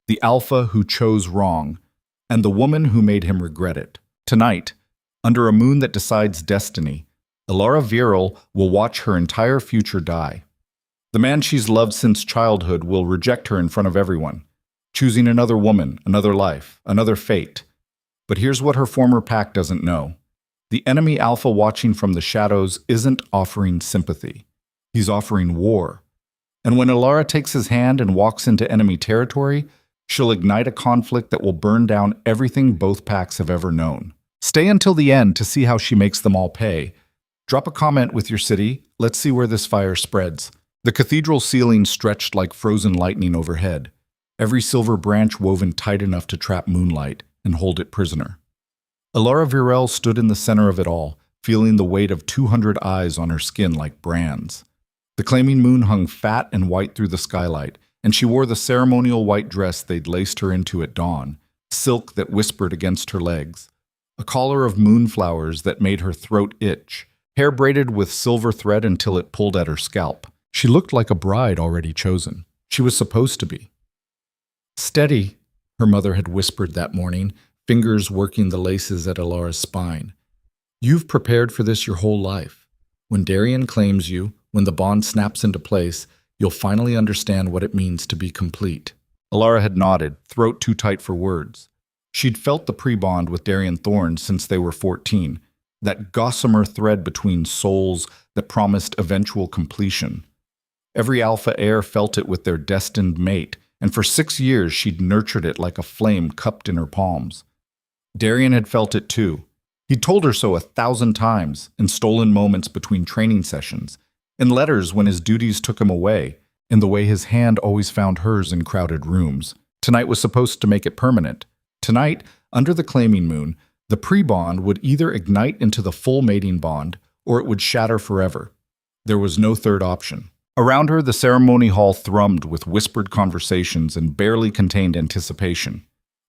the alpha who chose wrong, and the woman who made him regret it. Tonight, under a moon that decides destiny, Elara will watch her entire future die. The man she's loved since childhood will reject her in front of everyone, choosing another woman, another life, another fate. But here's what her former pack doesn't know. The enemy alpha watching from the shadows isn't offering sympathy. He's offering war. And when Elara takes his hand and walks into enemy territory, she'll ignite a conflict that will burn down everything both packs have ever known. Stay until the end to see how she makes them all pay. Drop a comment with your city. Let's see where this fire spreads. The cathedral ceiling stretched like frozen lightning overhead, every silver branch woven tight enough to trap moonlight and hold it prisoner. Elara stood in the center of it all, feeling the weight of 200 eyes on her skin like brands. The claiming moon hung fat and white through the skylight, and she wore the ceremonial white dress they'd laced her into at dawn, silk that whispered against her legs, a collar of moonflowers that made her throat itch, hair braided with silver thread until it pulled at her scalp. She looked like a bride already chosen. She was supposed to be. "Steady," her mother had whispered that morning, fingers working the laces at Elara's spine. "You've prepared for this your whole life. When Darien claims you, when the bond snaps into place, you'll finally understand what it means to be complete." Elara had nodded, throat too tight for words. She'd felt the pre-bond with Darien Thorne since they were 14, that gossamer thread between souls that promised eventual completion. Every alpha heir felt it with their destined mate, and for 6 years she'd nurtured it like a flame cupped in her palms. Darien had felt it too. He'd told her so 1,000 times, in stolen moments between training sessions, in letters when his duties took him away, in the way his hand always found hers in crowded rooms. Tonight was supposed to make it permanent. Tonight, under the claiming moon, the pre-bond would either ignite into the full mating bond, or it would shatter forever. There was no third option. Around her, the ceremony hall thrummed with whispered conversations and barely contained anticipation.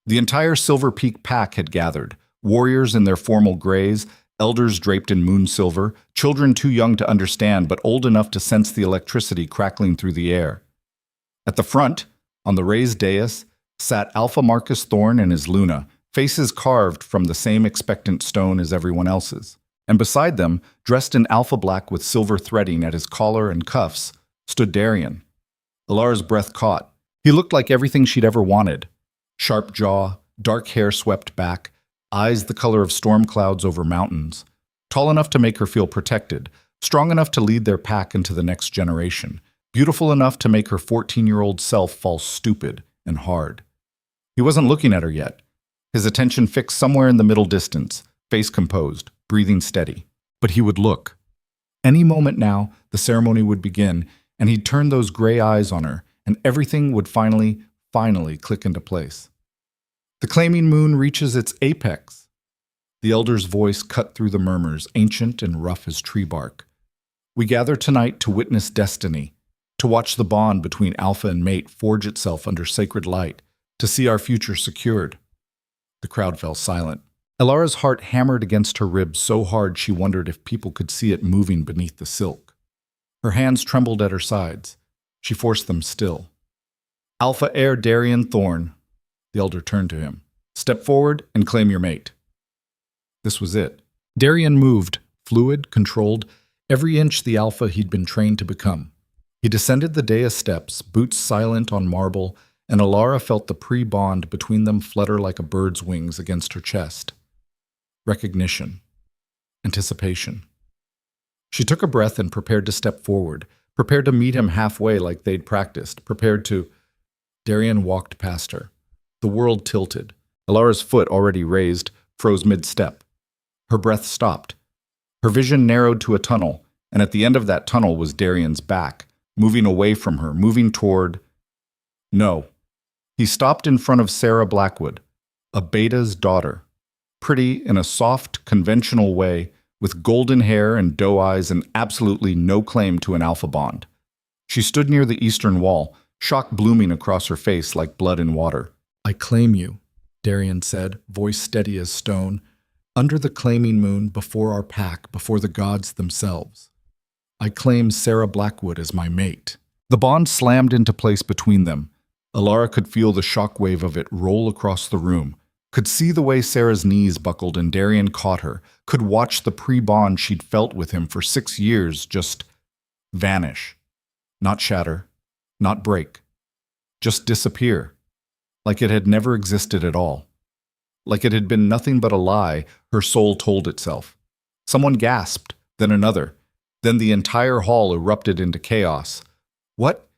The entire Silver Peak pack had gathered, warriors in their formal grays, elders draped in moon silver, children too young to understand but old enough to sense the electricity crackling through the air. At the front, on the raised dais, sat Alpha Marcus Thorne and his Luna, faces carved from the same expectant stone as everyone else's. And beside them, dressed in alpha black with silver threading at his collar and cuffs, stood Darien. Elara's breath caught. He looked like everything she'd ever wanted. Sharp jaw, dark hair swept back, eyes the color of storm clouds over mountains. Tall enough to make her feel protected, strong enough to lead their pack into the next generation, beautiful enough to make her 14-year-old self fall stupid and hard. He wasn't looking at her yet, his attention fixed somewhere in the middle distance, face composed, breathing steady. But he would look. Any moment now, the ceremony would begin, and he'd turn those gray eyes on her, and everything would finally click into place. The claiming moon reaches its apex. The elder's voice cut through the murmurs, ancient and rough as tree bark. "We gather tonight to witness destiny, to watch the bond between alpha and mate forge itself under sacred light, to see our future secured." The crowd fell silent. Elara's heart hammered against her ribs so hard she wondered if people could see it moving beneath the silk. Her hands trembled at her sides. She forced them still. "Alpha heir Darien Thorne," the elder turned to him. "Step forward and claim your mate." This was it. Darien moved, fluid, controlled, every inch the alpha he'd been trained to become. He descended the dais steps, boots silent on marble, and Elara felt the pre-bond between them flutter like a bird's wings against her chest. Recognition. Anticipation. She took a breath and prepared to step forward, prepared to meet him halfway like they'd practiced, prepared to... Darien walked past her. The world tilted. Elara's foot, already raised, froze mid-step. Her breath stopped. Her vision narrowed to a tunnel, and at the end of that tunnel was Darien's back, moving away from her, moving toward... No. He stopped in front of Sarah Blackwood, a beta's daughter. Pretty in a soft, conventional way, with golden hair and doe eyes and absolutely no claim to an alpha bond. She stood near the eastern wall, shock blooming across her face like blood in water. "I claim you," Darien said, voice steady as stone, "under the claiming moon, before our pack, before the gods themselves. I claim Sarah Blackwood as my mate." The bond slammed into place between them, Elara could feel the shockwave of it roll across the room, could see the way Sarah's knees buckled and Darian caught her, could watch the pre-bond she'd felt with him for 6 years just vanish. Not shatter, not break, just disappear, like it had never existed at all. Like it had been nothing but a lie her soul told itself. Someone gasped, then another. Then the entire hall erupted into chaos. What?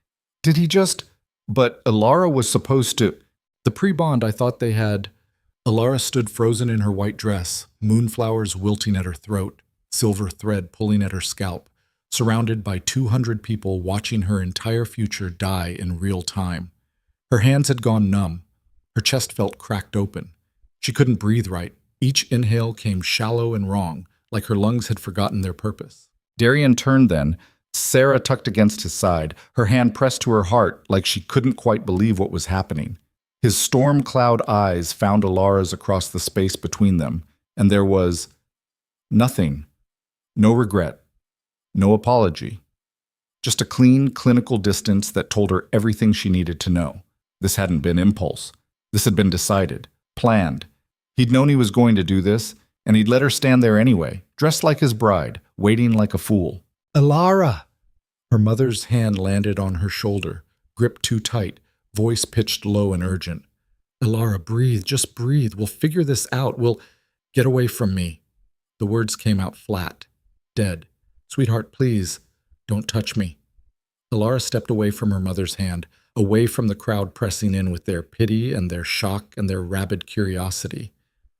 Did he just... But Elara was supposed to... The pre-bond I thought they had... Elara stood frozen in her white dress, moonflowers wilting at her throat, silver thread pulling at her scalp, surrounded by 200 people watching her entire future die in real time. Her hands had gone numb. Her chest felt cracked open. She couldn't breathe right. Each inhale came shallow and wrong, like her lungs had forgotten their purpose. Darian turned then, Sarah tucked against his side, her hand pressed to her heart like she couldn't quite believe what was happening. His storm cloud eyes found Elara's across the space between them, and there was nothing. No regret. No apology. Just a clean, clinical distance that told her everything she needed to know. This hadn't been impulse. This had been decided, planned. He'd known he was going to do this, and he'd let her stand there anyway, dressed like his bride, waiting like a fool. Elara! Her mother's hand landed on her shoulder, gripped too tight, voice pitched low and urgent. Elara, breathe, just breathe. We'll figure this out. We'll get away from me. The words came out flat, dead. Sweetheart, please, don't touch me. Elara stepped away from her mother's hand, away from the crowd pressing in with their pity and their shock and their rabid curiosity.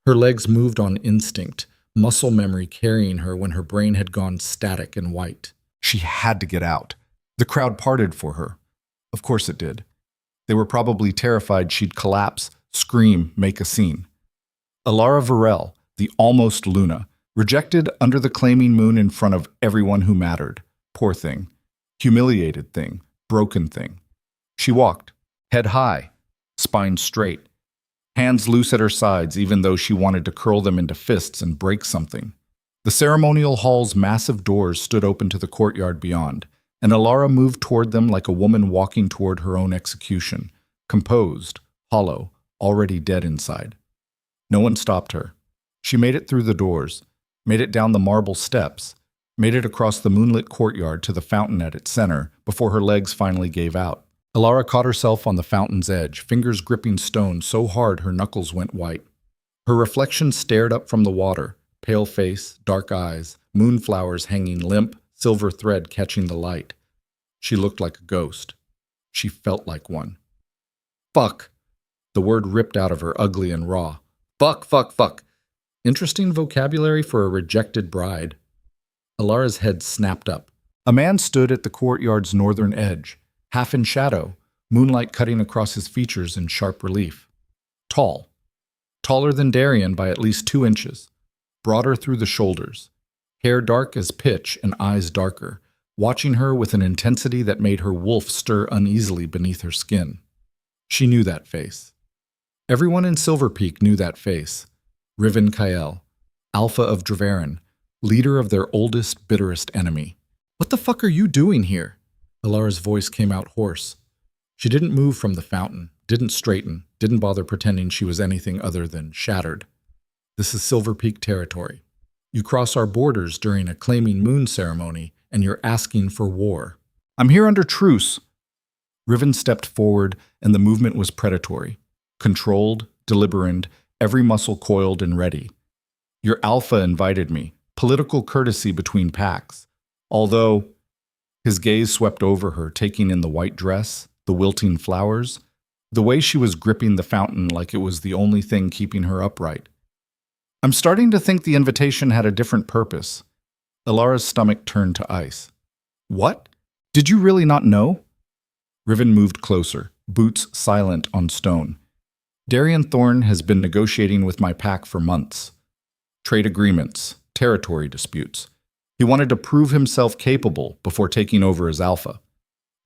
Her legs moved on instinct, muscle memory carrying her when her brain had gone static and white. She had to get out. The crowd parted for her. Of course it did. They were probably terrified she'd collapse, scream, make a scene. Elara Varel, the almost Luna, rejected under the claiming moon in front of everyone who mattered. Poor thing. Humiliated thing. Broken thing. She walked, head high, spine straight, hands loose at her sides even though she wanted to curl them into fists and break something. The ceremonial hall's massive doors stood open to the courtyard beyond, and Elara moved toward them like a woman walking toward her own execution, composed, hollow, already dead inside. No one stopped her. She made it through the doors, made it down the marble steps, made it across the moonlit courtyard to the fountain at its center before her legs finally gave out. Elara caught herself on the fountain's edge, fingers gripping stone so hard her knuckles went white. Her reflection stared up from the water, pale face, dark eyes, moonflowers hanging limp, silver thread catching the light. She looked like a ghost. She felt like one. Fuck! The word ripped out of her, ugly and raw. Fuck, fuck, fuck. Interesting vocabulary for a rejected bride. Elara's head snapped up. A man stood at the courtyard's northern edge, half in shadow, moonlight cutting across his features in sharp relief. Tall. Taller than Darian by at least 2 inches. Broader through the shoulders. Hair dark as pitch and eyes darker, watching her with an intensity that made her wolf stir uneasily beneath her skin. She knew that face. Everyone in Silver Peak knew that face. Riven Kael, Alpha of Draverin, leader of their oldest, bitterest enemy. What the fuck are you doing here? Elara's voice came out hoarse. She didn't move from the fountain, didn't straighten, didn't bother pretending she was anything other than shattered. This is Silver Peak territory. You cross our borders during a claiming moon ceremony, and you're asking for war. I'm here under truce. Riven stepped forward, and the movement was predatory. Controlled, deliberate, every muscle coiled and ready. Your alpha invited me, political courtesy between packs. Although... His gaze swept over her, taking in the white dress, the wilting flowers, the way she was gripping the fountain like it was the only thing keeping her upright. I'm starting to think the invitation had a different purpose. Elara's stomach turned to ice. What? Did you really not know? Riven moved closer, boots silent on stone. Darian Thorne has been negotiating with my pack for months. Trade agreements, territory disputes. He wanted to prove himself capable before taking over as alpha.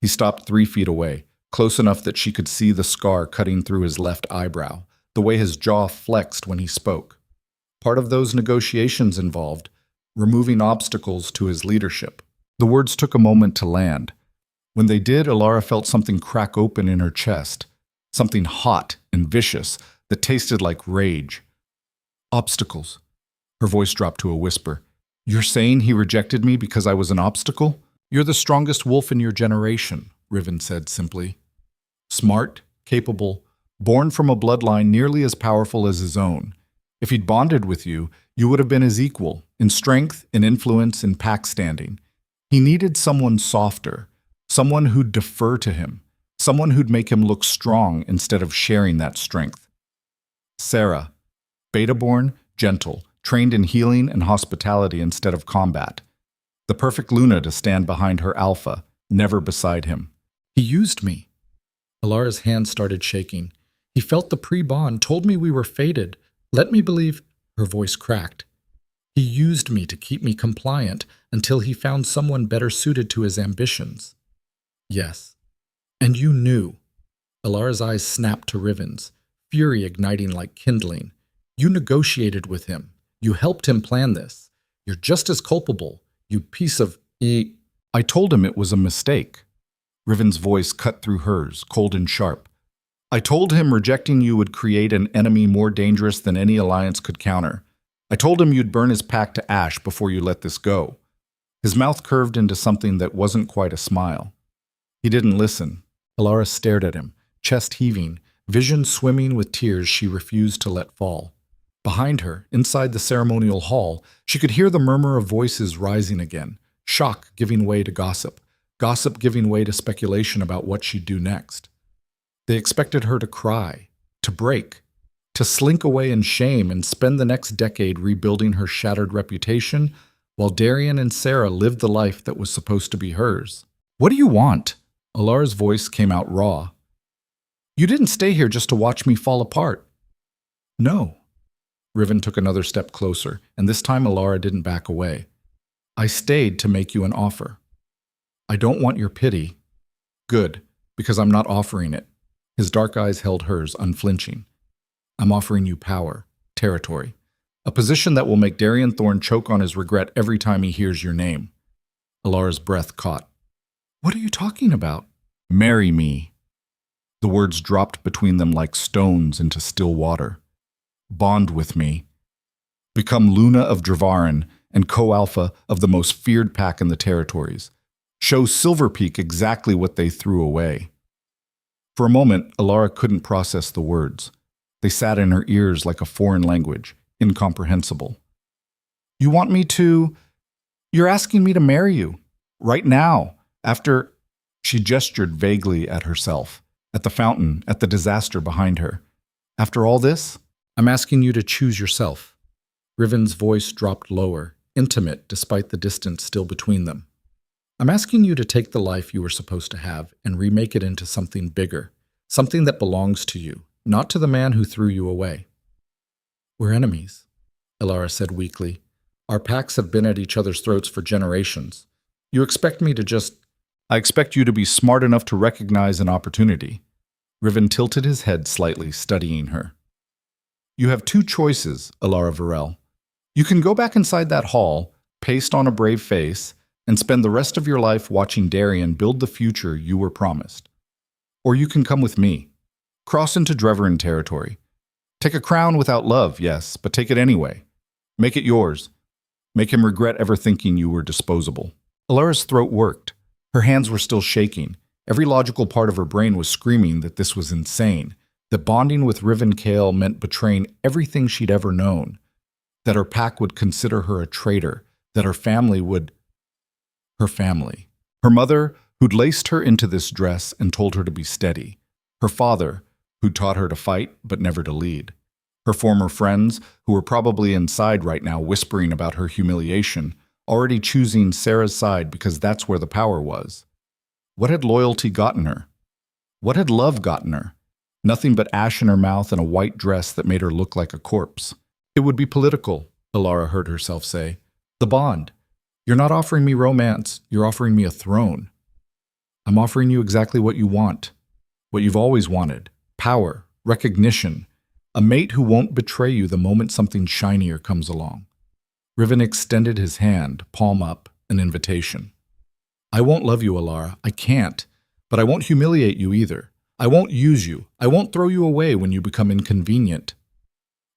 He stopped 3 feet away, close enough that she could see the scar cutting through his left eyebrow, the way his jaw flexed when he spoke. Part of those negotiations involved removing obstacles to his leadership. The words took a moment to land. When they did, Elara felt something crack open in her chest, something hot and vicious that tasted like rage. Obstacles. Her voice dropped to a whisper. You're saying he rejected me because I was an obstacle? You're the strongest wolf in your generation, Riven said simply. Smart, capable, born from a bloodline nearly as powerful as his own. If he'd bonded with you, you would have been his equal, in strength, in influence, in pack standing. He needed someone softer, someone who'd defer to him, someone who'd make him look strong instead of sharing that strength. Sarah, beta-born, gentle, trained in healing and hospitality instead of combat. The perfect Luna to stand behind her alpha, never beside him. He used me. Elara's hand started shaking. He felt the pre-bond, told me we were fated. Let me believe. Her voice cracked. He used me to keep me compliant until he found someone better suited to his ambitions. Yes. And you knew. Elara's eyes snapped to Riven's, fury igniting like kindling. You negotiated with him. You helped him plan this. You're just as culpable, you piece of I told him it was a mistake. Riven's voice cut through hers, cold and sharp. I told him rejecting you would create an enemy more dangerous than any alliance could counter. I told him you'd burn his pack to ash before you let this go. His mouth curved into something that wasn't quite a smile. He didn't listen. Elara stared at him, chest heaving, vision swimming with tears she refused to let fall. Behind her, inside the ceremonial hall, she could hear the murmur of voices rising again, shock giving way to gossip, gossip giving way to speculation about what she'd do next. They expected her to cry, to break, to slink away in shame and spend the next decade rebuilding her shattered reputation, while Darian and Sarah lived the life that was supposed to be hers. What do you want? Elara's voice came out raw. You didn't stay here just to watch me fall apart. No. Riven took another step closer, and this time Elara didn't back away. I stayed to make you an offer. I don't want your pity. Good, because I'm not offering it. His dark eyes held hers, unflinching. I'm offering you power, territory, a position that will make Darian Thorne choke on his regret every time he hears your name. Elara's breath caught. What are you talking about? Marry me. The words dropped between them like stones into still water. Bond with me. Become Luna of Dravarin and co-alpha of the most feared pack in the territories. Show Silver Peak exactly what they threw away. For a moment, Elara couldn't process the words. They sat in her ears like a foreign language, incomprehensible. You want me to... You're asking me to marry you. Right now. After... She gestured vaguely at herself, at the fountain, at the disaster behind her. After all this, I'm asking you to choose yourself. Riven's voice dropped lower, intimate despite the distance still between them. I'm asking you to take the life you were supposed to have and remake it into something bigger, something that belongs to you, not to the man who threw you away. We're enemies, Elara said weakly. Our packs have been at each other's throats for generations. You expect me to just... I expect you to be smart enough to recognize an opportunity. Riven tilted his head slightly, studying her. You have two choices, Elara Varel. You can go back inside that hall, paste on a brave face, and spend the rest of your life watching Darian build the future you were promised. Or you can come with me. Cross into Dravarin territory. Take a crown without love, yes, but take it anyway. Make it yours. Make him regret ever thinking you were disposable. Elara's throat worked. Her hands were still shaking. Every logical part of her brain was screaming that this was insane, that bonding with Riven Kale meant betraying everything she'd ever known, that her pack would consider her a traitor, that her family would... Her family. Her mother, who'd laced her into this dress and told her to be steady. Her father, who'd taught her to fight but never to lead. Her former friends, who were probably inside right now whispering about her humiliation, already choosing Sarah's side because that's where the power was. What had loyalty gotten her? What had love gotten her? Nothing but ash in her mouth and a white dress that made her look like a corpse. It would be political, Elara heard herself say. The bond. You're not offering me romance, you're offering me a throne. I'm offering you exactly what you want, what you've always wanted. Power, recognition, a mate who won't betray you the moment something shinier comes along. Riven extended his hand, palm up, an invitation. I won't love you, Elara. I can't. But I won't humiliate you either. I won't use you. I won't throw you away when you become inconvenient.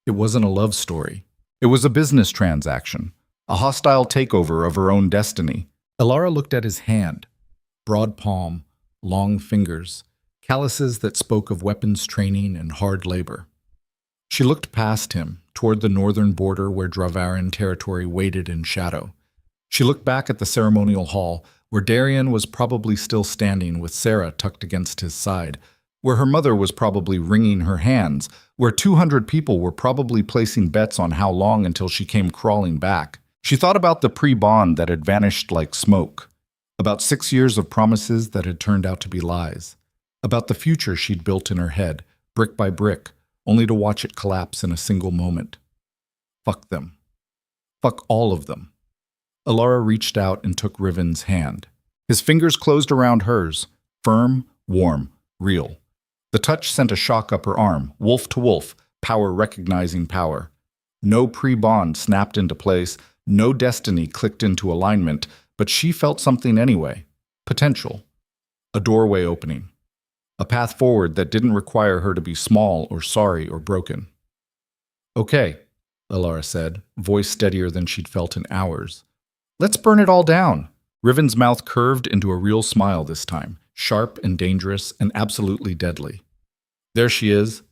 It wasn't a love story. It was a business transaction, a hostile takeover of her own destiny. Elara looked at his hand. Broad palm, long fingers, calluses that spoke of weapons training and hard labor. She looked past him, toward the northern border where Dravaran territory waited in shadow. She looked back at the ceremonial hall, where Darian was probably still standing with Sarah tucked against his side, where her mother was probably wringing her hands, where 200 people were probably placing bets on how long until she came crawling back. She thought about the pre-bond that had vanished like smoke, about 6 years of promises that had turned out to be lies, about the future she'd built in her head, brick by brick, only to watch it collapse in a single moment. Fuck them. Fuck all of them. Elara reached out and took Riven's hand. His fingers closed around hers, firm, warm, real. The touch sent a shock up her arm, wolf to wolf, power recognizing power. No pre-bond snapped into place, no destiny clicked into alignment, but she felt something anyway. Potential. A doorway opening. A path forward that didn't require her to be small or sorry or broken. Okay, Elara said, voice steadier than she'd felt in hours. Let's burn it all down. Riven's mouth curved into a real smile this time, sharp and dangerous and absolutely deadly. There she is.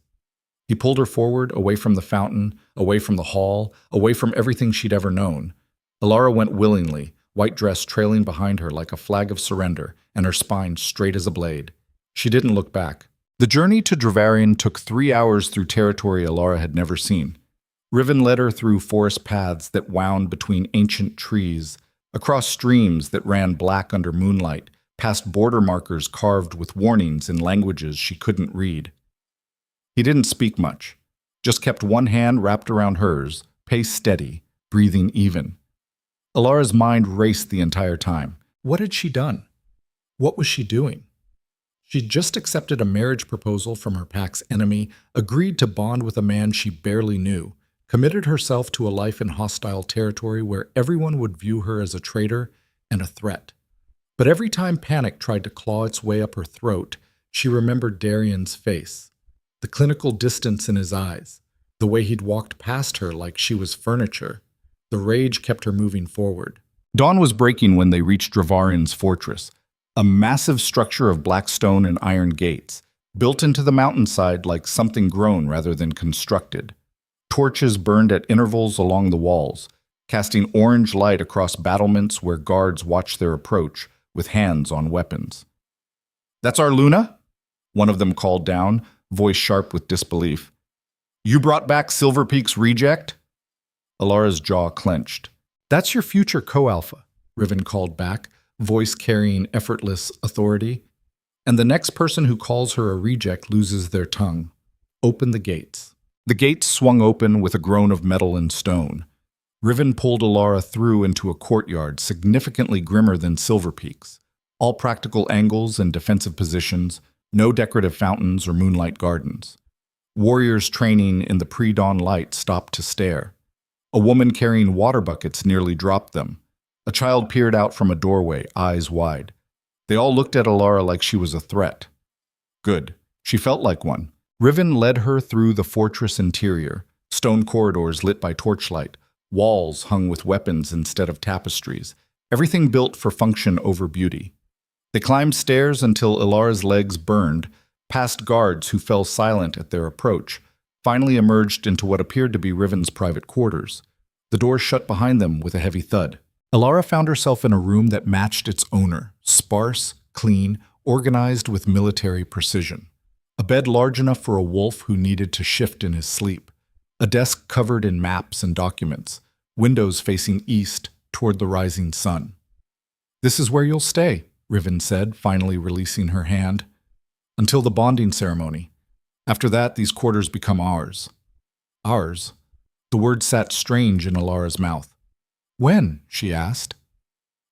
He pulled her forward, away from the fountain, away from the hall, away from everything she'd ever known. Elara went willingly, white dress trailing behind her like a flag of surrender, and her spine straight as a blade. She didn't look back. The journey to Dravaran took 3 hours through territory Elara had never seen. Riven led her through forest paths that wound between ancient trees, across streams that ran black under moonlight, past border markers carved with warnings in languages she couldn't read. He didn't speak much, just kept one hand wrapped around hers, pace steady, breathing even. Elara's mind raced the entire time. What had she done? What was she doing? She'd just accepted a marriage proposal from her pack's enemy, agreed to bond with a man she barely knew, committed herself to a life in hostile territory where everyone would view her as a traitor and a threat. But every time panic tried to claw its way up her throat, she remembered Darian's face, the clinical distance in his eyes, the way he'd walked past her like she was furniture. The rage kept her moving forward. Dawn was breaking when they reached Dravaran's fortress, a massive structure of black stone and iron gates, built into the mountainside like something grown rather than constructed. Torches burned at intervals along the walls, casting orange light across battlements where guards watched their approach with hands on weapons. "That's our Luna?" one of them called down, voice sharp with disbelief. "You brought back Silver Peak's reject?" Elara's jaw clenched. "That's your future co-alpha," Riven called back, voice carrying effortless authority. "And the next person who calls her a reject loses their tongue. Open the gates." The gates swung open with a groan of metal and stone. Riven pulled Elara through into a courtyard significantly grimmer than Silver Peak's. All practical angles and defensive positions, no decorative fountains or moonlight gardens. Warriors training in the pre-dawn light stopped to stare. A woman carrying water buckets nearly dropped them. A child peered out from a doorway, eyes wide. They all looked at Elara like she was a threat. Good. She felt like one. Riven led her through the fortress interior, stone corridors lit by torchlight, walls hung with weapons instead of tapestries, everything built for function over beauty. They climbed stairs until Elara's legs burned, past guards who fell silent at their approach, finally emerged into what appeared to be Riven's private quarters. The door shut behind them with a heavy thud. Elara found herself in a room that matched its owner, sparse, clean, organized with military precision. A bed large enough for a wolf who needed to shift in his sleep. A desk covered in maps and documents. Windows facing east toward the rising sun. "This is where you'll stay," Riven said, finally releasing her hand. "Until the bonding ceremony. After that, these quarters become ours." Ours? The word sat strange in Elara's mouth. "When?" she asked.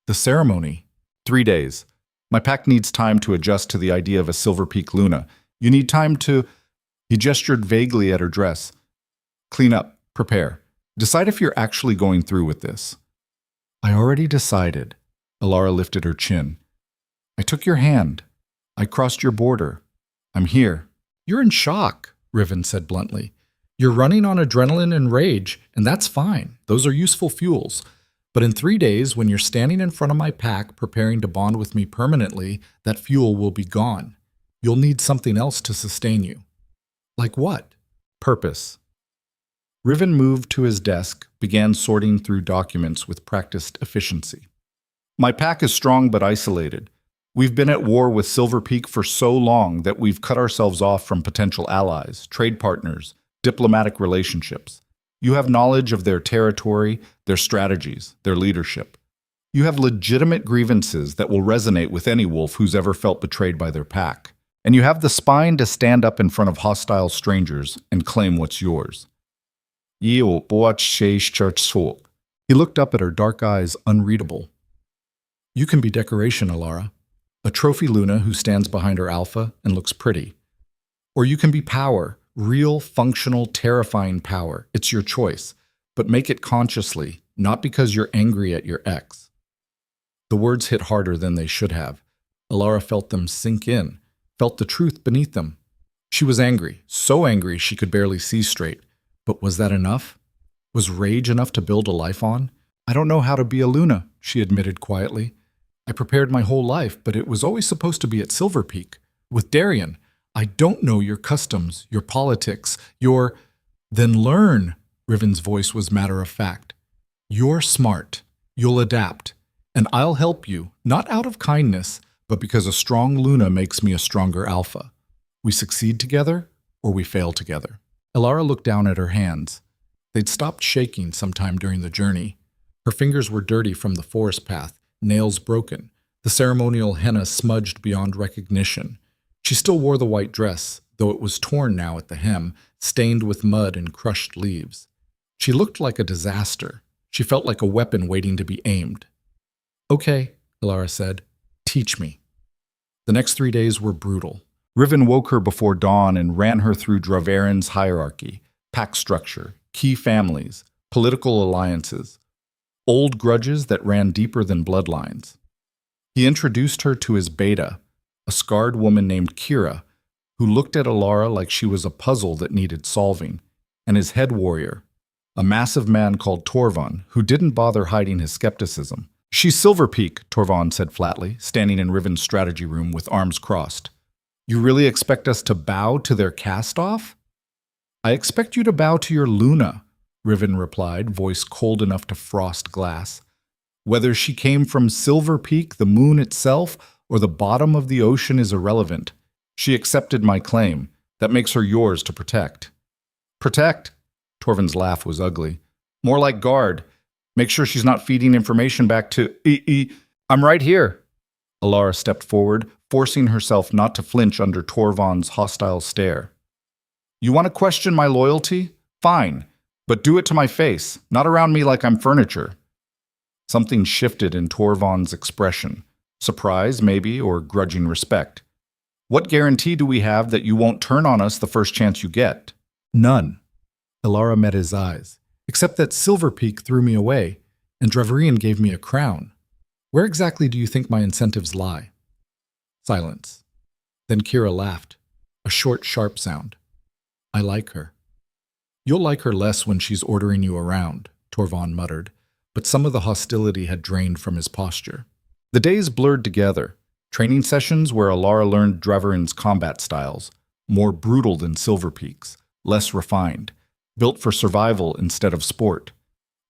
"The ceremony. 3 days. My pack needs time to adjust to the idea of a Silver Peak Luna. You need time to—" He gestured vaguely at her dress. "Clean up. Prepare. Decide if you're actually going through with this." "I already decided." Elara lifted her chin. "I took your hand. I crossed your border. I'm here. You're in shock, Riven said bluntly. You're running on adrenaline and rage, and that's fine. Those are useful fuels. But in 3 days, when you're standing in front of my pack preparing to bond with me permanently, that fuel will be gone. You'll need something else to sustain you. Like what? Purpose. Riven moved to his desk, began sorting through documents with practiced efficiency. My pack is strong but isolated. We've been at war with Silver Peak for so long that we've cut ourselves off from potential allies, trade partners, diplomatic relationships. You have knowledge of their territory, their strategies, their leadership. You have legitimate grievances that will resonate with any wolf who's ever felt betrayed by their pack. And you have the spine to stand up in front of hostile strangers and claim what's yours. He looked up at her dark eyes, unreadable. You can be decoration, Elara. A trophy Luna who stands behind her alpha and looks pretty. Or you can be power, real, functional, terrifying power. It's your choice. But make it consciously, not because you're angry at your ex. The words hit harder than they should have. Elara felt them sink in, felt the truth beneath them. She was angry, so angry she could barely see straight. But was that enough? Was rage enough to build a life on? I don't know how to be a Luna, she admitted quietly. I prepared my whole life, but it was always supposed to be at Silver Peak, with Darien. I don't know your customs, your politics, your... Then learn, Riven's voice was matter of fact. You're smart. You'll adapt. And I'll help you, not out of kindness, but because a strong Luna makes me a stronger alpha. We succeed together, or we fail together. Elara looked down at her hands. They'd stopped shaking sometime during the journey. Her fingers were dirty from the forest path, nails broken, the ceremonial henna smudged beyond recognition. She still wore the white dress, though it was torn now at the hem, stained with mud and crushed leaves. She looked like a disaster. She felt like a weapon waiting to be aimed. Okay, Elara said. Teach me. The next 3 days were brutal. Riven woke her before dawn and ran her through Draveren's hierarchy, pack structure, key families, political alliances, old grudges that ran deeper than bloodlines. He introduced her to his beta, a scarred woman named Kira, who looked at Elara like she was a puzzle that needed solving, and his head warrior, a massive man called Torvon, who didn't bother hiding his skepticism. She's Silver Peak, Torvon said flatly, standing in Riven's strategy room with arms crossed. You really expect us to bow to their cast-off? I expect you to bow to your Luna, Riven replied, voice cold enough to frost glass. Whether she came from Silver Peak, the moon itself, or the bottom of the ocean is irrelevant. She accepted my claim. That makes her yours to protect. Protect? Torvin's laugh was ugly. More like guard. Make sure she's not feeding information back to I'm right here. Elara stepped forward, forcing herself not to flinch under Torvon's hostile stare. You want to question my loyalty? Fine, but do it to my face, not around me like I'm furniture. Something shifted in Torvon's expression. Surprise, maybe, or grudging respect. What guarantee do we have that you won't turn on us the first chance you get? None. Elara met his eyes, except that Silver Peak threw me away, and Draverian gave me a crown. Where exactly do you think my incentives lie? Silence. Then Kira laughed, a short, sharp sound. I like her. You'll like her less when she's ordering you around, Torvon muttered, but some of the hostility had drained from his posture. The days blurred together. Training sessions where Elara learned Draveren's combat styles, more brutal than Silver Peak's, less refined, built for survival instead of sport.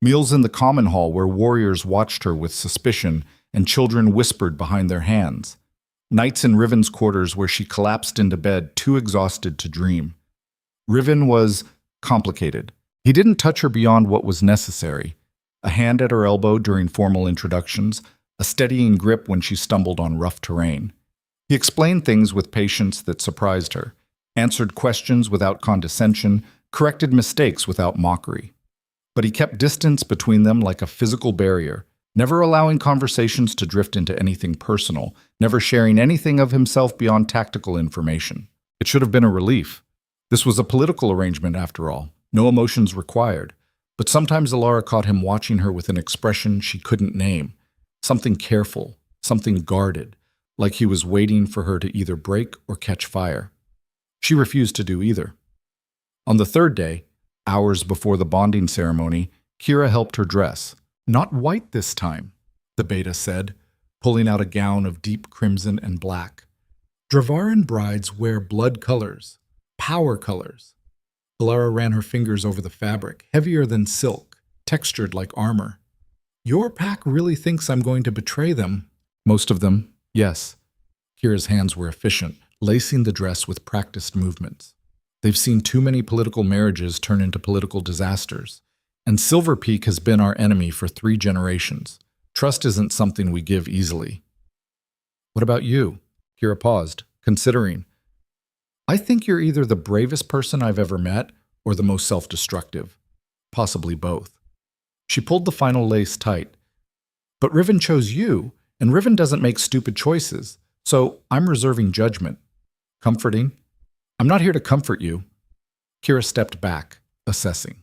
Meals in the common hall where warriors watched her with suspicion and children whispered behind their hands. Nights in Riven's quarters where she collapsed into bed too exhausted to dream. Riven was complicated. He didn't touch her beyond what was necessary. A hand at her elbow during formal introductions, a steadying grip when she stumbled on rough terrain. He explained things with patience that surprised her, answered questions without condescension, corrected mistakes without mockery. But he kept distance between them like a physical barrier, never allowing conversations to drift into anything personal, never sharing anything of himself beyond tactical information. It should have been a relief. This was a political arrangement after all, no emotions required. But sometimes Elara caught him watching her with an expression she couldn't name, something careful, something guarded, like he was waiting for her to either break or catch fire. She refused to do either. On the third day, hours before the bonding ceremony, Kira helped her dress. Not white this time, the beta said, pulling out a gown of deep crimson and black. Dravaran brides wear blood colors, power colors. Elara ran her fingers over the fabric, heavier than silk, textured like armor. Your pack really thinks I'm going to betray them. Most of them, yes. Kira's hands were efficient, lacing the dress with practiced movements. They've seen too many political marriages turn into political disasters. And Silver Peak has been our enemy for 3 generations. Trust isn't something we give easily. What about you? Kira paused, considering. I think you're either the bravest person I've ever met or the most self-destructive. Possibly both. She pulled the final lace tight. But Riven chose you, and Riven doesn't make stupid choices, so I'm reserving judgment. Comforting? I'm not here to comfort you. Kira stepped back, assessing.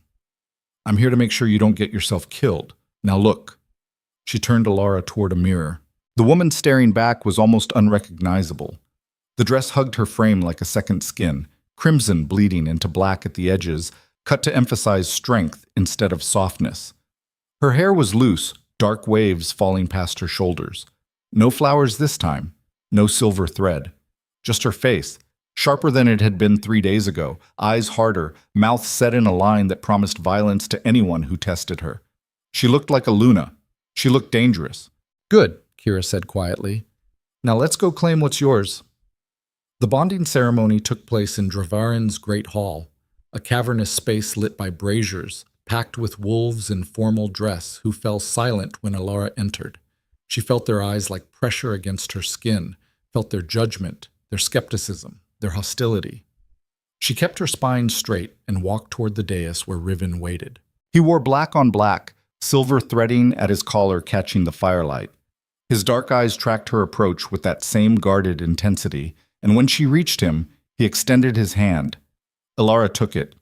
I'm here to make sure you don't get yourself killed. Now look. She turned Elara toward a mirror. The woman staring back was almost unrecognizable. The dress hugged her frame like a second skin, crimson bleeding into black at the edges, cut to emphasize strength instead of softness. Her hair was loose, dark waves falling past her shoulders. No flowers this time, no silver thread. Just her face, sharper than it had been 3 days ago, eyes harder, mouth set in a line that promised violence to anyone who tested her. She looked like a Luna. She looked dangerous. Good, Kira said quietly. Now let's go claim what's yours. The bonding ceremony took place in Dravaran's Great Hall, a cavernous space lit by braziers, packed with wolves in formal dress who fell silent when Elara entered. She felt their eyes like pressure against her skin, felt their judgment, their skepticism, their hostility. She kept her spine straight and walked toward the dais where Riven waited. He wore black on black, silver threading at his collar catching the firelight. His dark eyes tracked her approach with that same guarded intensity, and when she reached him, he extended his hand. Elara took it.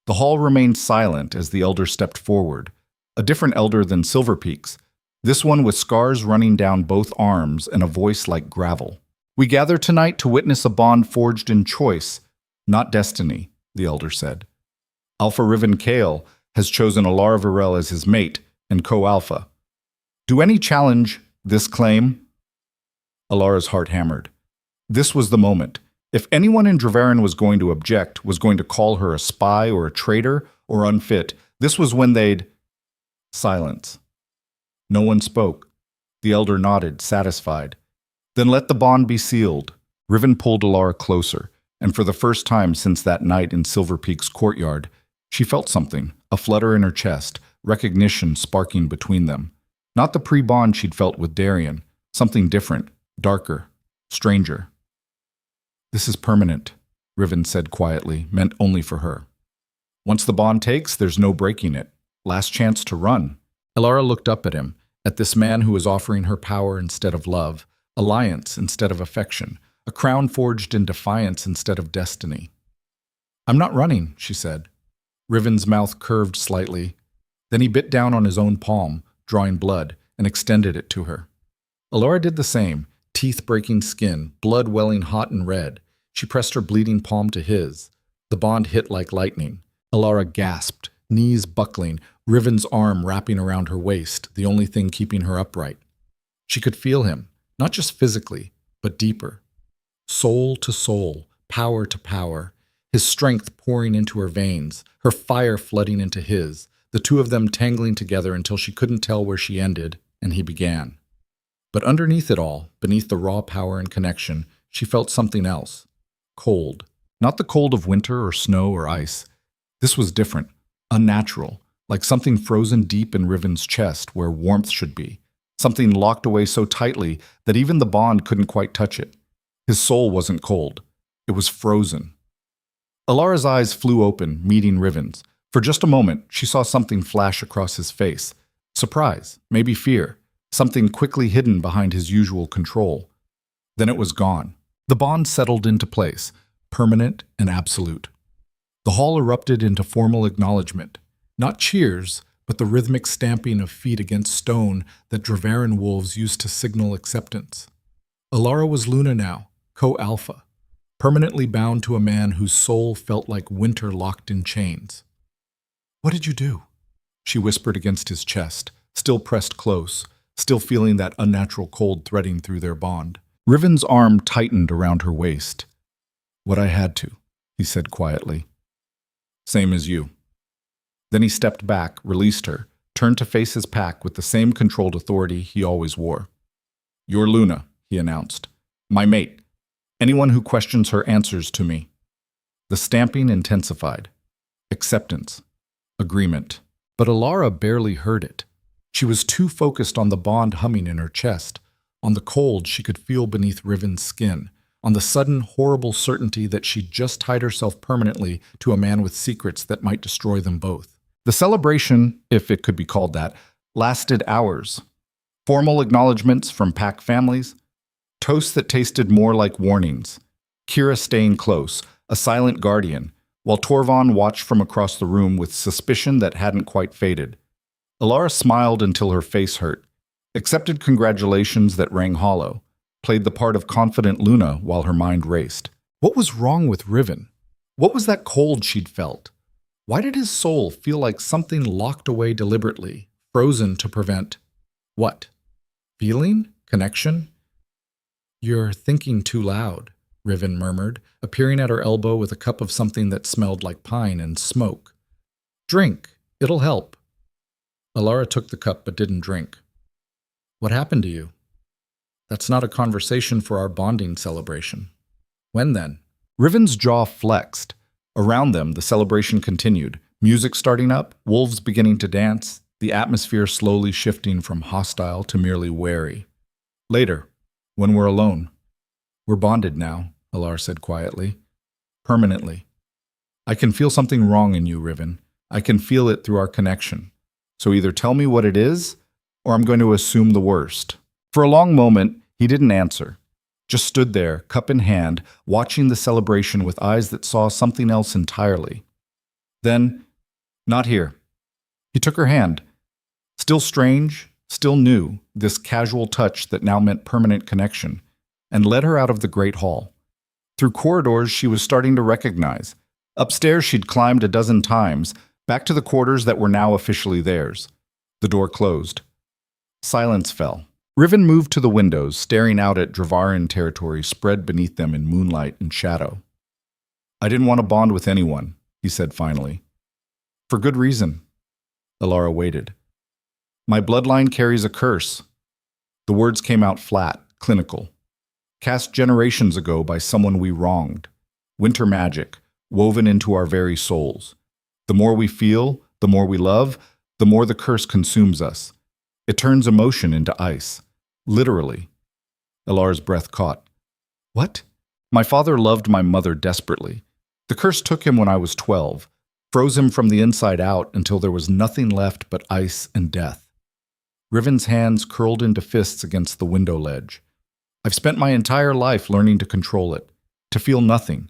The hall remained silent as the elder stepped forward, a different elder than Silver Peak's, this one with scars running down both arms and a voice like gravel. We gather tonight to witness a bond forged in choice, not destiny, the elder said. Alpha Riven Kale has chosen Elara Virel as his mate and co-alpha. Do any challenge this claim? Alara's heart hammered. This was the moment. If anyone in Dravaran was going to object, was going to call her a spy or a traitor or unfit, this was when they'd... Silence. No one spoke. The elder nodded, satisfied. Then let the bond be sealed. Riven pulled Elara closer, and for the first time since that night in Silver Peak's courtyard, she felt something, a flutter in her chest, recognition sparking between them. Not the pre-bond she'd felt with Darian, something different, darker, stranger. This is permanent, Riven said quietly, meant only for her. Once the bond takes, there's no breaking it. Last chance to run. Elara looked up at him, at this man who was offering her power instead of love, alliance instead of affection, a crown forged in defiance instead of destiny. I'm not running, she said. Riven's mouth curved slightly. Then he bit down on his own palm, drawing blood, and extended it to her. Elara did the same, teeth breaking skin, blood welling hot and red. She pressed her bleeding palm to his. The bond hit like lightning. Elara gasped, knees buckling, Riven's arm wrapping around her waist, the only thing keeping her upright. She could feel him, not just physically, but deeper. Soul to soul, power to power, his strength pouring into her veins, her fire flooding into his, the two of them tangling together until she couldn't tell where she ended and he began. But underneath it all, beneath the raw power and connection, she felt something else. Cold. Not the cold of winter or snow or ice. This was different, unnatural, like something frozen deep in Riven's chest where warmth should be, something locked away so tightly that even the bond couldn't quite touch it. His soul wasn't cold. It was frozen. Elara's eyes flew open, meeting Riven's. For just a moment, she saw something flash across his face. Surprise, maybe fear, something quickly hidden behind his usual control. Then it was gone. The bond settled into place, permanent and absolute. The hall erupted into formal acknowledgement. Not cheers, but the rhythmic stamping of feet against stone that Dravaran wolves used to signal acceptance. Elara was Luna now, co-alpha. permanently bound to a man whose soul felt like winter locked in chains. What did you do? She whispered against his chest, still pressed close, still feeling that unnatural cold threading through their bond. Riven's arm tightened around her waist. What I had to, he said quietly. Same as you. Then he stepped back, released her, turned to face his pack with the same controlled authority he always wore. You're Luna, he announced. My mate. Anyone who questions her answers to me. The stamping intensified. Acceptance. Agreement. But Elara barely heard it. She was too focused on the bond humming in her chest, on the cold she could feel beneath Riven's skin, on the sudden, horrible certainty that she'd just tied herself permanently to a man with secrets that might destroy them both. The celebration, if it could be called that, lasted hours. Formal acknowledgments from pack families, toasts that tasted more like warnings, Kira staying close, a silent guardian, while Torvon watched from across the room with suspicion that hadn't quite faded. Elara smiled until her face hurt, accepted congratulations that rang hollow, played the part of confident Luna while her mind raced. What was wrong with Riven? What was that cold she'd felt? Why did his soul feel like something locked away deliberately, frozen to prevent what? Feeling? Connection? You're thinking too loud, Riven murmured, appearing at her elbow with a cup of something that smelled like pine and smoke. Drink. It'll help. Elara took the cup but didn't drink. What happened to you? That's not a conversation for our bonding celebration. When then? Riven's jaw flexed. Around them, the celebration continued, music starting up, wolves beginning to dance, the atmosphere slowly shifting from hostile to merely wary. Later, when we're alone. We're bonded now, Elara said quietly. Permanently. I can feel something wrong in you, Riven. I can feel it through our connection. So either tell me what it is, or I'm going to assume the worst. For a long moment, he didn't answer. Just stood there, cup in hand, watching the celebration with eyes that saw something else entirely. Then, not here. He took her hand. Still strange, still new, this casual touch that now meant permanent connection, and led her out of the great hall. Through corridors she was starting to recognize. Upstairs she'd climbed a dozen times, back to the quarters that were now officially theirs. The door closed. Silence fell. Riven moved to the windows, staring out at Dravaran territory spread beneath them in moonlight and shadow. I didn't want to bond with anyone, he said finally. For good reason. Elara waited. My bloodline carries a curse. The words came out flat, clinical. Cast generations ago by someone we wronged. Winter magic, woven into our very souls. The more we feel, the more we love, the more the curse consumes us. It turns emotion into ice. Literally. Elara's breath caught. What? My father loved my mother desperately. The curse took him when I was 12, froze him from the inside out until there was nothing left but ice and death. Riven's hands curled into fists against the window ledge. I've spent my entire life learning to control it, to feel nothing,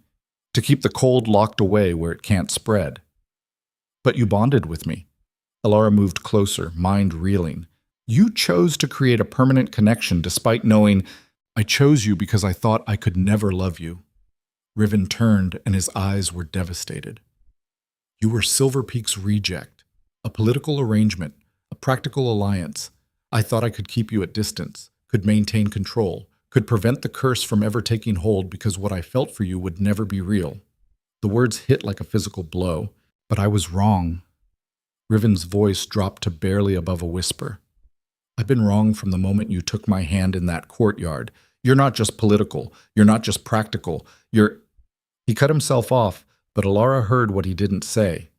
to keep the cold locked away where it can't spread. But you bonded with me. Elara moved closer, mind reeling. You chose to create a permanent connection despite knowing I chose you because I thought I could never love you. Riven turned and his eyes were devastated. You were Silver Peak's reject, a political arrangement, a practical alliance. I thought I could keep you at distance, could maintain control, could prevent the curse from ever taking hold because what I felt for you would never be real. The words hit like a physical blow, but I was wrong. Riven's voice dropped to barely above a whisper. I've been wrong from the moment you took my hand in that courtyard. You're not just political. You're not just practical. He cut himself off, but Elara heard what he didn't say.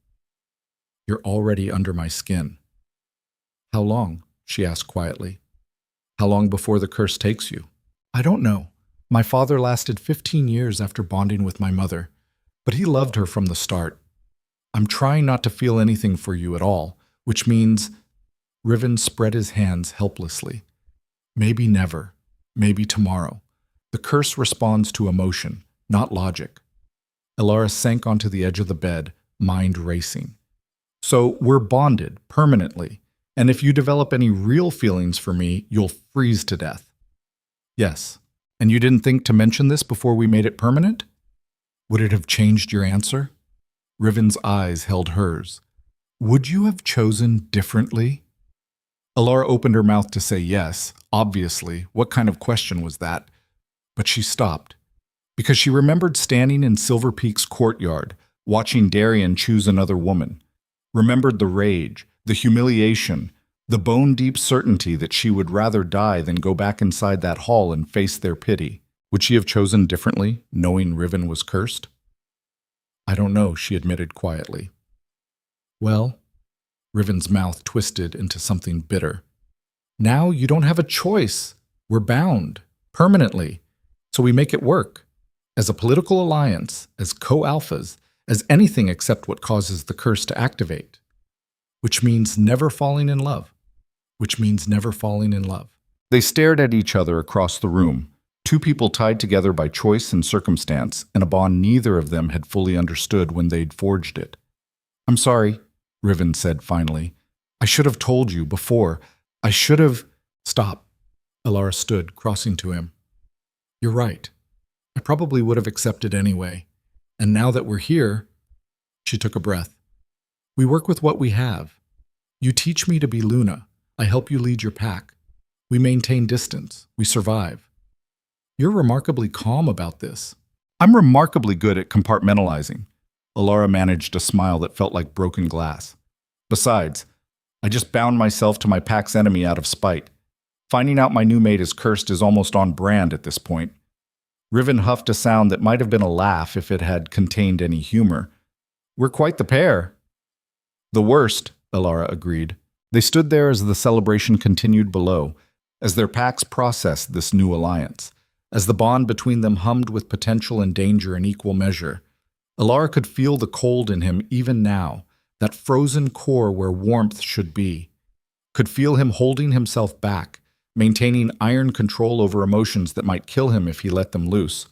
You're already under my skin. How long? She asked quietly. How long before the curse takes you? I don't know. My father lasted 15 years after bonding with my mother, but he loved her from the start. I'm trying not to feel anything for you at all, which means... Riven spread his hands helplessly. Maybe never. Maybe tomorrow. The curse responds to emotion, not logic. Elara sank onto the edge of the bed, mind racing. So we're bonded, permanently, and if you develop any real feelings for me, you'll freeze to death. Yes. And you didn't think to mention this before we made it permanent? Would it have changed your answer? Riven's eyes held hers. Would you have chosen differently? Elara opened her mouth to say yes, obviously. What kind of question was that? But she stopped, because she remembered standing in Silver Peak's courtyard, watching Darian choose another woman. Remembered the rage, the humiliation, the bone-deep certainty that she would rather die than go back inside that hall and face their pity. Would she have chosen differently, knowing Riven was cursed? I don't know, she admitted quietly. Well, Riven's mouth twisted into something bitter. Now you don't have a choice. We're bound, permanently. So we make it work. As a political alliance, as co-alphas, as anything except what causes the curse to activate. Which means never falling in love. Which means never falling in love. They stared at each other across the room, two people tied together by choice and circumstance, and a bond neither of them had fully understood when they'd forged it. I'm sorry, Riven said finally. I should have told you before. I should have... Stop. Elara stood, crossing to him. You're right. I probably would have accepted anyway. And now that we're here... She took a breath. We work with what we have. You teach me to be Luna. I help you lead your pack. We maintain distance. We survive. You're remarkably calm about this. I'm remarkably good at compartmentalizing. Elara managed a smile that felt like broken glass. Besides, I just bound myself to my pack's enemy out of spite. Finding out my new mate is cursed is almost on brand at this point. Riven huffed a sound that might have been a laugh if it had contained any humor. We're quite the pair. The worst, Elara agreed. They stood there as the celebration continued below, as their packs processed this new alliance, as the bond between them hummed with potential and danger in equal measure. Elara could feel the cold in him even now, that frozen core where warmth should be. Could feel him holding himself back, maintaining iron control over emotions that might kill him if he let them loose.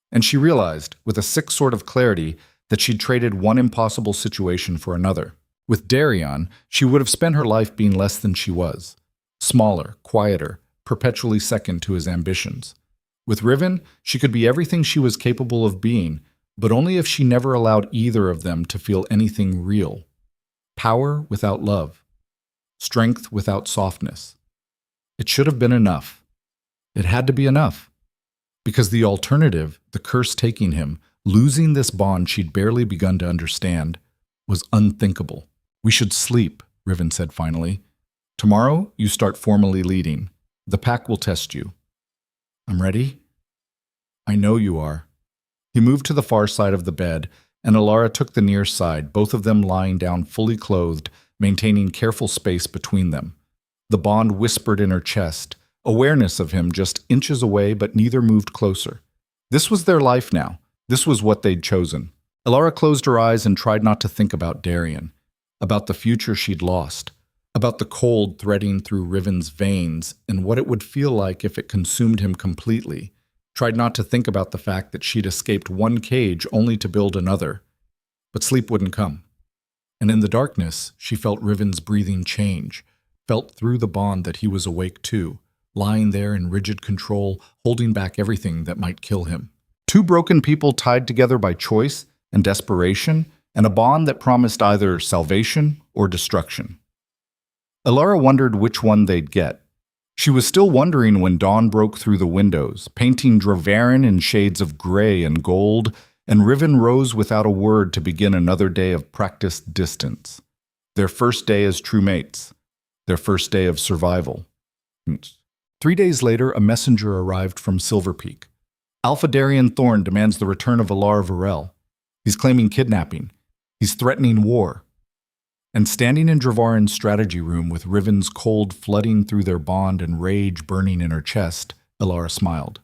And she realized, with a sick sort of clarity, that she'd traded one impossible situation for another. With Darian, she would have spent her life being less than she was. Smaller, quieter, perpetually second to his ambitions. With Riven, she could be everything she was capable of being, but only if she never allowed either of them to feel anything real. Power without love. Strength without softness. It should have been enough. It had to be enough. Because the alternative, the curse taking him, losing this bond she'd barely begun to understand, was unthinkable. We should sleep, Riven said finally. Tomorrow, you start formally leading. The pack will test you. I'm ready? I know you are. He moved to the far side of the bed, and Elara took the near side, both of them lying down fully clothed, maintaining careful space between them. The bond whispered in her chest, awareness of him just inches away, but neither moved closer. This was their life now. This was what they'd chosen. Elara closed her eyes and tried not to think about Darian, about the future she'd lost, about the cold threading through Riven's veins and what it would feel like if it consumed him completely. Tried not to think about the fact that she'd escaped one cage only to build another. But sleep wouldn't come. And in the darkness, she felt Riven's breathing change, felt through the bond that he was awake too, lying there in rigid control, holding back everything that might kill him. Two broken people tied together by choice and desperation, and a bond that promised either salvation or destruction. Elara wondered which one they'd get. She was still wondering when dawn broke through the windows, painting Dravarin in shades of gray and gold, and Riven rose without a word to begin another day of practiced distance. Their first day as true mates. Their first day of survival. 3 days later, a messenger arrived from Silver Peak. Alpha Darian Thorn demands the return of Elara Varel. He's claiming kidnapping. He's threatening war. And standing in Dravarin's strategy room with Riven's cold flooding through their bond and rage burning in her chest, Elara smiled.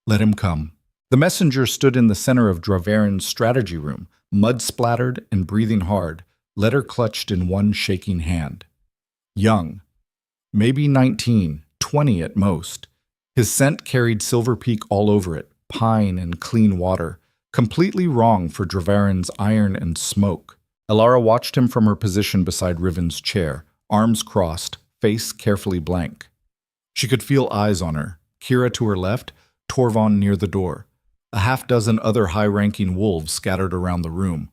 Let him come. The messenger stood in the center of Dravarin's strategy room, mud-splattered and breathing hard, letter clutched in one shaking hand. Young. Maybe 19, 20 at most. His scent carried Silver Peak all over it, pine and clean water, completely wrong for Dravarin's iron and smoke. Elara watched him from her position beside Riven's chair, arms crossed, face carefully blank. She could feel eyes on her, Kira to her left, Torvon near the door. A half-dozen other high-ranking wolves scattered around the room,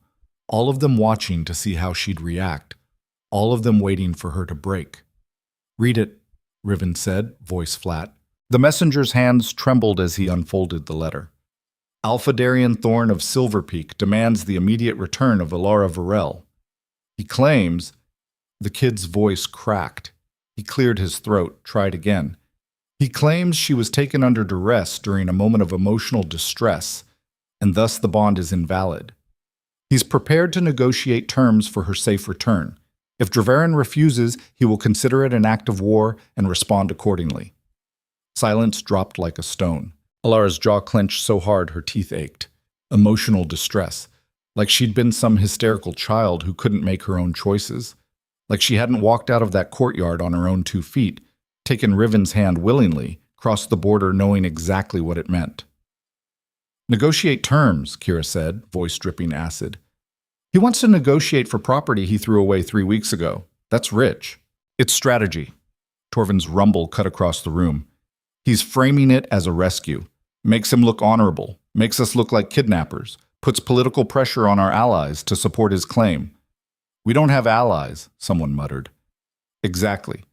all of them watching to see how she'd react, all of them waiting for her to break. "Read it," Riven said, voice flat. The messenger's hands trembled as he unfolded the letter. "Alpha Darian Thorn of Silver Peak demands the immediate return of Elara Virel. He claims—" The kid's voice cracked. He cleared his throat, tried again. "He claims she was taken under duress during a moment of emotional distress, and thus the bond is invalid. He's prepared to negotiate terms for her safe return. If Dravarin refuses, he will consider it an act of war and respond accordingly." Silence dropped like a stone. Elara's jaw clenched so hard her teeth ached. Emotional distress. Like she'd been some hysterical child who couldn't make her own choices. Like she hadn't walked out of that courtyard on her own 2 feet, taken Riven's hand willingly, crossed the border knowing exactly what it meant. "Negotiate terms," Kira said, voice dripping acid. "He wants to negotiate for property he threw away 3 weeks ago. That's rich. It's strategy." Torvin's rumble cut across the room. "He's framing it as a rescue. Makes him look honorable. Makes us look like kidnappers. Puts political pressure on our allies to support his claim." "We don't have allies," someone muttered. "Exactly.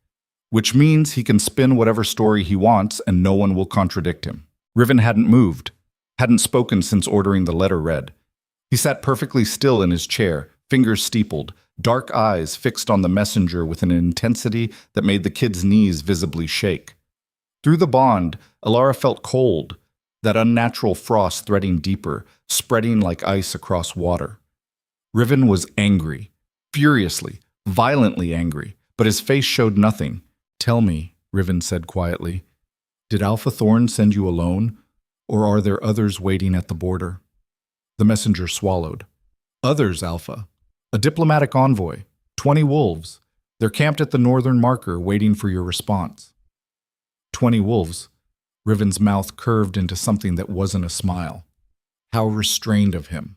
Which means he can spin whatever story he wants and no one will contradict him." Riven hadn't moved, hadn't spoken since ordering the letter read. He sat perfectly still in his chair, fingers steepled, dark eyes fixed on the messenger with an intensity that made the kid's knees visibly shake. Through the bond, Elara felt cold, that unnatural frost threading deeper, spreading like ice across water. Riven was angry, furiously, violently angry, but his face showed nothing. "Tell me," Riven said quietly, "did Alpha Thorn send you alone, or are there others waiting at the border?" The messenger swallowed. "Others, Alpha. A diplomatic envoy. 20 wolves. They're camped at the northern marker, waiting for your response." 20 wolves. Riven's mouth curved into something that wasn't a smile. How restrained of him.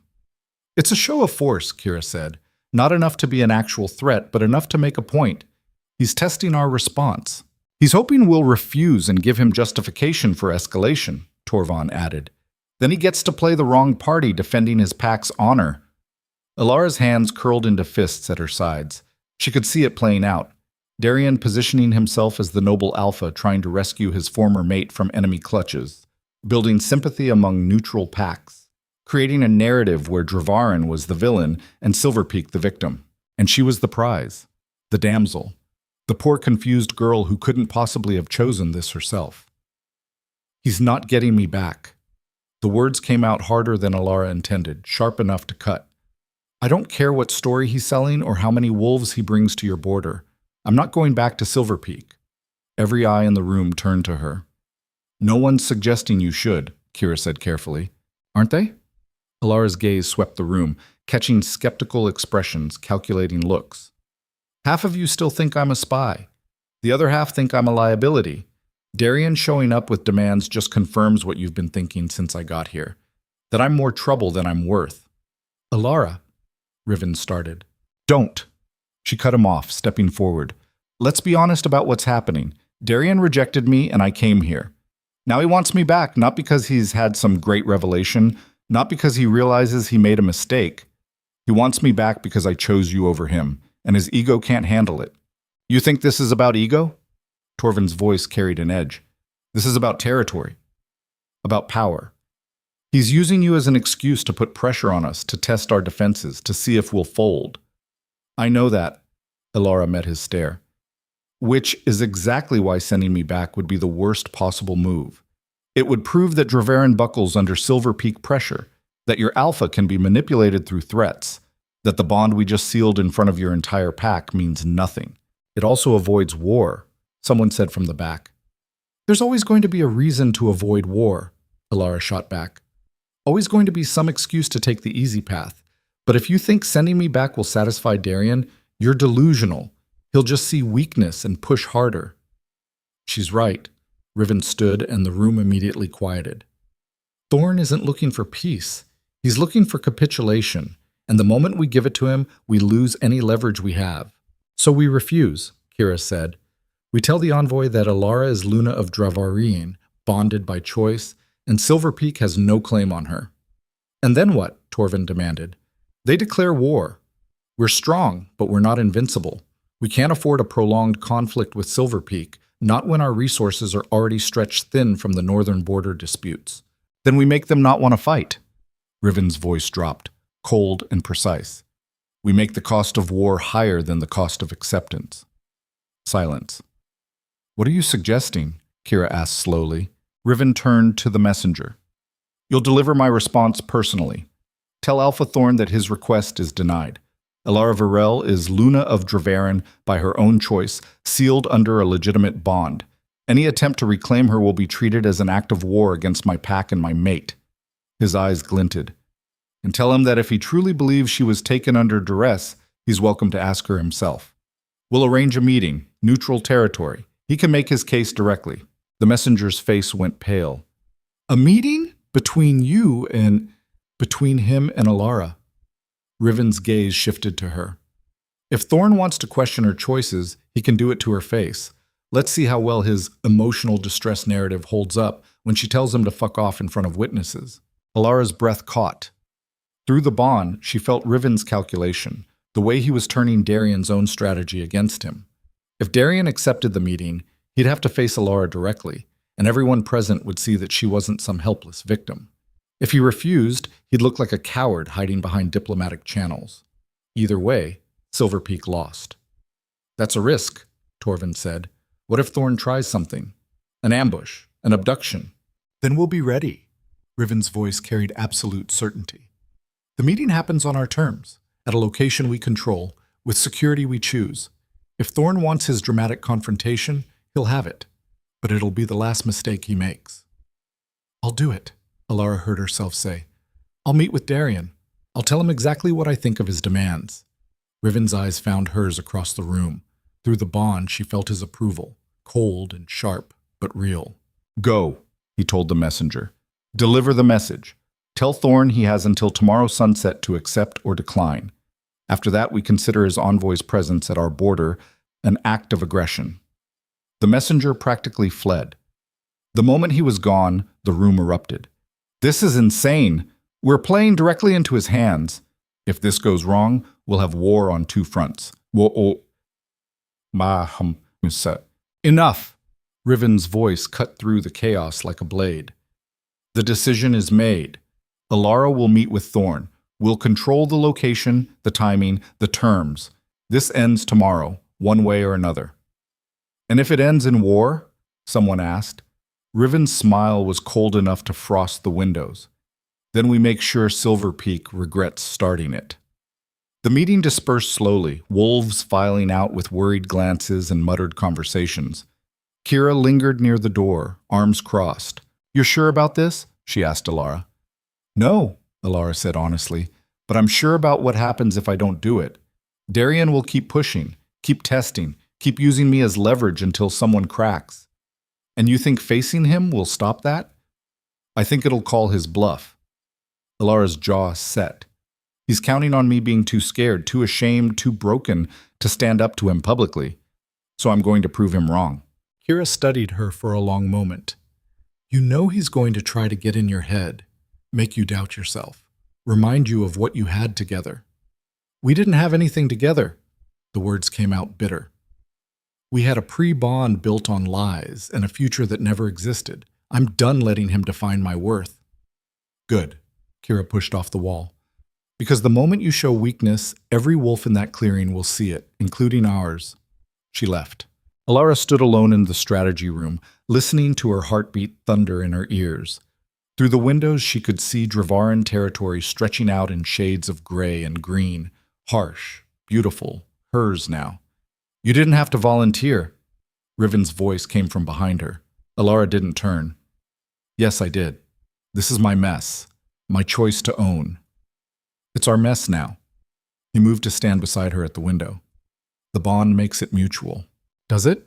"It's a show of force," Kira said. "Not enough to be an actual threat, but enough to make a point. He's testing our response. He's hoping we'll refuse and give him justification for escalation," Torvon added. "Then he gets to play the wrong party defending his pack's honor." Elara's hands curled into fists at her sides. She could see it playing out. Darian positioning himself as the noble alpha trying to rescue his former mate from enemy clutches, building sympathy among neutral packs, creating a narrative where Dravarin was the villain and Silverpeak the victim. And she was the prize, the damsel, the poor confused girl who couldn't possibly have chosen this herself. "He's not getting me back." The words came out harder than Elara intended, sharp enough to cut. "I don't care what story he's selling or how many wolves he brings to your border. I'm not going back to Silverpeak." Every eye in the room turned to her. "No one's suggesting you should," Kira said carefully. "Aren't they?" Elara's gaze swept the room, catching skeptical expressions, calculating looks. "Half of you still think I'm a spy. The other half think I'm a liability. Darian showing up with demands just confirms what you've been thinking since I got here, that I'm more trouble than I'm worth." "Elara," Riven started. "Don't." She cut him off, stepping forward. "Let's be honest about what's happening. Darian rejected me and I came here. Now he wants me back, not because he's had some great revelation, not because he realizes he made a mistake. He wants me back because I chose you over him, and his ego can't handle it." "You think this is about ego?" Torvin's voice carried an edge. "This is about territory. About power. He's using you as an excuse to put pressure on us, to test our defenses, to see if we'll fold." "I know that." Elara met his stare. "Which is exactly why sending me back would be the worst possible move. It would prove that Dravarin buckles under Silverpeak pressure, that your alpha can be manipulated through threats, that the bond we just sealed in front of your entire pack means nothing. It also avoids war," someone said from the back. "There's always going to be a reason to avoid war," Elara shot back. "Always going to be some excuse to take the easy path. But if you think sending me back will satisfy Darian, you're delusional. He'll just see weakness and push harder." "She's right." Riven stood and the room immediately quieted. "Thorn isn't looking for peace. He's looking for capitulation. And the moment we give it to him, we lose any leverage we have. So we refuse," Kira said. "We tell the envoy that Elara is Luna of Dravarin, bonded by choice, and Silver Peak has no claim on her. And then what? Torvin demanded. They declare war. We're strong, but we're not invincible. We can't afford a prolonged conflict with Silver Peak, not when our resources are already stretched thin from the northern border disputes. Then we make them not want to fight. Riven's voice dropped, cold and precise. We make the cost of war higher than the cost of acceptance. Silence. What are you suggesting? Kira asked slowly. Riven turned to the messenger. You'll deliver my response personally. Tell Alpha Thorn that his request is denied. Elara Virel is Luna of Dravarin by her own choice, sealed under a legitimate bond. Any attempt to reclaim her will be treated as an act of war against my pack and my mate. His eyes glinted. And tell him that if he truly believes she was taken under duress, he's welcome to ask her himself. We'll arrange a meeting, neutral territory. He can make his case directly. The messenger's face went pale. A meeting? Between him and Elara. Riven's gaze shifted to her. If Thorn wants to question her choices, he can do it to her face. Let's see how well his emotional distress narrative holds up when she tells him to fuck off in front of witnesses. Elara's breath caught. Through the bond, she felt Riven's calculation, the way he was turning Darian's own strategy against him. If Darian accepted the meeting, he'd have to face Elara directly, and everyone present would see that she wasn't some helpless victim. If he refused, he'd look like a coward hiding behind diplomatic channels. Either way, Silver Peak lost. That's a risk, Torvin said. What if Thorn tries something? An ambush, an abduction? Then we'll be ready. Riven's voice carried absolute certainty. The meeting happens on our terms, at a location we control, with security we choose. If Thorn wants his dramatic confrontation, he'll have it. But it'll be the last mistake he makes. I'll do it, Elara heard herself say. I'll meet with Darian. I'll tell him exactly what I think of his demands. Riven's eyes found hers across the room. Through the bond, she felt his approval, cold and sharp, but real. Go, he told the messenger. Deliver the message. Tell Thorn he has until tomorrow sunset to accept or decline. After that, we consider his envoy's presence at our border an act of aggression. The messenger practically fled. The moment he was gone, the room erupted. This is insane. We're playing directly into his hands. If this goes wrong, we'll have war on two fronts. Enough! Riven's voice cut through the chaos like a blade. The decision is made. Elara will meet with Thorn. We'll control the location, the timing, the terms. This ends tomorrow, one way or another. And if it ends in war? Someone asked. Riven's smile was cold enough to frost the windows. Then we make sure Silver Peak regrets starting it. The meeting dispersed slowly, wolves filing out with worried glances and muttered conversations. Kira lingered near the door, arms crossed. You're sure about this? She asked Elara. No, Elara said honestly, but I'm sure about what happens if I don't do it. Darian will keep pushing, keep testing, keep using me as leverage until someone cracks. And you think facing him will stop that? I think it'll call his bluff. Elara's jaw set. He's counting on me being too scared, too ashamed, too broken to stand up to him publicly. So I'm going to prove him wrong. Kira studied her for a long moment. You know he's going to try to get in your head, make you doubt yourself, remind you of what you had together. We didn't have anything together. The words came out bitter. We had a pre-bond built on lies and a future that never existed. I'm done letting him define my worth. Good, Kira pushed off the wall. Because the moment you show weakness, every wolf in that clearing will see it, including ours. She left. Elara stood alone in the strategy room, listening to her heartbeat thunder in her ears. Through the windows, she could see Dravarin territory stretching out in shades of gray and green, harsh, beautiful, hers now. You didn't have to volunteer. Riven's voice came from behind her. Elara didn't turn. Yes, I did. This is my mess, my choice to own. It's our mess now. He moved to stand beside her at the window. The bond makes it mutual. Does it?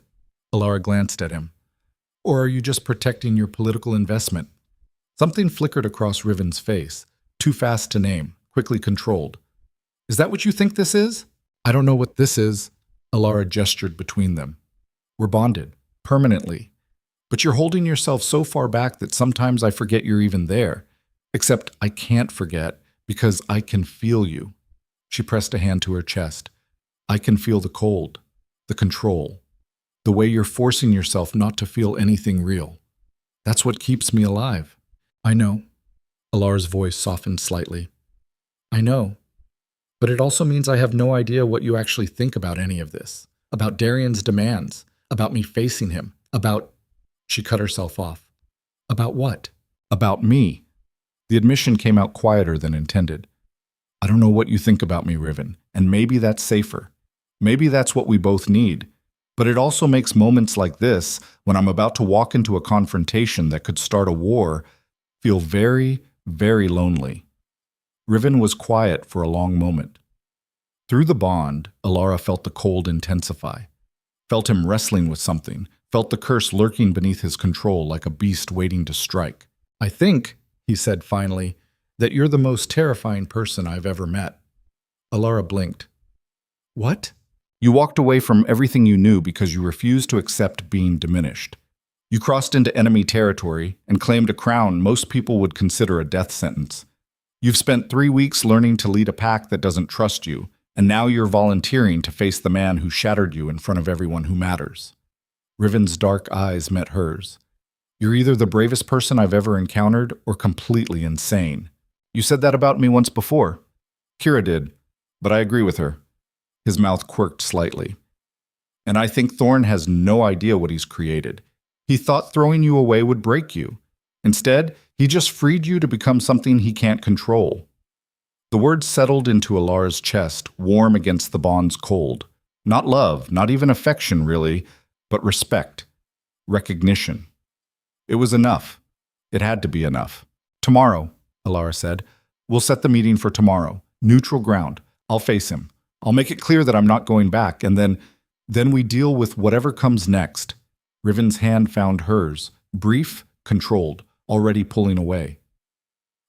Elara glanced at him. Or are you just protecting your political investment? Something flickered across Riven's face, too fast to name, quickly controlled. Is that what you think this is? I don't know what this is. Elara gestured between them. We're bonded, permanently. But you're holding yourself so far back that sometimes I forget you're even there. Except I can't forget because I can feel you. She pressed a hand to her chest. I can feel the cold, the control, the way you're forcing yourself not to feel anything real. That's what keeps me alive. I know. Elara's voice softened slightly. I know. But it also means I have no idea what you actually think about any of this. About Darian's demands. About me facing him. About... She cut herself off. About what? About me. The admission came out quieter than intended. I don't know what you think about me, Riven, and maybe that's safer. Maybe that's what we both need. But it also makes moments like this, when I'm about to walk into a confrontation that could start a war, feel very, very lonely. Riven was quiet for a long moment. Through the bond, Elara felt the cold intensify. Felt him wrestling with something. Felt the curse lurking beneath his control like a beast waiting to strike. I think, he said finally, that you're the most terrifying person I've ever met. Elara blinked. What? You walked away from everything you knew because you refused to accept being diminished. You crossed into enemy territory and claimed a crown most people would consider a death sentence. You've spent 3 weeks learning to lead a pack that doesn't trust you, and now you're volunteering to face the man who shattered you in front of everyone who matters. Riven's dark eyes met hers. You're either the bravest person I've ever encountered or completely insane. You said that about me once before. Kira did, but I agree with her. His mouth quirked slightly. And I think Thorn has no idea what he's created. He thought throwing you away would break you. Instead, he just freed you to become something he can't control. The words settled into Elara's chest, warm against the bond's cold. Not love, not even affection, really, but respect, recognition. It was enough. It had to be enough. Tomorrow, Elara said, we'll set the meeting for tomorrow. Neutral ground. I'll face him. I'll make it clear that I'm not going back, and then we deal with whatever comes next. Riven's hand found hers, brief, controlled, already pulling away.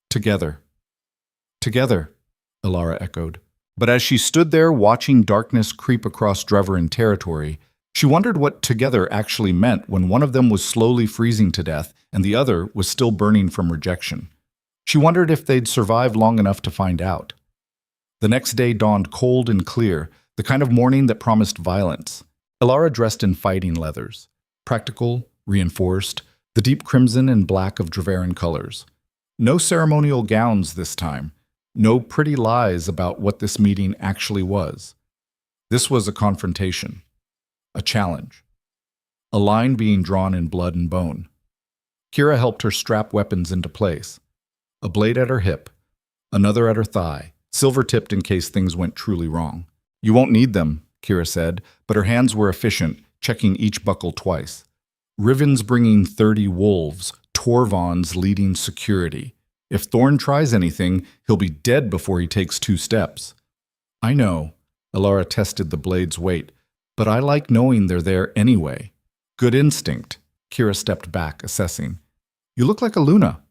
Together. Together, Elara echoed. But as she stood there watching darkness creep across Dreverin territory, she wondered what together actually meant when one of them was slowly freezing to death and the other was still burning from rejection. She wondered if they'd survive long enough to find out. The next day dawned cold and clear, the kind of morning that promised violence. Elara dressed in fighting leathers, practical, reinforced, the deep crimson and black of Dreverin colors. No ceremonial gowns this time, no pretty lies about what this meeting actually was. This was a confrontation. A challenge. A line being drawn in blood and bone. Kira helped her strap weapons into place. A blade at her hip, another at her thigh, silver-tipped in case things went truly wrong. You won't need them, Kira said, but her hands were efficient, checking each buckle twice. Riven's bringing 30 wolves, Torvon's leading security. If Thorn tries anything, he'll be dead before he takes 2 steps. I know, Elara tested the blade's weight, but I like knowing they're there anyway. Good instinct. Kira stepped back, assessing. You look like a Luna.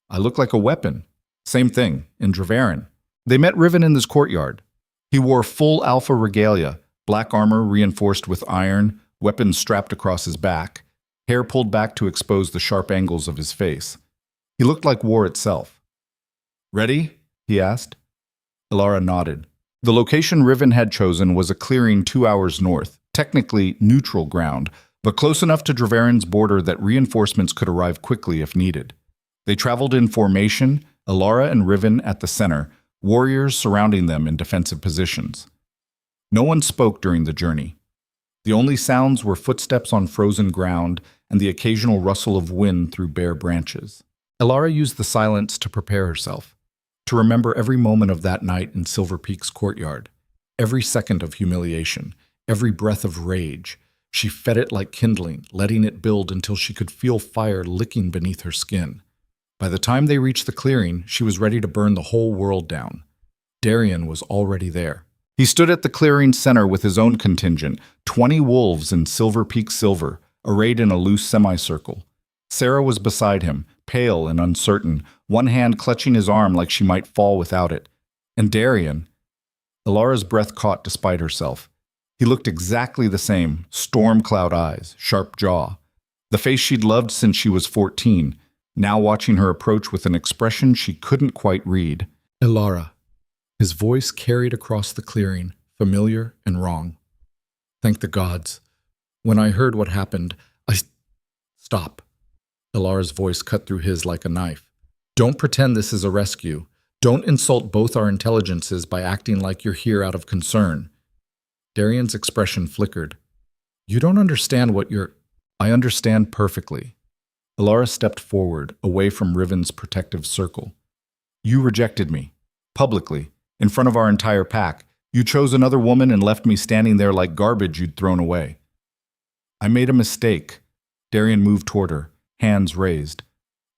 I look like a weapon. Same thing, in Dreverin. They met Riven in this courtyard. He wore full alpha regalia, black armor reinforced with iron, weapons strapped across his back, hair pulled back to expose the sharp angles of his face. He looked like war itself. Ready? He asked. Elara nodded. The location Riven had chosen was a clearing 2 hours north, technically neutral ground, but close enough to Dreverin's border that reinforcements could arrive quickly if needed. They traveled in formation, Elara and Riven at the center, warriors surrounding them in defensive positions. No one spoke during the journey. The only sounds were footsteps on frozen ground and the occasional rustle of wind through bare branches. Elara used the silence to prepare herself, to remember every moment of that night in Silver Peak's courtyard, every second of humiliation, every breath of rage. She fed it like kindling, letting it build until she could feel fire licking beneath her skin. By the time they reached the clearing, she was ready to burn the whole world down. Darian was already there. He stood at the clearing center with his own contingent, 20 wolves in Silver Peak silver, arrayed in a loose semicircle. Sarah was beside him, pale and uncertain, one hand clutching his arm like she might fall without it. And Darian... Elara's breath caught despite herself. He looked exactly the same, storm cloud eyes, sharp jaw. The face she'd loved since she was 14, now watching her approach with an expression she couldn't quite read. Elara. His voice carried across the clearing, familiar and wrong. Thank the gods. When I heard what happened, Stop. Elara's voice cut through his like a knife. Don't pretend this is a rescue. Don't insult both our intelligences by acting like you're here out of concern. Darian's expression flickered. You don't understand what you're... I understand perfectly. Elara stepped forward, away from Riven's protective circle. You rejected me. Publicly. In front of our entire pack. You chose another woman and left me standing there like garbage you'd thrown away. I made a mistake. Darian moved toward her, hands raised.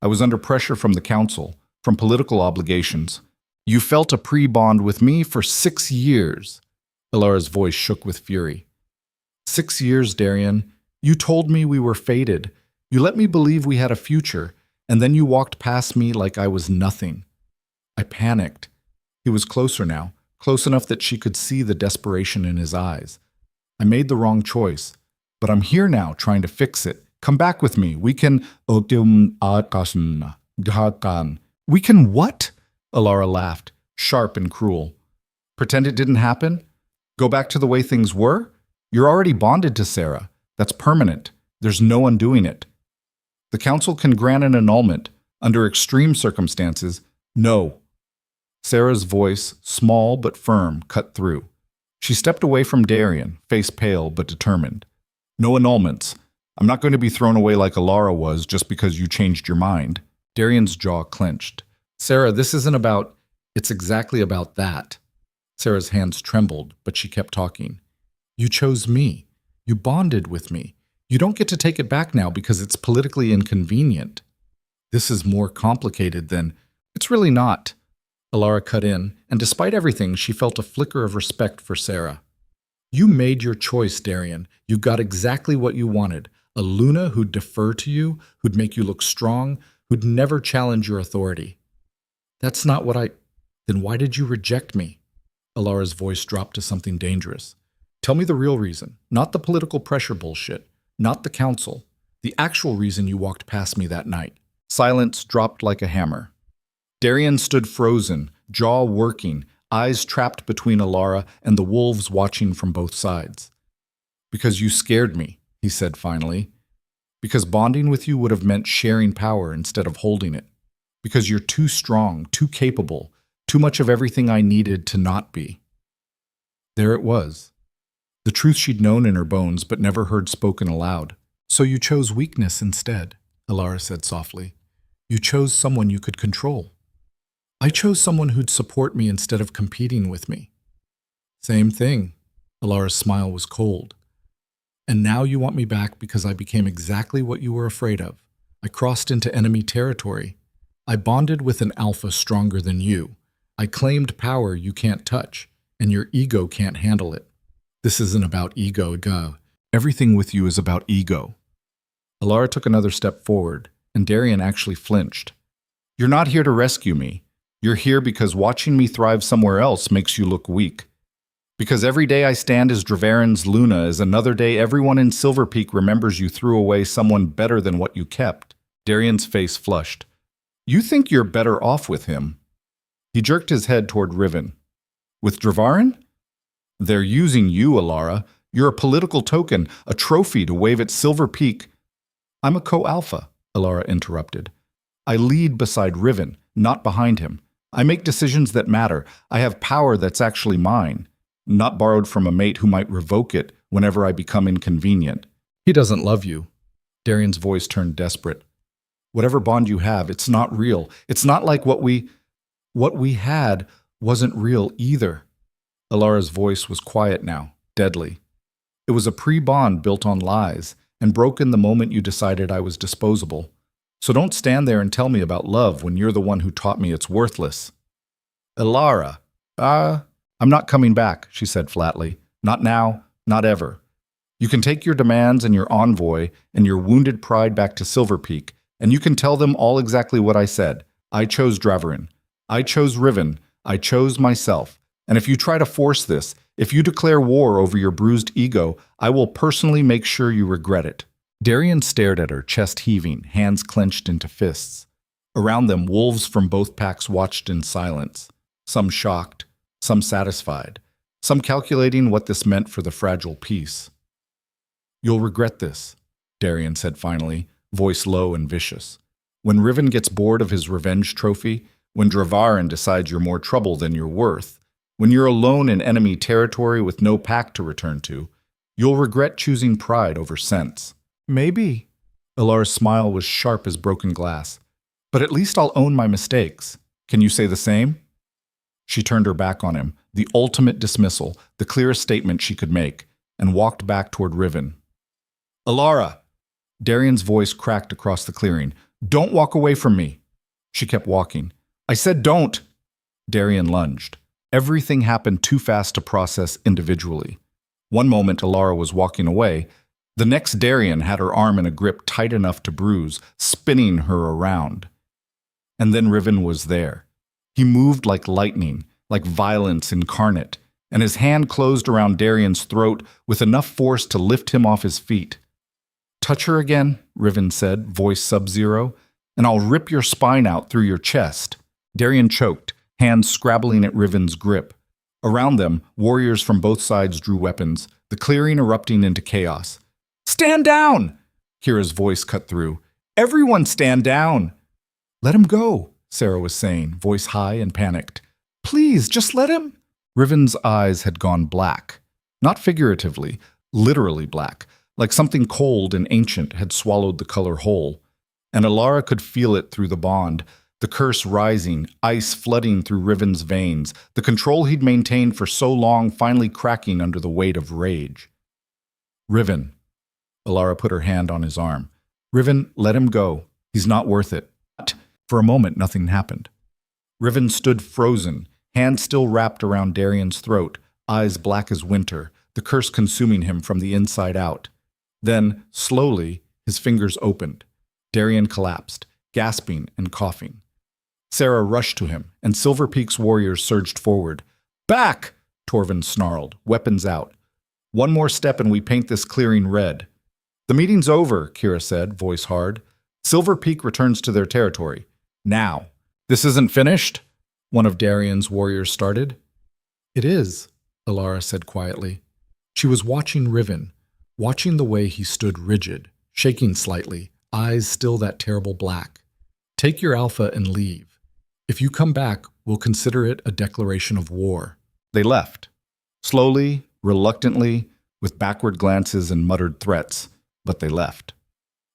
I was under pressure from the council, from political obligations. You felt a pre-bond with me for 6 years. Elara's voice shook with fury. 6 years, Darian. You told me we were fated. You let me believe we had a future, and then you walked past me like I was nothing. I panicked. He was closer now, close enough that she could see the desperation in his eyes. I made the wrong choice, but I'm here now trying to fix it. Come back with me. We can... We can what? Elara laughed, sharp and cruel. Pretend it didn't happen? Go back to the way things were? You're already bonded to Sarah. That's permanent. There's no undoing it. The council can grant an annulment. Under extreme circumstances, no. Sarah's voice, small but firm, cut through. She stepped away from Darian, face pale but determined. No annulments. I'm not going to be thrown away like Elara was just because you changed your mind. Darian's jaw clenched. Sarah, this isn't about... It's exactly about that. Sarah's hands trembled, but she kept talking. You chose me. You bonded with me. You don't get to take it back now because it's politically inconvenient. This is more complicated than... It's really not. Elara cut in, and despite everything, she felt a flicker of respect for Sarah. You made your choice, Darian. You got exactly what you wanted. A Luna who'd defer to you, who'd make you look strong, who'd never challenge your authority. That's not what I... Then why did you reject me? Elara's voice dropped to something dangerous. Tell me the real reason, not the political pressure bullshit, not the council, the actual reason you walked past me that night. Silence dropped like a hammer. Darian stood frozen, jaw working, eyes trapped between Elara and the wolves watching from both sides. Because you scared me, he said finally. Because bonding with you would have meant sharing power instead of holding it. Because you're too strong, too capable, too much of everything I needed to not be. There it was. The truth she'd known in her bones but never heard spoken aloud. So you chose weakness instead, Elara said softly. You chose someone you could control. I chose someone who'd support me instead of competing with me. Same thing. Elara's smile was cold. And now you want me back because I became exactly what you were afraid of. I crossed into enemy territory. I bonded with an alpha stronger than you. I claimed power you can't touch, and your ego can't handle it. This isn't about ego. Everything with you is about ego. Elara took another step forward, and Darian actually flinched. You're not here to rescue me. You're here because watching me thrive somewhere else makes you look weak. Because every day I stand as Dravarin's Luna is another day everyone in Silver Peak remembers you threw away someone better than what you kept. Darian's face flushed. You think you're better off with him? He jerked his head toward Riven. With Dravarin? They're using you, Elara. You're a political token, a trophy to wave at Silver Peak. I'm a co-alpha, Elara interrupted. I lead beside Riven, not behind him. I make decisions that matter. I have power that's actually mine, not borrowed from a mate who might revoke it whenever I become inconvenient. He doesn't love you. Darian's voice turned desperate. Whatever bond you have, it's not real. It's not like what we had wasn't real either. Elara's voice was quiet now, deadly. It was a pre-bond built on lies and broken the moment you decided I was disposable. So don't stand there and tell me about love when you're the one who taught me it's worthless. Elara, I'm not coming back, she said flatly. Not now, not ever. You can take your demands and your envoy and your wounded pride back to Silver Peak, and you can tell them all exactly what I said. I chose Dravarin. I chose Riven. I chose myself. And if you try to force this, if you declare war over your bruised ego, I will personally make sure you regret it. Darian stared at her, chest heaving, hands clenched into fists. Around them, wolves from both packs watched in silence, some shocked, some satisfied, some calculating what this meant for the fragile peace. "You'll regret this," Darian said finally, voice low and vicious. "When Riven gets bored of his revenge trophy, when Dravarin decides you're more trouble than you're worth, when you're alone in enemy territory with no pack to return to, you'll regret choosing pride over sense." "Maybe." Elara's smile was sharp as broken glass. "But at least I'll own my mistakes. Can you say the same?" She turned her back on him, the ultimate dismissal, the clearest statement she could make, and walked back toward Riven. "Elara!" Darian's voice cracked across the clearing. "Don't walk away from me." She kept walking. "I said don't!" Darian lunged. Everything happened too fast to process individually. One moment Elara was walking away. The next Darian had her arm in a grip tight enough to bruise, spinning her around. And then Riven was there. He moved like lightning, like violence incarnate, and his hand closed around Darian's throat with enough force to lift him off his feet. "Touch her again," Riven said, voice sub-zero, "and I'll rip your spine out through your chest." Darian choked, hands scrabbling at Riven's grip. Around them, warriors from both sides drew weapons, the clearing erupting into chaos. "Stand down!" Kira's voice cut through. "Everyone stand down!" "Let him go," Sarah was saying, voice high and panicked. "Please, just let him." Riven's eyes had gone black. Not figuratively, literally black, like something cold and ancient had swallowed the color whole. And Elara could feel it through the bond, the curse rising, ice flooding through Riven's veins, the control he'd maintained for so long finally cracking under the weight of rage. "Riven." Elara put her hand on his arm. "Riven, let him go. He's not worth it." For a moment, nothing happened. Riven stood frozen, hand still wrapped around Darian's throat, eyes black as winter, the curse consuming him from the inside out. Then, slowly, his fingers opened. Darian collapsed, gasping and coughing. Sarah rushed to him, and Silver Peak's warriors surged forward. "Back!" Torvin snarled, weapons out. "One more step and we paint this clearing red." "The meeting's over," Kira said, voice hard. "Silver Peak returns to their territory. Now." "This isn't finished?" one of Darian's warriors started. "It is," Elara said quietly. She was watching Riven, watching the way he stood rigid, shaking slightly, eyes still that terrible black. "Take your alpha and leave. If you come back, we'll consider it a declaration of war." They left. Slowly, reluctantly, with backward glances and muttered threats, but they left.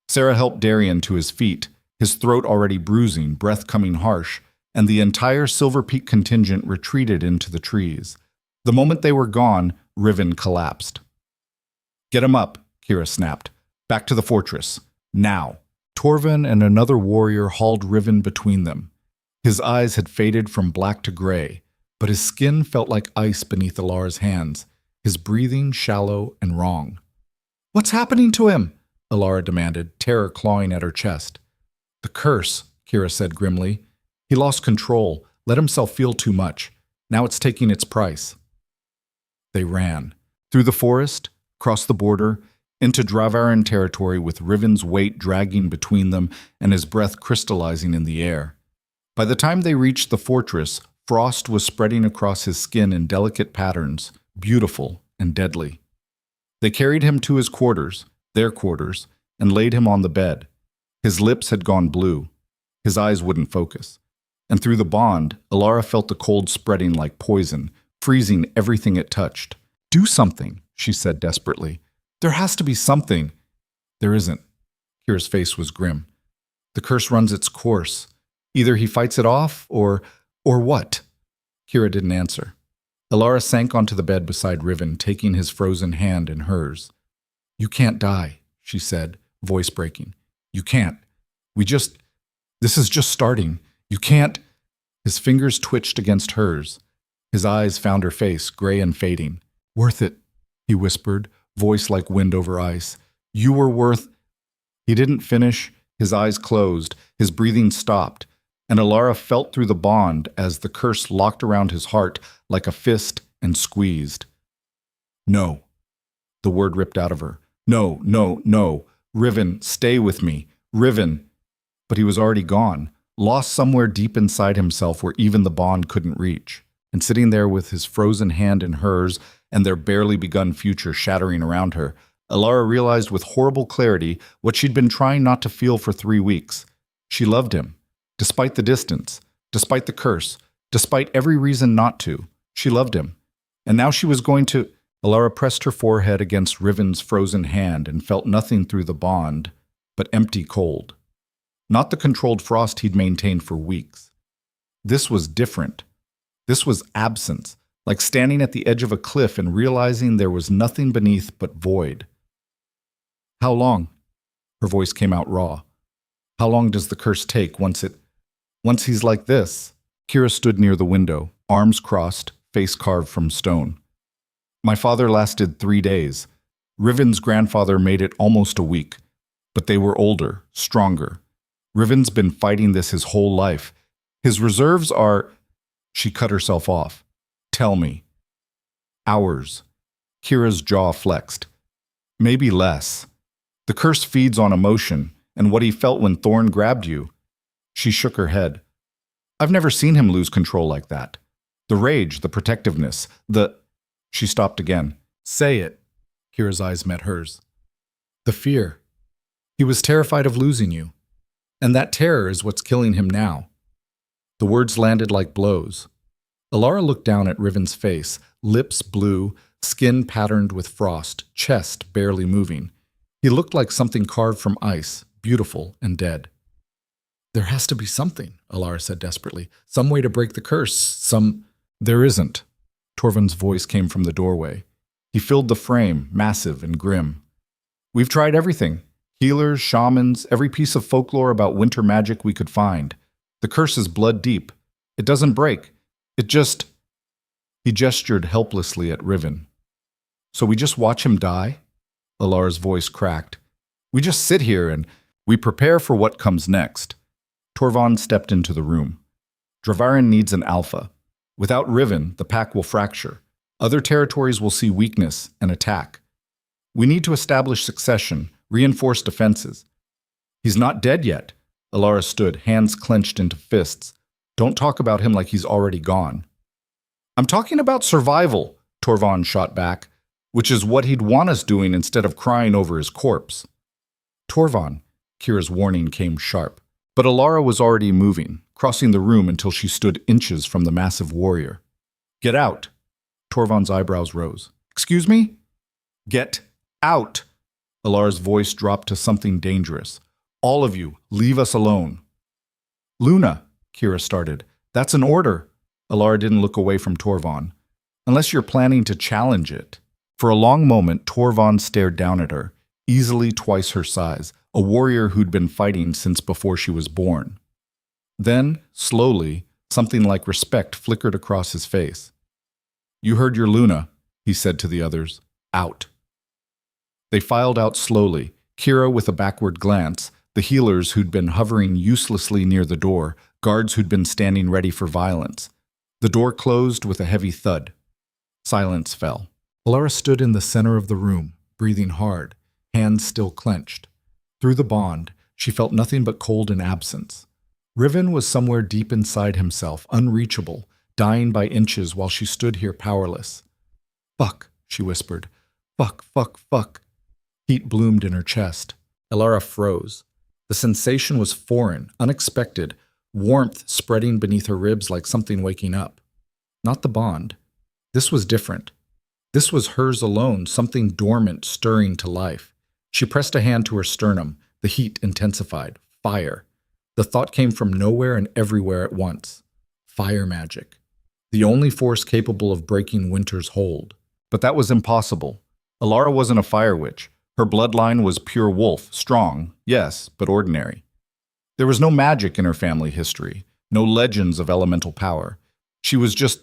Sarah helped Darian to his feet, his throat already bruising, breath coming harsh, and the entire Silver Peak contingent retreated into the trees. The moment they were gone, Riven collapsed. "Get him up," Kira snapped. "Back to the fortress. Now." Torvin and another warrior hauled Riven between them. His eyes had faded from black to gray, but his skin felt like ice beneath Elara's hands, his breathing shallow and wrong. "What's happening to him?" Elara demanded, terror clawing at her chest. "The curse," Kira said grimly. "He lost control, let himself feel too much. Now it's taking its price." They ran. Through the forest, across the border, into Dravarin territory with Riven's weight dragging between them and his breath crystallizing in the air. By the time they reached the fortress, frost was spreading across his skin in delicate patterns, beautiful and deadly. They carried him to his quarters, their quarters, and laid him on the bed. His lips had gone blue. His eyes wouldn't focus. And through the bond, Elara felt the cold spreading like poison, freezing everything it touched. "Do something," she said desperately. "There has to be something." "There isn't." Kira's face was grim. "The curse runs its course. Either he fights it off, or what?" Kira didn't answer. Elara sank onto the bed beside Riven, taking his frozen hand in hers. "You can't die," she said, voice breaking. "You can't. This is just starting. You can't." His fingers twitched against hers. His eyes found her face, gray and fading. "Worth it," he whispered, voice like wind over ice. "You were worth—" He didn't finish. His eyes closed, his breathing stopped, and Elara felt through the bond as the curse locked around his heart like a fist and squeezed. "No." The word ripped out of her. "No, no, no." Riven, stay with me. Riven. But he was already gone, lost somewhere deep inside himself where even the bond couldn't reach. And sitting there with his frozen hand in hers and their barely begun future shattering around her, Elara realized with horrible clarity what she'd been trying not to feel for 3 weeks. She loved him. Despite the distance, despite the curse, despite every reason not to, she loved him. And now she was going to... Elara pressed her forehead against Riven's frozen hand and felt nothing through the bond, but empty cold. Not the controlled frost he'd maintained for weeks. This was different. This was absence, like standing at the edge of a cliff and realizing there was nothing beneath but void. How long? Her voice came out raw. How long does the curse take once he's like this? Kira stood near the window, arms crossed, face carved from stone. My father lasted 3 days. Riven's grandfather made it almost a week. But they were older, stronger. Riven's been fighting this his whole life. His reserves are... She cut herself off. Tell me. Hours. Kira's jaw flexed. Maybe less. The curse feeds on emotion and what he felt when Thorn grabbed you. She shook her head. I've never seen him lose control like that. The rage, the protectiveness, the... She stopped again. Say it. Kira's eyes met hers. The fear. He was terrified of losing you. And that terror is what's killing him now. The words landed like blows. Elara looked down at Riven's face, lips blue, skin patterned with frost, chest barely moving. He looked like something carved from ice, beautiful and dead. There has to be something, Elara said desperately. Some way to break the curse, There isn't. Torvund's voice came from the doorway. He filled the frame, massive and grim. We've tried everything. Healers, shamans, every piece of folklore about winter magic we could find. The curse is blood deep. It doesn't break. It just... He gestured helplessly at Riven. So we just watch him die? Elara's voice cracked. We just sit here and we prepare for what comes next. Torvund stepped into the room. Dravarin needs an alpha. Without Riven, the pack will fracture. Other territories will see weakness and attack. We need to establish succession, reinforce defenses. He's not dead yet. Elara stood, hands clenched into fists. Don't talk about him like he's already gone. I'm talking about survival, Torvund shot back, which is what he'd want us doing instead of crying over his corpse. Torvund, Kira's warning came sharp. But Elara was already moving, crossing the room until she stood inches from the massive warrior. Get out. Torvund's eyebrows rose. Excuse me? Get out. Elara's voice dropped to something dangerous. All of you, leave us alone. Luna, Kira started. That's an order. Elara didn't look away from Torvund. Unless you're planning to challenge it. For a long moment, Torvund stared down at her, easily twice her size, a warrior who'd been fighting since before she was born. Then, slowly, something like respect flickered across his face. You heard your Luna, he said to the others. Out. They filed out slowly, Kira with a backward glance, the healers who'd been hovering uselessly near the door, guards who'd been standing ready for violence. The door closed with a heavy thud. Silence fell. Elara stood in the center of the room, breathing hard, hands still clenched. Through the bond, she felt nothing but cold and absence. Riven was somewhere deep inside himself, unreachable, dying by inches while she stood here powerless. Fuck, she whispered. Fuck, fuck, fuck. Heat bloomed in her chest. Elara froze. The sensation was foreign, unexpected, warmth spreading beneath her ribs like something waking up. Not the bond. This was different. This was hers alone, something dormant stirring to life. She pressed a hand to her sternum. The heat intensified. Fire. The thought came from nowhere and everywhere at once. Fire magic. The only force capable of breaking winter's hold. But that was impossible. Elara wasn't a fire witch. Her bloodline was pure wolf, strong, yes, but ordinary. There was no magic in her family history, no legends of elemental power. She was just...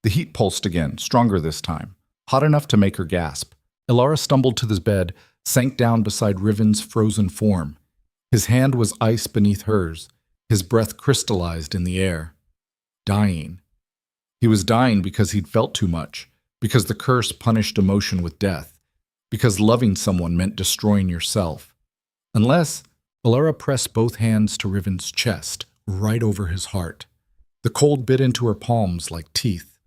The heat pulsed again, stronger this time, hot enough to make her gasp. Elara stumbled to the bed, sank down beside Riven's frozen form. His hand was ice beneath hers, his breath crystallized in the air. Dying. He was dying because he'd felt too much, because the curse punished emotion with death, because loving someone meant destroying yourself. Unless Elara pressed both hands to Riven's chest, right over his heart. The cold bit into her palms like teeth.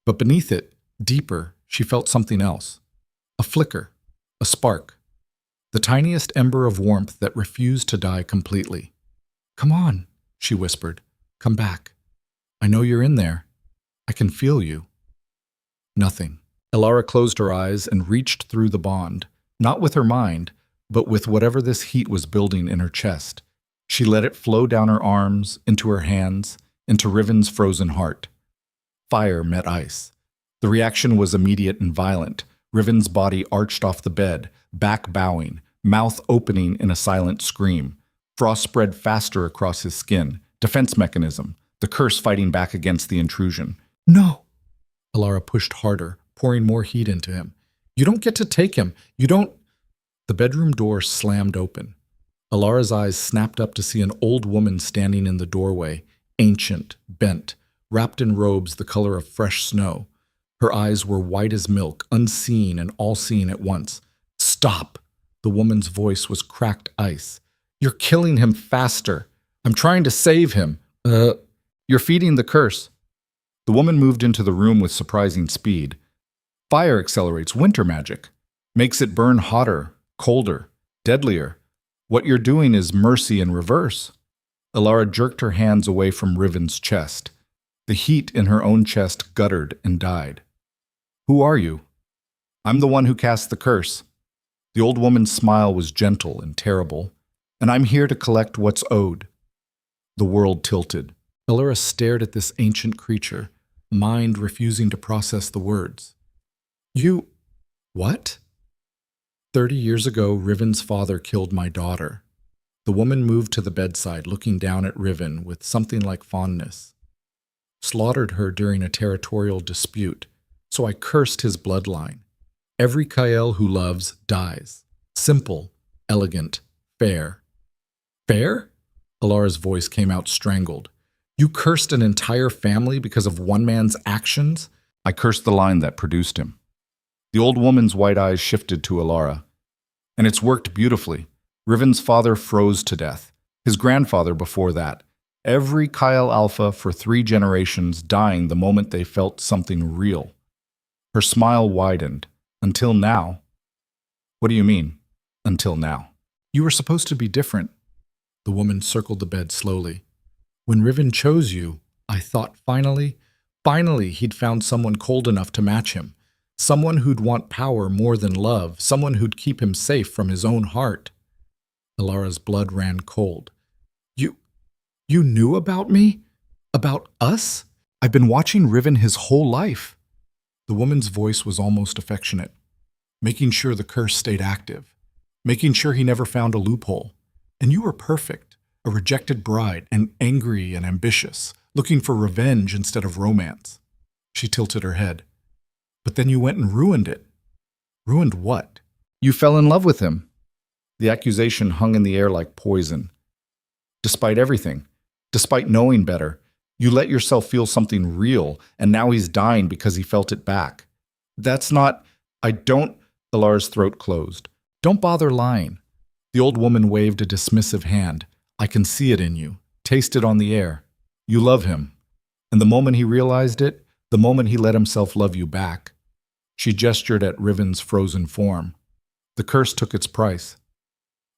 But beneath it, deeper, she felt something else. A flicker, a spark. The tiniest ember of warmth that refused to die completely. "Come on," she whispered. "Come back. I know you're in there. I can feel you." Nothing. Elara closed her eyes and reached through the bond, not with her mind, but with whatever this heat was building in her chest. She let it flow down her arms, into her hands, into Riven's frozen heart. Fire met ice. The reaction was immediate and violent. Riven's body arched off the bed, back bowing, mouth opening in a silent scream. Frost spread faster across his skin. Defense mechanism, the curse fighting back against the intrusion. "No!" Elara pushed harder, pouring more heat into him. "You don't get to take him. You don't—" The bedroom door slammed open. Alara's eyes snapped up to see an old woman standing in the doorway, ancient, bent, wrapped in robes the color of fresh snow. Her eyes were white as milk, unseen and all-seeing at once. "Stop!" The woman's voice was cracked ice. "You're killing him faster. I'm trying to save him. You're feeding the curse." The woman moved into the room with surprising speed. Fire accelerates winter magic, makes it burn hotter, colder, deadlier. What you're doing is mercy in reverse. Elara jerked her hands away from Riven's chest. The heat in her own chest guttered and died. "Who are you?" "I'm the one who cast the curse." The old woman's smile was gentle and terrible. "And I'm here to collect what's owed." The world tilted. Elara stared at this ancient creature, mind refusing to process the words. "You... what?" 30 years ago, Riven's father killed my daughter." The woman moved to the bedside, looking down at Riven with something like fondness. "Slaughtered her during a territorial dispute, so I cursed his bloodline. Every Kael who loves dies. Simple, elegant, fair." "Fair?" Alara's voice came out strangled. "You cursed an entire family because of one man's actions?" "I cursed the line that produced him." The old woman's white eyes shifted to Elara. "And it's worked beautifully. Riven's father froze to death. His grandfather before that. Every Kael Alpha for 3 generations dying the moment they felt something real." Her smile widened. "Until now." "What do you mean, until now?" "You were supposed to be different." The woman circled the bed slowly. "When Riven chose you, I thought finally he'd found someone cold enough to match him. Someone who'd want power more than love. Someone who'd keep him safe from his own heart." Elara's blood ran cold. You knew about me? About us? I've been watching Riven his whole life." The woman's voice was almost affectionate. "Making sure the curse stayed active. Making sure he never found a loophole. And you were perfect. A rejected bride, and angry and ambitious, looking for revenge instead of romance." She tilted her head. "But then you went and ruined it." "Ruined what?" "You fell in love with him." The accusation hung in the air like poison. "Despite everything, despite knowing better, you let yourself feel something real, and now he's dying because he felt it back." "That's not—" "I don't—" Elara's throat closed. "Don't bother lying." The old woman waved a dismissive hand. "I can see it in you. Taste it on the air. You love him. And the moment he realized it, the moment he let himself love you back." She gestured at Riven's frozen form. "The curse took its price."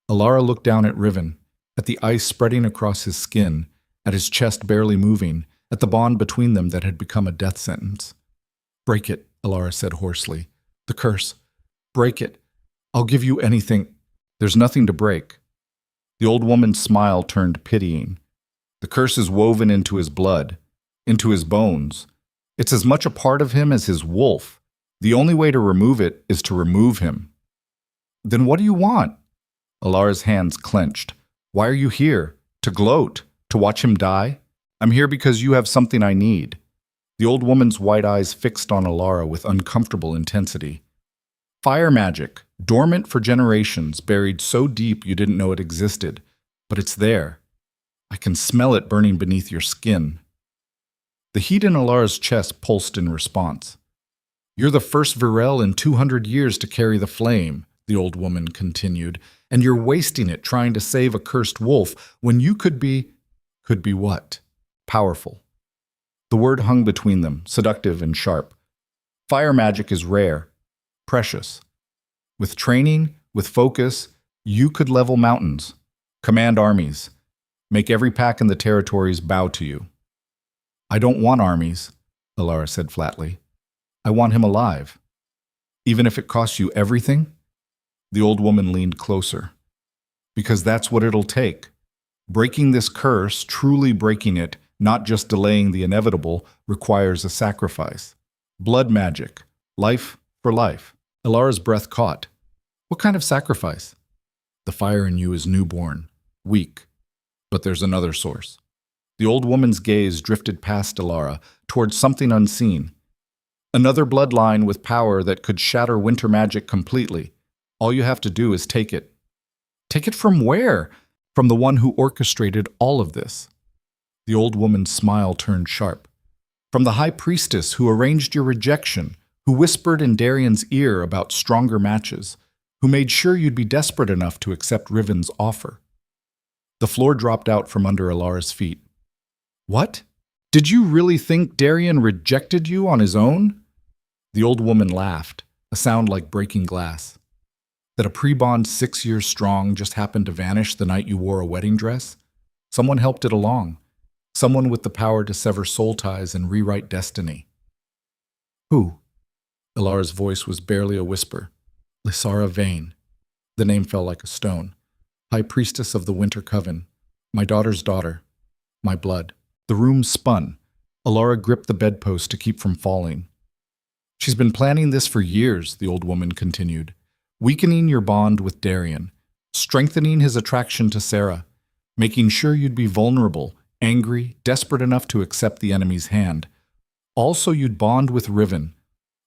Elara looked down at Riven, at the ice spreading across his skin, at his chest barely moving, at the bond between them that had become a death sentence. "Break it," Elara said hoarsely. "The curse. Break it. I'll give you anything." "There's nothing to break." The old woman's smile turned pitying. "The curse is woven into his blood, into his bones. It's as much a part of him as his wolf. The only way to remove it is to remove him." "Then what do you want?" Elara's hands clenched. "Why are you here? To gloat? To watch him die? I'm here because you have something I need." The old woman's white eyes fixed on Elara with uncomfortable intensity. "Fire magic, dormant for generations, buried so deep you didn't know it existed. But it's there. I can smell it burning beneath your skin." The heat in Elara's chest pulsed in response. "You're the first Virel in 200 years to carry the flame, the old woman continued, and you're wasting it trying to save a cursed wolf when you could be what? Powerful. The word hung between them, seductive and sharp. Fire magic is rare, precious. With training, with focus, you could level mountains, command armies, make every pack in the territories bow to you. I don't want armies, Elara said flatly. I want him alive. Even if it costs you everything? The old woman leaned closer. Because that's what it'll take. Breaking this curse, truly breaking it, not just delaying the inevitable, requires a sacrifice. Blood magic. Life for life. Elara's breath caught. What kind of sacrifice? The fire in you is newborn, weak. But there's another source. The old woman's gaze drifted past Elara, towards something unseen. Another bloodline with power that could shatter winter magic completely. All you have to do is take it. Take it from where? From the one who orchestrated all of this. The old woman's smile turned sharp. From the high priestess who arranged your rejection, who whispered in Darian's ear about stronger matches, who made sure you'd be desperate enough to accept Riven's offer. The floor dropped out from under Elara's feet. What? Did you really think Darian rejected you on his own? The old woman laughed, a sound like breaking glass. That a pre-bond 6 years strong just happened to vanish the night you wore a wedding dress? Someone helped it along. Someone with the power to sever soul ties and rewrite destiny. Who? Elara's voice was barely a whisper. Lysara Vane. The name fell like a stone. High priestess of the Winter Coven. My daughter's daughter. My blood. The room spun. Elara gripped the bedpost to keep from falling. She's been planning this for years, the old woman continued. Weakening your bond with Darian, strengthening his attraction to Sarah, making sure you'd be vulnerable, angry, desperate enough to accept the enemy's hand. Also you'd bond with Riven.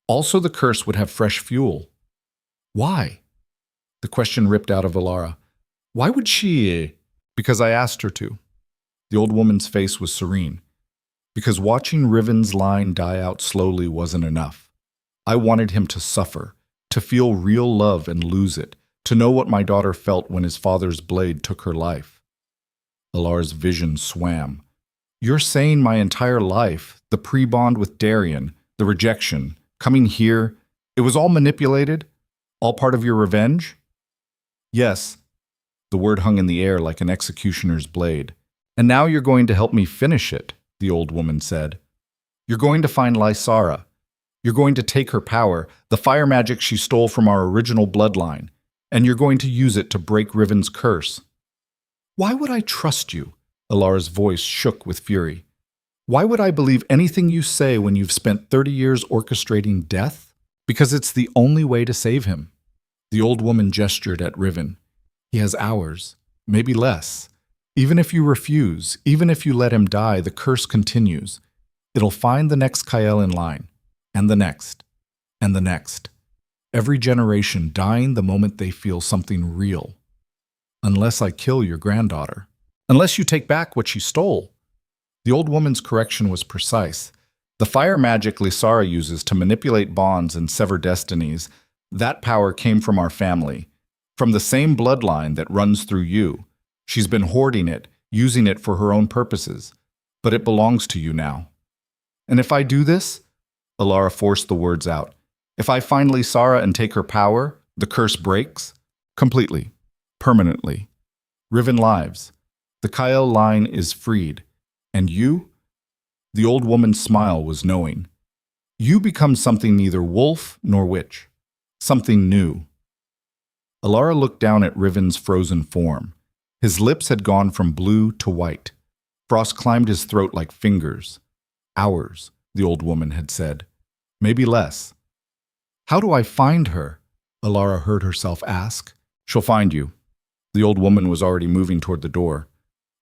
Also the curse would have fresh fuel. Why? The question ripped out of Elara. Why would she? Because I asked her to. The old woman's face was serene. Because watching Riven's line die out slowly wasn't enough. I wanted him to suffer, to feel real love and lose it, to know what my daughter felt when his father's blade took her life. Elara's vision swam. You're saying my entire life, the pre-bond with Darian, the rejection, coming here, it was all manipulated? All part of your revenge? Yes. The word hung in the air like an executioner's blade. And now you're going to help me finish it, the old woman said. You're going to find Lysara. You're going to take her power, the fire magic she stole from our original bloodline, and you're going to use it to break Riven's curse. Why would I trust you? Elara's voice shook with fury. Why would I believe anything you say when you've spent 30 years orchestrating death? Because it's the only way to save him. The old woman gestured at Riven. He has hours, maybe less. Even if you refuse, even if you let him die, the curse continues. It'll find the next Kael in line, and the next, and the next. Every generation dying the moment they feel something real. Unless I kill your granddaughter. Unless you take back what she stole. The old woman's correction was precise. The fire magic Lysara uses to manipulate bonds and sever destinies, that power came from our family, from the same bloodline that runs through you. She's been hoarding it, using it for her own purposes, but it belongs to you now. And if I do this, Elara forced the words out, if I find Lysara and take her power, the curse breaks, completely, permanently. Riven lives. The Kael line is freed. And you? The old woman's smile was knowing. You become something neither wolf nor witch. Something new. Elara looked down at Riven's frozen form. His lips had gone from blue to white. Frost climbed his throat like fingers. Hours, the old woman had said. Maybe less. How do I find her? Elara heard herself ask. She'll find you. The old woman was already moving toward the door.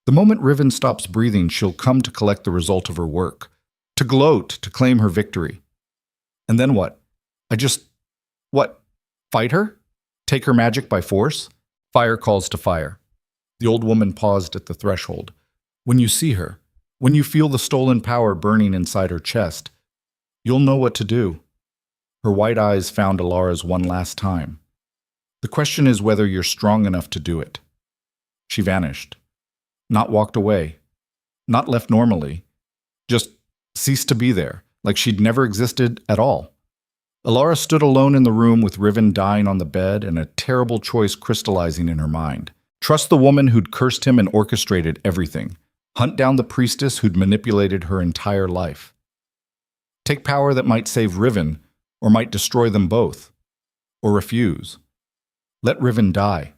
The moment Riven stops breathing, she'll come to collect the result of her work. To gloat, to claim her victory. And then what? What? Fight her? Take her magic by force? Fire calls to fire. The old woman paused at the threshold. When you see her, when you feel the stolen power burning inside her chest, you'll know what to do. Her white eyes found Elara's one last time. The question is whether you're strong enough to do it. She vanished. Not walked away. Not left normally. Just ceased to be there, like she'd never existed at all. Elara stood alone in the room with Riven dying on the bed and a terrible choice crystallizing in her mind. Trust the woman who'd cursed him and orchestrated everything. Hunt down the priestess who'd manipulated her entire life. Take power that might save Riven, or might destroy them both. Or refuse. Let Riven die.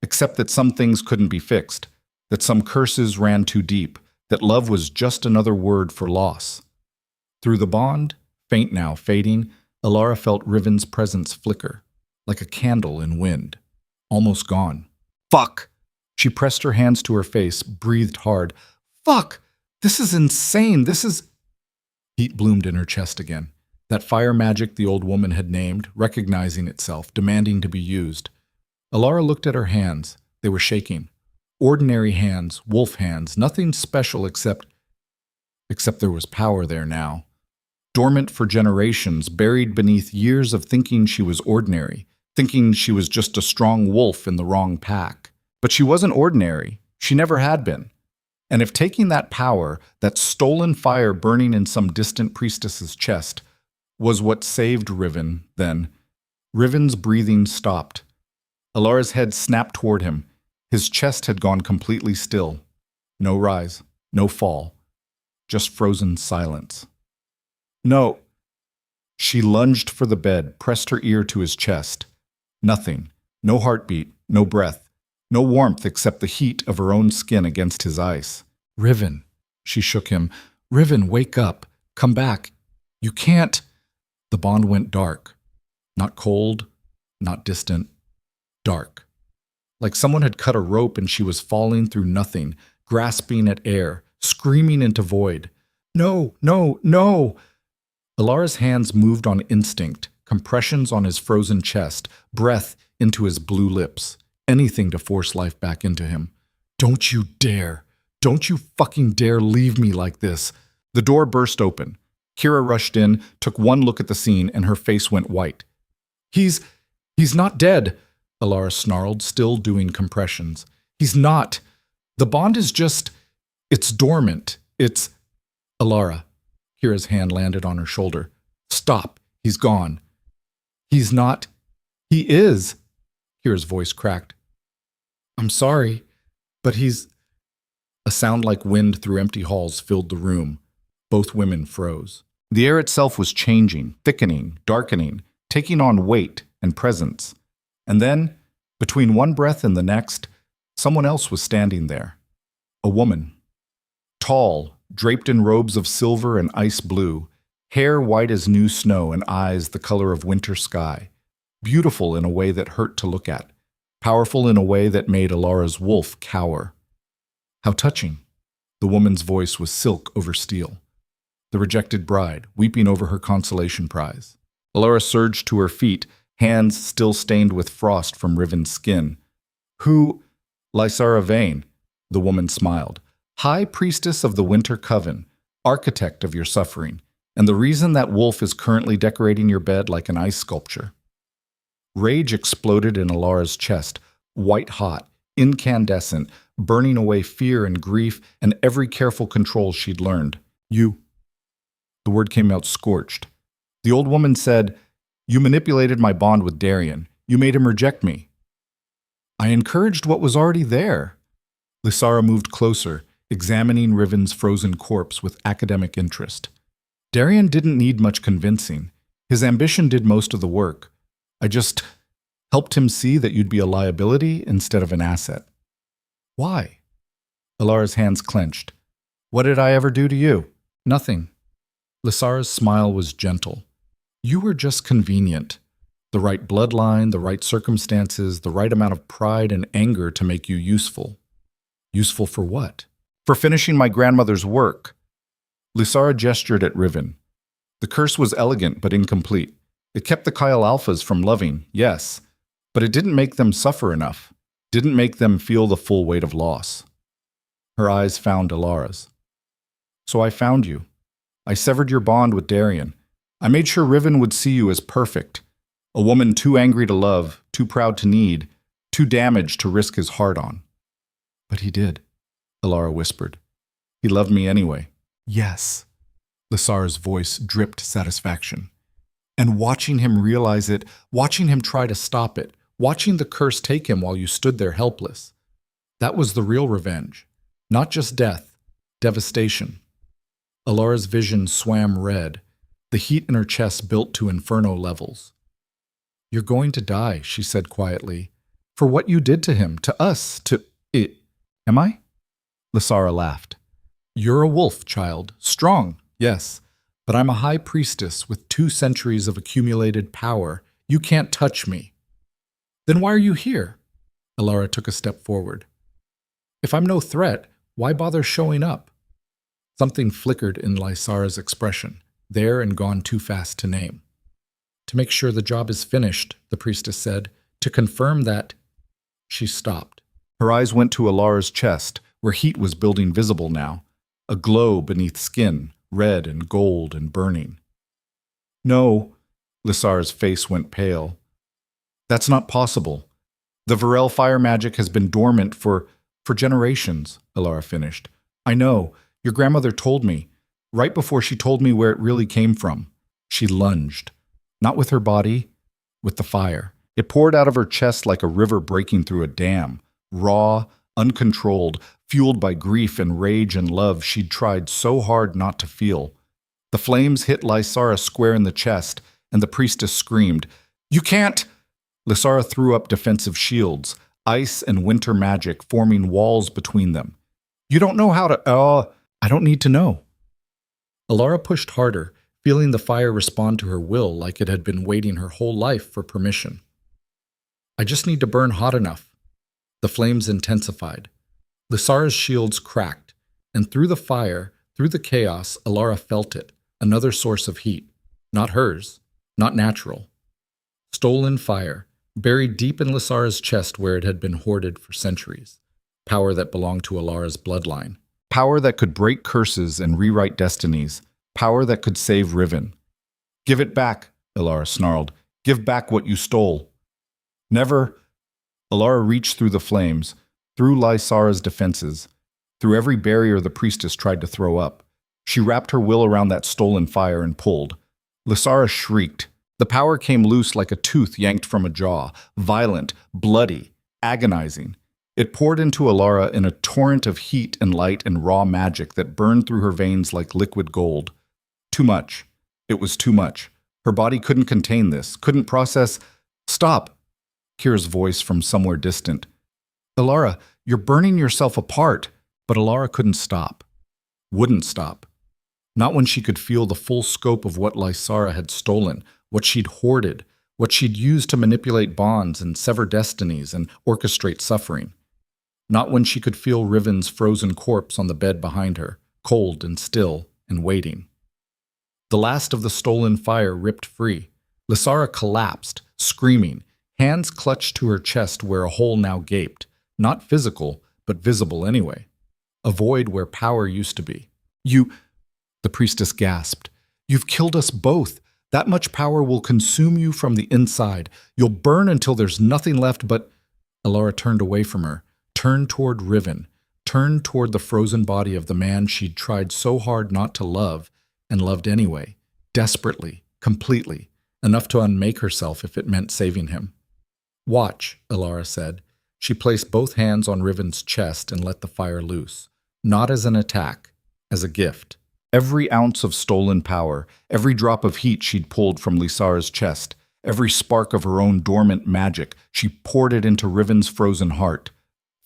Accept that some things couldn't be fixed, that some curses ran too deep, that love was just another word for loss. Through the bond, faint now, fading, Elara felt Riven's presence flicker, like a candle in wind. Almost gone. Fuck! She pressed her hands to her face, breathed hard. Fuck! This is insane! This is... Heat bloomed in her chest again. That fire magic the old woman had named, recognizing itself, demanding to be used. Elara looked at her hands. They were shaking. Ordinary hands, wolf hands, nothing special except there was power there now. Dormant for generations, buried beneath years of thinking she was ordinary, thinking she was just a strong wolf in the wrong pack. But she wasn't ordinary. She never had been. And if taking that power, that stolen fire burning in some distant priestess's chest, was what saved Riven, then Riven's breathing stopped. Elara's head snapped toward him. His chest had gone completely still. No rise, no fall, just frozen silence. No. She lunged for the bed, pressed her ear to his chest. Nothing. No heartbeat, no breath, no warmth except the heat of her own skin against his ice. Riven, she shook him. Riven, wake up. Come back. You can't. The bond went dark. Not cold, not distant. Dark. Like someone had cut a rope and she was falling through nothing, grasping at air, screaming into void. No, no, no! Elara's hands moved on instinct, compressions on his frozen chest, breath into his blue lips. Anything to force life back into him. Don't you dare! Don't you fucking dare leave me like this! The door burst open. Kira rushed in, took one look at the scene, and her face went white. He's not dead, Elara snarled, still doing compressions. He's not. The bond is just... It's dormant. It's... Elara. Kira's hand landed on her shoulder. Stop. He's gone. He's not. He is. Kira's voice cracked. I'm sorry, but he's... A sound like wind through empty halls filled the room. Both women froze. The air itself was changing, thickening, darkening, taking on weight and presence. And then, between one breath and the next, someone else was standing there. A woman. Tall, draped in robes of silver and ice blue, hair white as new snow and eyes the color of winter sky. Beautiful in a way that hurt to look at. Powerful in a way that made Elara's wolf cower. How touching. The woman's voice was silk over steel. The rejected bride, weeping over her consolation prize. Elara surged to her feet, hands still stained with frost from Riven's skin. Who? Lysara Vane, the woman smiled. High priestess of the Winter Coven, architect of your suffering, and the reason that wolf is currently decorating your bed like an ice sculpture. Rage exploded in Elara's chest, white hot, incandescent, burning away fear and grief and every careful control she'd learned. You. The word came out scorched. The old woman said, You manipulated my bond with Darian. You made him reject me. I encouraged what was already there. Lysara moved closer, examining Riven's frozen corpse with academic interest. Darian didn't need much convincing. His ambition did most of the work. I just helped him see that you'd be a liability instead of an asset. Why? Elara's hands clenched. What did I ever do to you? Nothing. Lysara's smile was gentle. You were just convenient. The right bloodline, the right circumstances, the right amount of pride and anger to make you useful. Useful for what? For finishing my grandmother's work. Lysara gestured at Riven. The curse was elegant but incomplete. It kept the Kyle Alphas from loving, yes, but it didn't make them suffer enough. Didn't make them feel the full weight of loss. Her eyes found Elara's. So I found you. I severed your bond with Darian. I made sure Riven would see you as perfect. A woman too angry to love, too proud to need, too damaged to risk his heart on. But he did, Elara whispered. He loved me anyway. Yes. Lysara's voice dripped satisfaction. And watching him realize it, watching him try to stop it, watching the curse take him while you stood there helpless, that was the real revenge. Not just death, devastation. Elara's vision swam red, the heat in her chest built to inferno levels. You're going to die, she said quietly, for what you did to him, to us, to it. Am I? Lysara laughed. You're a wolf, child. Strong, yes, but I'm a high priestess with 2 centuries of accumulated power. You can't touch me. Then why are you here? Elara took a step forward. If I'm no threat, why bother showing up? Something flickered in Lysara's expression, there and gone too fast to name. To make sure the job is finished, the priestess said, to confirm that... She stopped. Her eyes went to Elara's chest, where heat was building visible now, a glow beneath skin, red and gold and burning. No, Lysara's face went pale. That's not possible. The Varel fire magic has been dormant for generations, Elara finished. I know. Your grandmother told me, right before she told me where it really came from. She lunged. Not with her body, with the fire. It poured out of her chest like a river breaking through a dam, raw, uncontrolled, fueled by grief and rage and love she'd tried so hard not to feel. The flames hit Lysara square in the chest, and the priestess screamed, "You can't!" Lysara threw up defensive shields, ice and winter magic forming walls between them. You don't know how to... I don't need to know. Elara pushed harder, feeling the fire respond to her will like it had been waiting her whole life for permission. I just need to burn hot enough. The flames intensified. Lysara's shields cracked, and through the fire, through the chaos, Elara felt it, another source of heat. Not hers, not natural. Stolen fire, buried deep in Lysara's chest where it had been hoarded for centuries. Power that belonged to Elara's bloodline. Power that could break curses and rewrite destinies. Power that could save Riven. Give it back, Elara snarled. Give back what you stole. Never. Elara reached through the flames, through Lysara's defenses, through every barrier the priestess tried to throw up. She wrapped her will around that stolen fire and pulled. Lysara shrieked. The power came loose like a tooth yanked from a jaw, violent, bloody, agonizing. It poured into Elara in a torrent of heat and light and raw magic that burned through her veins like liquid gold. Too much. It was too much. Her body couldn't contain this, couldn't process... Stop! Kira's voice from somewhere distant. Elara, you're burning yourself apart. But Elara couldn't stop. Wouldn't stop. Not when she could feel the full scope of what Lysara had stolen, what she'd hoarded, what she'd used to manipulate bonds and sever destinies and orchestrate suffering. Not when she could feel Riven's frozen corpse on the bed behind her, cold and still and waiting. The last of the stolen fire ripped free. Lysara collapsed, screaming, hands clutched to her chest where a hole now gaped, not physical, but visible anyway. A void where power used to be. You, the priestess gasped, you've killed us both. That much power will consume you from the inside. You'll burn until there's nothing left but... Elara turned away from her, turned toward Riven, turned toward the frozen body of the man she'd tried so hard not to love, and loved anyway, desperately, completely, enough to unmake herself if it meant saving him. Watch, Elara said. She placed both hands on Riven's chest and let the fire loose, not as an attack, as a gift. Every ounce of stolen power, every drop of heat she'd pulled from Lysara's chest, every spark of her own dormant magic, she poured it into Riven's frozen heart.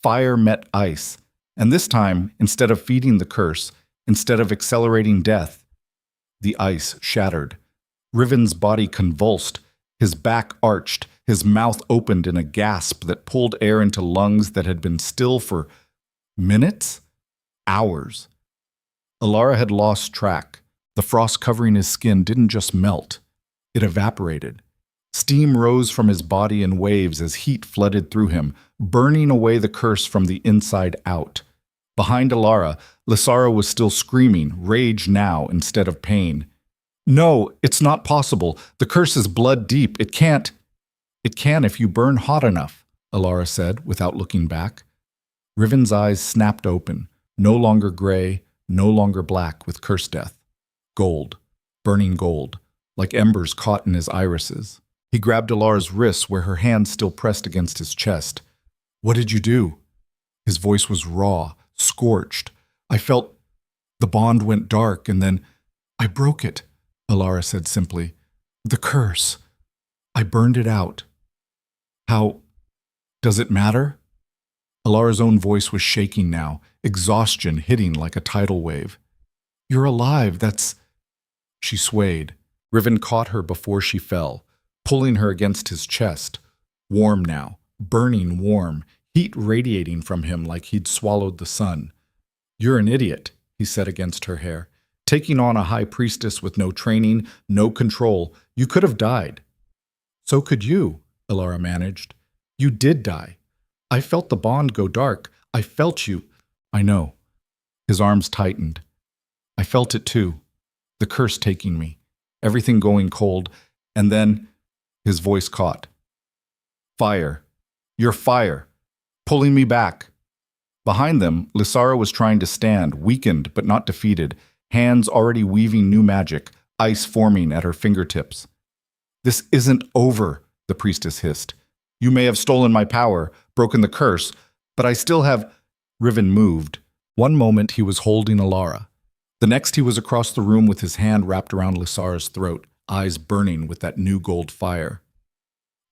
Fire met ice, and this time, instead of feeding the curse, instead of accelerating death, the ice shattered. Riven's body convulsed, his back arched, his mouth opened in a gasp that pulled air into lungs that had been still for minutes? Hours. Elara had lost track. The frost covering his skin didn't just melt. It evaporated. Steam rose from his body in waves as heat flooded through him, burning away the curse from the inside out. Behind Elara, Lysara was still screaming, rage now instead of pain. No, it's not possible. The curse is blood deep. It can't... It can if you burn hot enough, Elara said without looking back. Riven's eyes snapped open, no longer gray, no longer black with curse death. Gold, burning gold, like embers caught in his irises. He grabbed Elara's wrists where her hand still pressed against his chest. What did you do? His voice was raw, scorched. I felt the bond went dark, and then I broke it, Elara said simply. The curse. I burned it out. How does it matter? Elara's own voice was shaking now, exhaustion hitting like a tidal wave. You're alive, that's... She swayed. Riven caught her before she fell, pulling her against his chest. Warm now, burning warm, heat radiating from him like he'd swallowed the sun. You're an idiot, he said against her hair. Taking on a high priestess with no training, no control, you could have died. So could you, Elara managed. You did die. I felt the bond go dark. I felt you. I know. His arms tightened. I felt it too. The curse taking me. Everything going cold. And then his voice caught. Fire. You're fire. Pulling me back. Behind them, Lysara was trying to stand, weakened but not defeated, hands already weaving new magic, ice forming at her fingertips. This isn't over, the priestess hissed. You may have stolen my power, broken the curse, but I still have... Riven moved. One moment he was holding Elara. The next he was across the room with his hand wrapped around Lysara's throat, eyes burning with that new gold fire.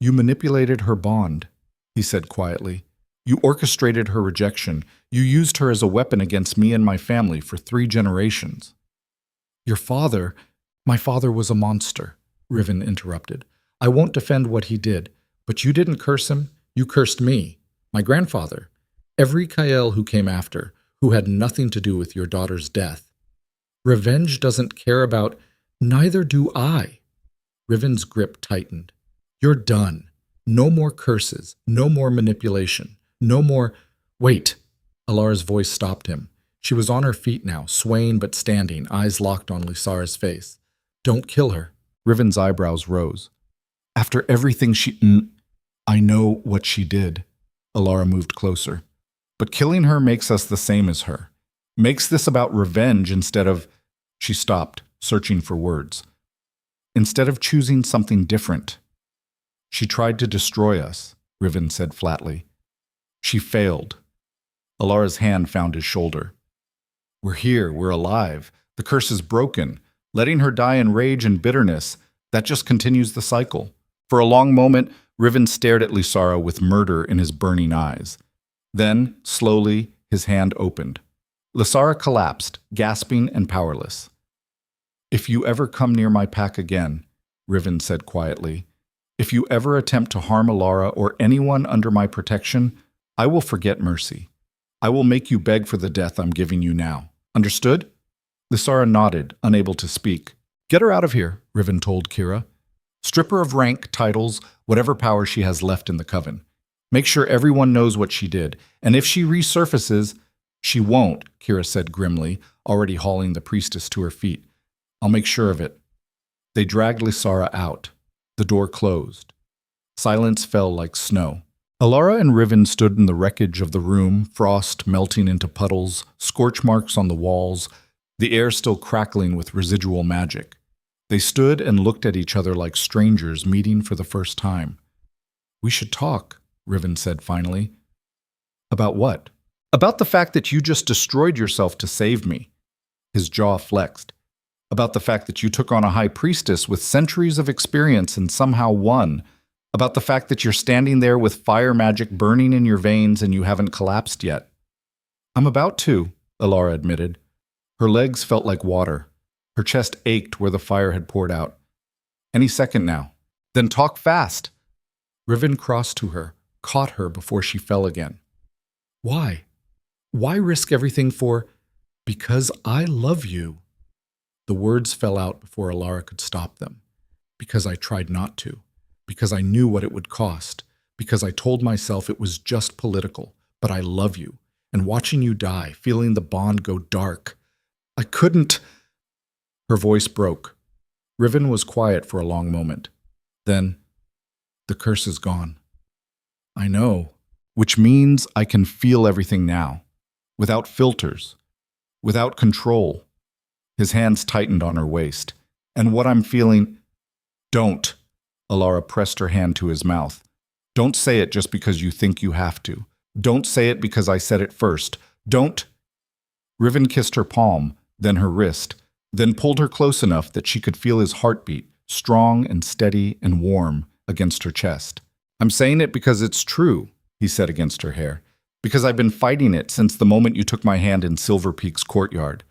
You manipulated her bond, he said quietly. You orchestrated her rejection. You used her as a weapon against me and my family for 3 generations. My father was a monster, Riven interrupted. I won't defend what he did, but you didn't curse him, you cursed me, my grandfather, every Kael who came after, who had nothing to do with your daughter's death. Revenge doesn't care about, neither do I. Riven's grip tightened. You're done. No more curses, no more manipulation, no more... Wait! Elara's voice stopped him. She was on her feet now, swaying but standing, eyes locked on Lysara's face. Don't kill her. Riven's eyebrows rose. After everything I know what she did. Elara moved closer. But killing her makes us the same as her. Makes this about revenge instead of... She stopped, searching for words. Instead of choosing something different. She tried to destroy us, Riven said flatly. She failed. Elara's hand found his shoulder. We're here, we're alive. The curse is broken. Letting her die in rage and bitterness, that just continues the cycle. For a long moment, Riven stared at Lysara with murder in his burning eyes. Then, slowly, his hand opened. Lysara collapsed, gasping and powerless. If you ever come near my pack again, Riven said quietly, if you ever attempt to harm Elara or anyone under my protection, I will forget mercy. I will make you beg for the death I'm giving you now. Understood? Lysara nodded, unable to speak. Get her out of here, Riven told Kira. Strip her of rank, titles, whatever power she has left in the coven. Make sure everyone knows what she did, and if she resurfaces... She won't, Kira said grimly, already hauling the priestess to her feet. I'll make sure of it. They dragged Lysara out. The door closed. Silence fell like snow. Elara and Riven stood in the wreckage of the room, frost melting into puddles, scorch marks on the walls, the air still crackling with residual magic. They stood and looked at each other like strangers meeting for the first time. We should talk, Riven said finally. About what? About the fact that you just destroyed yourself to save me. His jaw flexed. About the fact that you took on a high priestess with centuries of experience and somehow won. About the fact that you're standing there with fire magic burning in your veins and you haven't collapsed yet. I'm about to, Elara admitted. Her legs felt like water. Her chest ached where the fire had poured out. Any second now. Then talk fast. Riven crossed to her, caught her before she fell again. Why? Why risk everything for... Because I love you. The words fell out before Elara could stop them. Because I tried not to. Because I knew what it would cost. Because I told myself it was just political. But I love you. And watching you die, feeling the bond go dark. I couldn't... Her voice broke. Riven was quiet for a long moment. Then, The curse is gone. I know. Which means I can feel everything now, without filters, without control. His hands tightened on her waist. And what I'm feeling... Don't. Elara pressed her hand to his mouth. Don't say it just because you think you have to. Don't say it because I said it first. Don't... Riven kissed her palm, then her wrist, then pulled her close enough that she could feel his heartbeat, strong and steady and warm, against her chest. I'm saying it because it's true, he said against her hair. Because I've been fighting it since the moment you took my hand in Silver Peak's courtyard.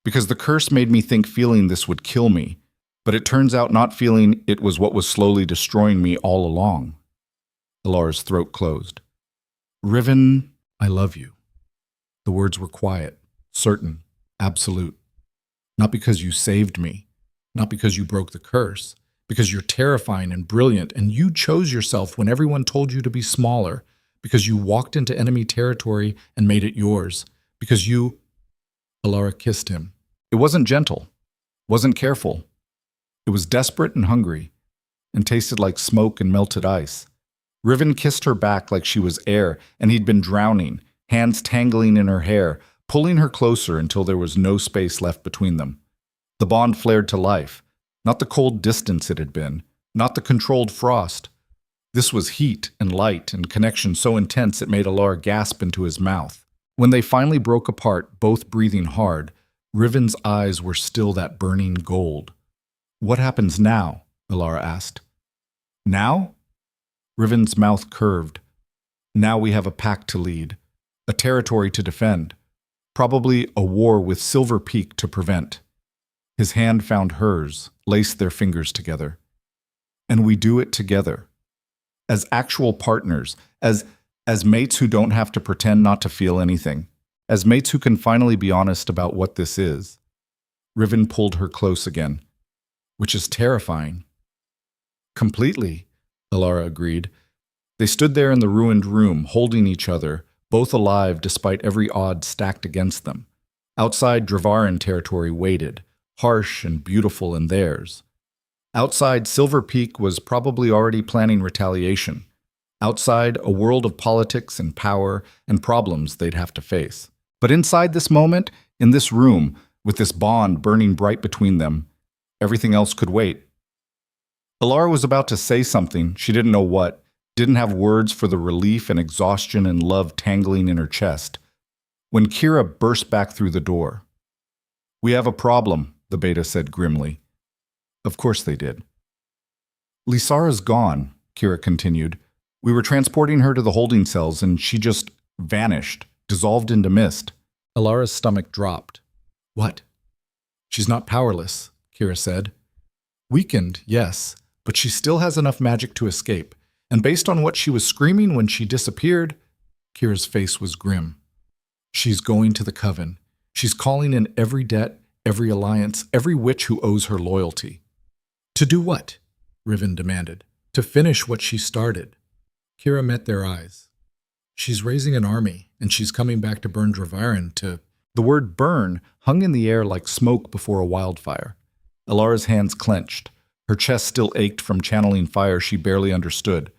Because the curse made me think feeling this would kill me. But it turns out not feeling it was what was slowly destroying me all along. Elara's throat closed. Riven, I love you. The words were quiet, certain, absolute. Not because you saved me, not because you broke the curse, because you're terrifying and brilliant, and you chose yourself when everyone told you to be smaller, because you walked into enemy territory and made it yours, because you... Elara kissed him. It wasn't gentle, wasn't careful. It was desperate and hungry, and tasted like smoke and melted ice. Riven kissed her back like she was air, and he'd been drowning, hands tangling in her hair, pulling her closer until there was no space left between them. The bond flared to life. Not the cold distance it had been, not the controlled frost. This was heat and light and connection so intense it made Elara gasp into his mouth. When they finally broke apart, both breathing hard, Riven's eyes were still that burning gold. What happens now? Elara asked. Now? Riven's mouth curved. Now we have a pack to lead, a territory to defend, probably a war with Silver Peak to prevent. His hand found hers, laced their fingers together. And we do it together. As actual partners, as mates who don't have to pretend not to feel anything, as mates who can finally be honest about what this is. Riven pulled her close again, which is terrifying. Completely, Elara agreed. They stood there in the ruined room, holding each other, both alive despite every odd stacked against them. Outside, Dravaran territory waited, harsh and beautiful in theirs. Outside, Silver Peak was probably already planning retaliation. Outside, a world of politics and power and problems they'd have to face. But inside this moment, in this room, with this bond burning bright between them, everything else could wait. Elara was about to say something, she didn't know what, didn't have words for the relief and exhaustion and love tangling in her chest, when Kira burst back through the door. We have a problem, the beta said grimly. Of course they did. Lysara's gone, Kira continued. We were transporting her to the holding cells and she just vanished, dissolved into mist. Elara's stomach dropped. What? She's not powerless, Kira said. Weakened, yes, but she still has enough magic to escape. And based on what she was screaming when she disappeared, Kira's face was grim. She's going to the Coven. She's calling in every debt, every alliance, every witch who owes her loyalty. To do what? Riven demanded. To finish what she started. Kira met their eyes. She's raising an army, and she's coming back to burn Dravaran to... The word burn hung in the air like smoke before a wildfire. Elara's hands clenched. Her chest still ached from channeling fire she barely understood.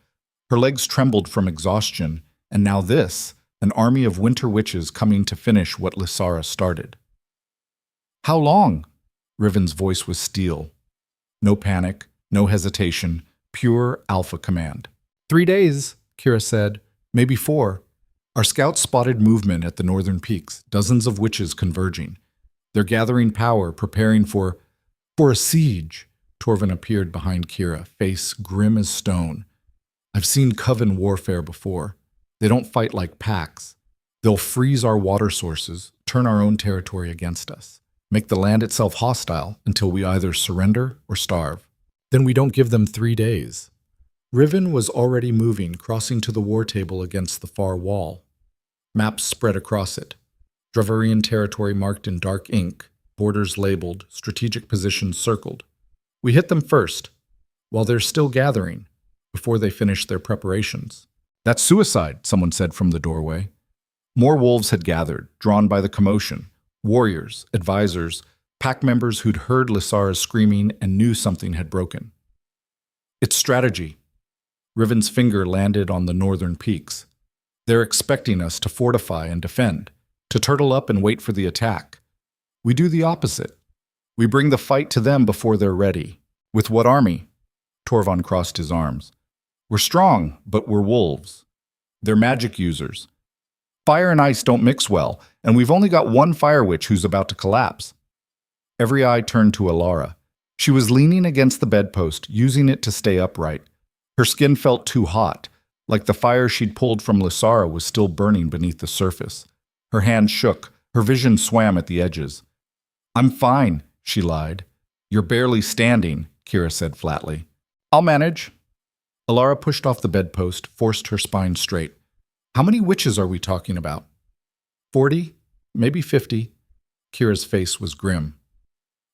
Her legs trembled from exhaustion, and now this, an army of winter witches coming to finish what Lysara started. How long? Riven's voice was steel. No panic, no hesitation, pure alpha command. 3 days, Kira said, maybe 4. Our scouts spotted movement at the northern peaks, dozens of witches converging. They're gathering power, preparing for a siege. Torvin appeared behind Kira, face grim as stone. I've seen Coven warfare before. They don't fight like packs. They'll freeze our water sources, turn our own territory against us, make the land itself hostile until we either surrender or starve. Then we don't give them 3 days. Riven was already moving, crossing to the war table against the far wall. Maps spread across it. Dravarian territory marked in dark ink, borders labeled, strategic positions circled. We hit them first, while they're still gathering, before they finish their preparations. That's suicide, someone said from the doorway. More wolves had gathered, drawn by the commotion. Warriors, advisors, pack members who'd heard Lysara's screaming and knew something had broken. It's strategy. Riven's finger landed on the northern peaks. They're expecting us to fortify and defend, to turtle up and wait for the attack. We do the opposite. We bring the fight to them before they're ready. With what army? Torvon crossed his arms. We're strong, but we're wolves. They're magic users. Fire and ice don't mix well, and we've only got one fire witch who's about to collapse. Every eye turned to Elara. She was leaning against the bedpost, using it to stay upright. Her skin felt too hot, like the fire she'd pulled from Lysara was still burning beneath the surface. Her hand shook, her vision swam at the edges. I'm fine, she lied. You're barely standing, Kira said flatly. I'll manage. Elara pushed off the bedpost, forced her spine straight. How many witches are we talking about? 40? Maybe 50? Kira's face was grim.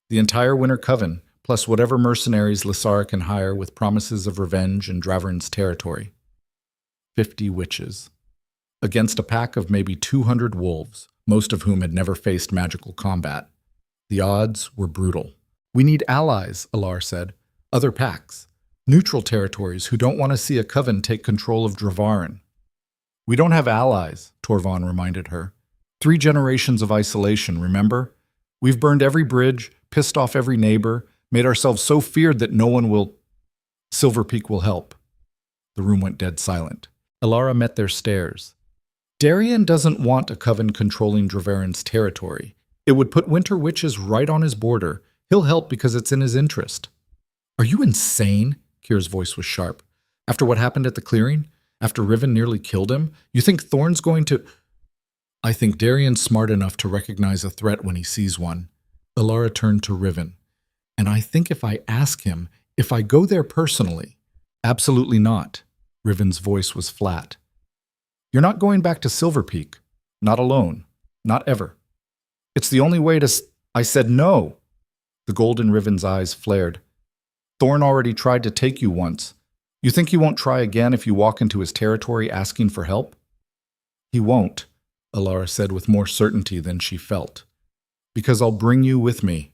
The entire Winter Coven, plus whatever mercenaries Lysara can hire with promises of revenge in Draveron's territory. 50 witches. Against a pack of maybe 200 wolves, most of whom had never faced magical combat. The odds were brutal. We need allies, Elara said. Other packs. Neutral territories who don't want to see a coven take control of Dravarin. We don't have allies, Torvon reminded her. 3 generations of isolation, remember? We've burned every bridge, pissed off every neighbor, made ourselves so feared that no one will... Silver Peak will help. The room went dead silent. Elara met their stares. Darien doesn't want a coven controlling Dravarin's territory. It would put winter witches right on his border. He'll help because it's in his interest. Are you insane? Kira's voice was sharp. After what happened at the clearing? After Riven nearly killed him? You think Thorn's going to... I think Darien's smart enough to recognize a threat when he sees one. Elara turned to Riven. And I think if I ask him, if I go there personally... Absolutely not. Riven's voice was flat. You're not going back to Silver Peak. Not alone. Not ever. It's the only way to... I said no. The gold in Riven's eyes flared. Thorn already tried to take you once. You think he won't try again if you walk into his territory asking for help? He won't, Elara said with more certainty than she felt. Because I'll bring you with me.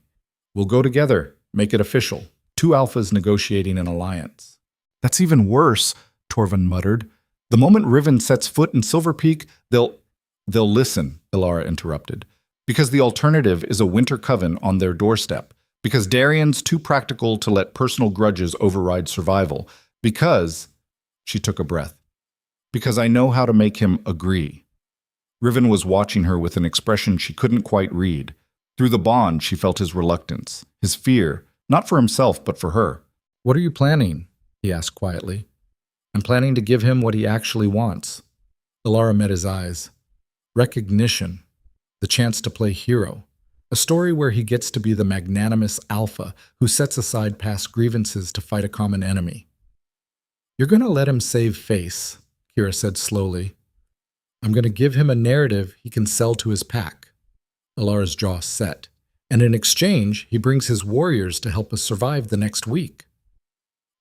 We'll go together, make it official. 2 alphas negotiating an alliance. That's even worse, Torvon muttered. The moment Riven sets foot in Silver Peak, they'll listen, Elara interrupted. Because the alternative is a winter coven on their doorstep. Because Darien's too practical to let personal grudges override survival. Because, she took a breath, because I know how to make him agree. Riven was watching her with an expression she couldn't quite read. Through the bond, she felt his reluctance, his fear, not for himself, but for her. What are you planning? He asked quietly. I'm planning to give him what he actually wants. Elara met his eyes. Recognition. The chance to play hero. A story where he gets to be the magnanimous alpha who sets aside past grievances to fight a common enemy. You're going to let him save face, Kira said slowly. I'm going to give him a narrative he can sell to his pack. Elara's jaw set. And in exchange, he brings his warriors to help us survive the next week.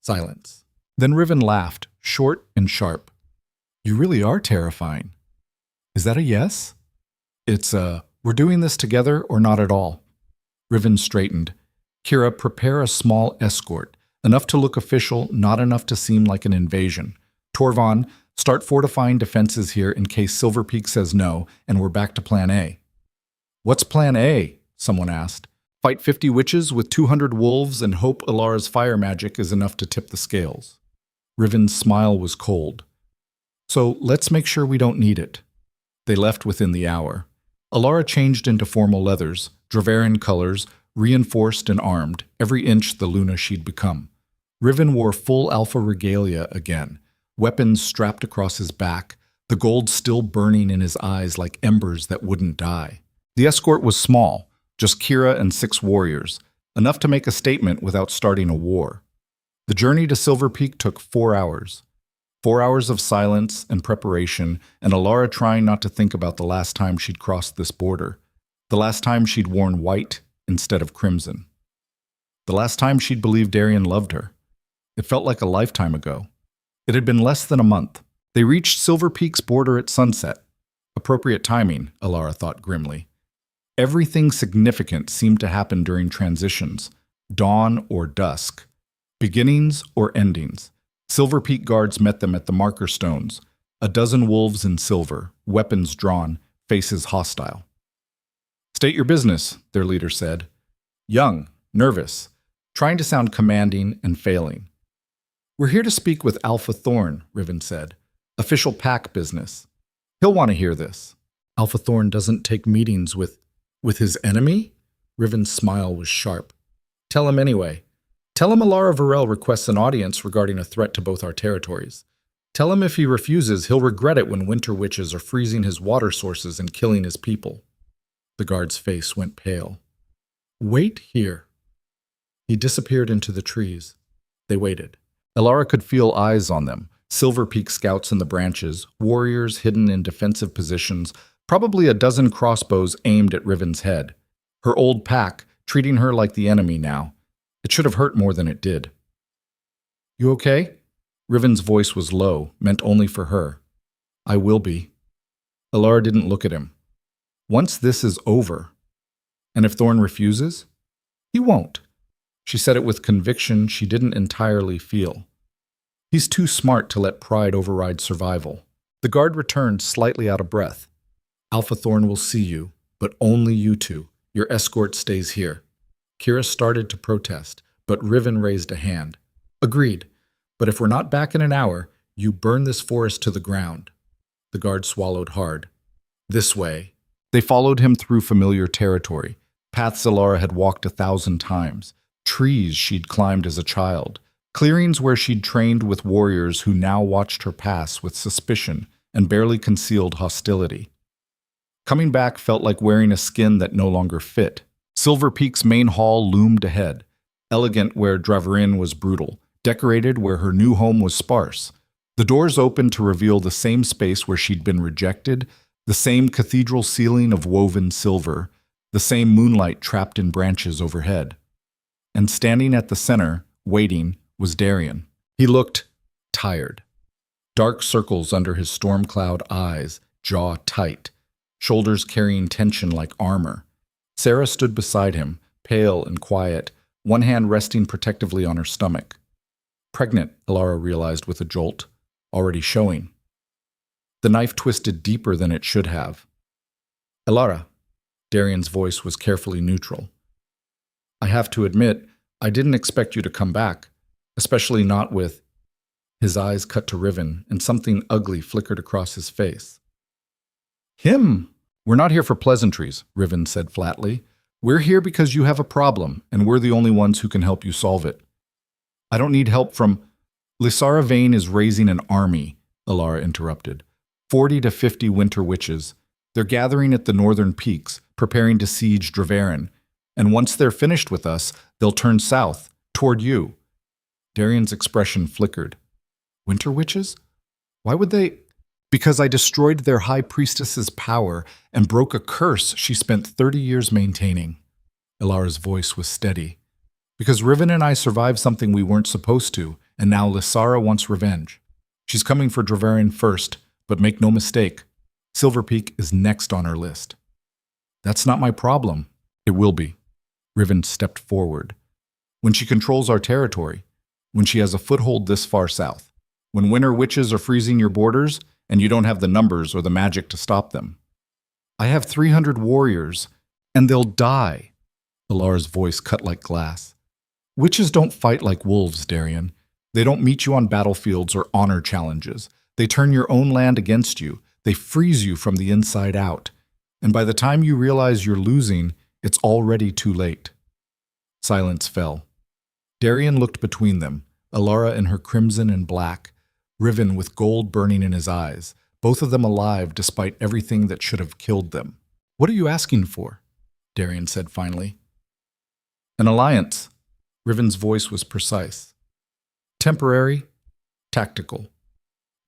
Silence. Then Riven laughed, short and sharp. You really are terrifying. Is that a yes? It's we're doing this together or not at all. Riven straightened. Kira, prepare a small escort. Enough to look official, not enough to seem like an invasion. Torvon, start fortifying defenses here in case Silver Peak says no, and we're back to Plan A. What's Plan A? Someone asked. Fight 50 witches with 200 wolves and hope Elara's fire magic is enough to tip the scales. Riven's smile was cold. So let's make sure we don't need it. They left within the hour. Elara changed into formal leathers, Dravarin colors, reinforced and armed, every inch the Luna she'd become. Riven wore full alpha regalia again, weapons strapped across his back, the gold still burning in his eyes like embers that wouldn't die. The escort was small, just Kira and 6 warriors, enough to make a statement without starting a war. The journey to Silver Peak took 4 hours. 4 hours of silence and preparation, and Elara trying not to think about the last time she'd crossed this border, the last time she'd worn white instead of crimson, the last time she'd believed Darien loved her. It felt like a lifetime ago. It had been less than a month. They reached Silver Peak's border at sunset. Appropriate timing, Elara thought grimly. Everything significant seemed to happen during transitions, dawn or dusk, beginnings or endings. Silver Peak guards met them at the marker stones, a dozen wolves in silver, weapons drawn, faces hostile. "State your business," their leader said. Young, nervous, trying to sound commanding and failing. "We're here to speak with Alpha Thorn," Riven said. "Official pack business. He'll want to hear this." Alpha Thorn doesn't take meetings with his enemy? Riven's smile was sharp. "Tell him anyway. Tell him Elara Varel requests an audience regarding a threat to both our territories. Tell him if he refuses, he'll regret it when winter witches are freezing his water sources and killing his people." The guard's face went pale. "Wait here." He disappeared into the trees. They waited. Elara could feel eyes on them, Silver Peak scouts in the branches, warriors hidden in defensive positions, probably a dozen crossbows aimed at Riven's head. Her old pack, treating her like the enemy now. It should have hurt more than it did. "You okay?" Riven's voice was low, meant only for her. "I will be." Elara didn't look at him. "Once this is over." "And if Thorn refuses?" "He won't." She said it with conviction she didn't entirely feel. "He's too smart to let pride override survival." The guard returned, slightly out of breath. "Alpha Thorn will see you, but only you two. Your escort stays here." Kira started to protest, but Riven raised a hand. "Agreed. But if we're not back in an hour, you burn this forest to the ground." The guard swallowed hard. "This way." They followed him through familiar territory, paths Elara had walked 1,000 times, trees she'd climbed as a child, clearings where she'd trained with warriors who now watched her pass with suspicion and barely concealed hostility. Coming back felt like wearing a skin that no longer fit. Silver Peak's main hall loomed ahead, elegant where Draverin was brutal, decorated where her new home was sparse. The doors opened to reveal the same space where she'd been rejected, the same cathedral ceiling of woven silver, the same moonlight trapped in branches overhead. And standing at the center, waiting, was Darian. He looked tired. Dark circles under his storm cloud eyes, jaw tight, shoulders carrying tension like armor. Sarah stood beside him, pale and quiet, one hand resting protectively on her stomach. Pregnant, Elara realized with a jolt, already showing. The knife twisted deeper than it should have. "Elara," Darian's voice was carefully neutral. "I have to admit, I didn't expect you to come back, especially not with—" His eyes cut to Riven, and something ugly flickered across his face. "Him!" "We're not here for pleasantries," Riven said flatly. "We're here because you have a problem, and we're the only ones who can help you solve it." "I don't need help from—" "Lysara Vane is raising an army," Elara interrupted. 40 to 50 winter witches. They're gathering at the northern peaks, preparing to siege Draverin. And once they're finished with us, they'll turn south, toward you." Darian's expression flickered. "Winter witches? Why would they—" "Because I destroyed their high priestess's power and broke a curse she spent 30 years maintaining." Elara's voice was steady. "Because Riven and I survived something we weren't supposed to, and now Lysara wants revenge. She's coming for Draverin first, but make no mistake, Silver Peak is next on her list." "That's not my problem." "It will be." Riven stepped forward. "When she controls our territory, when she has a foothold this far south, when winter witches are freezing your borders, and you don't have the numbers or the magic to stop them. I have 300 warriors, and they'll die." Elara's voice cut like glass. "Witches don't fight like wolves, Darian. They don't meet you on battlefields or honor challenges. They turn your own land against you. They freeze you from the inside out. And by the time you realize you're losing, it's already too late." Silence fell. Darian looked between them, Elara in her crimson and black, Riven with gold burning in his eyes, both of them alive despite everything that should have killed them. "What are you asking for?" Darian said finally. "An alliance." Riven's voice was precise. "Temporary, tactical.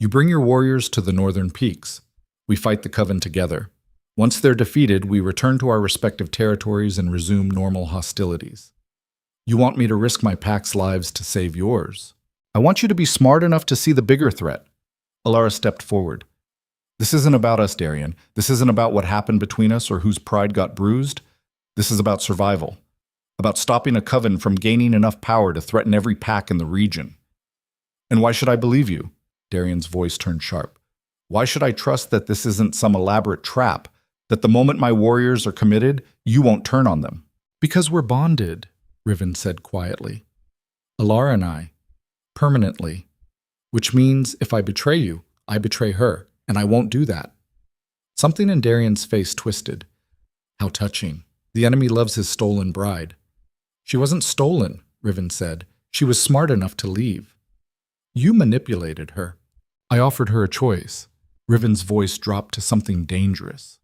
You bring your warriors to the northern peaks. We fight the Coven together. Once they're defeated, we return to our respective territories and resume normal hostilities. You want me to risk my pack's lives to save yours. I want you to be smart enough to see the bigger threat." Elara stepped forward. "This isn't about us, Darian. This isn't about what happened between us or whose pride got bruised. This is about survival. About stopping a Coven from gaining enough power to threaten every pack in the region." And why should I believe you? Darian's voice turned sharp. Why should I trust that this isn't some elaborate trap, that the moment my warriors are committed, you won't turn on them? Because we're bonded, Riven said quietly. Elara and I. Permanently. Which means if I betray you, I betray her, and I won't do that. Something in Darian's face twisted. How touching. The enemy loves his stolen bride. She wasn't stolen, Riven said. She was smart enough to leave. You manipulated her. I offered her a choice. Riven's voice dropped to something dangerous.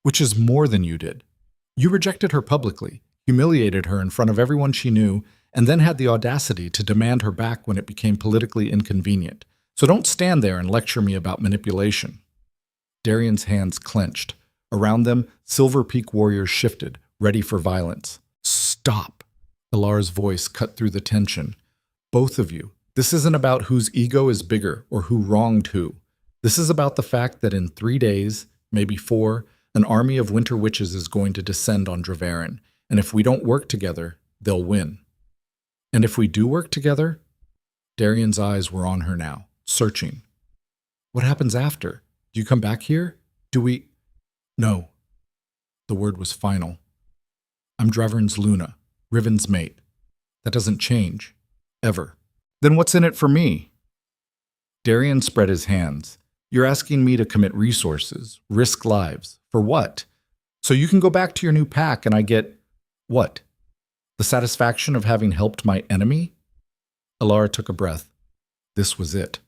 Which is more than you did. You rejected her publicly, humiliated her in front of everyone she knew, and then had the audacity to demand her back when it became politically inconvenient. So don't stand there and lecture me about manipulation. Darian's hands clenched. Around them, Silver Peak warriors shifted, ready for violence. Stop! Elara's voice cut through the tension. Both of you. This isn't about whose ego is bigger or who wronged who. This is about the fact that in 3 days, maybe 4, an army of winter witches is going to descend on Draverin, and if we don't work together, they'll win. And if we do work together? Darian's eyes were on her now, searching. What happens after? Do you come back here? Do we? No. The word was final. I'm Draverin's Luna, Riven's mate. That doesn't change. Ever. Then what's in it for me? Darian spread his hands. You're asking me to commit resources, risk lives. For what? So you can go back to your new pack and I get, what? The satisfaction of having helped my enemy? Elara took a breath. This was it.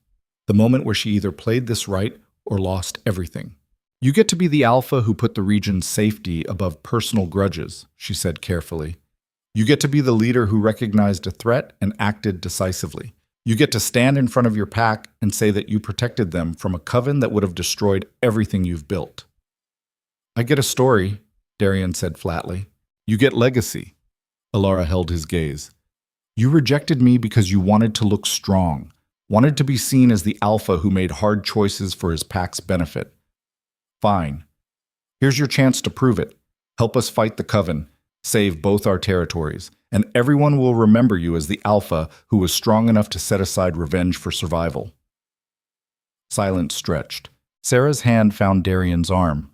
The moment where she either played this right or lost everything. You get to be the alpha who put the region's safety above personal grudges, she said carefully. You get to be the leader who recognized a threat and acted decisively. You get to stand in front of your pack and say that you protected them from a coven that would have destroyed everything you've built. I get a story, Darian said flatly. You get legacy. Elara held his gaze. You rejected me because you wanted to look strong, wanted to be seen as the alpha who made hard choices for his pack's benefit. Fine. Here's your chance to prove it. Help us fight the coven, save both our territories, and everyone will remember you as the alpha who was strong enough to set aside revenge for survival. Silence stretched. Sarah's hand found Darian's arm.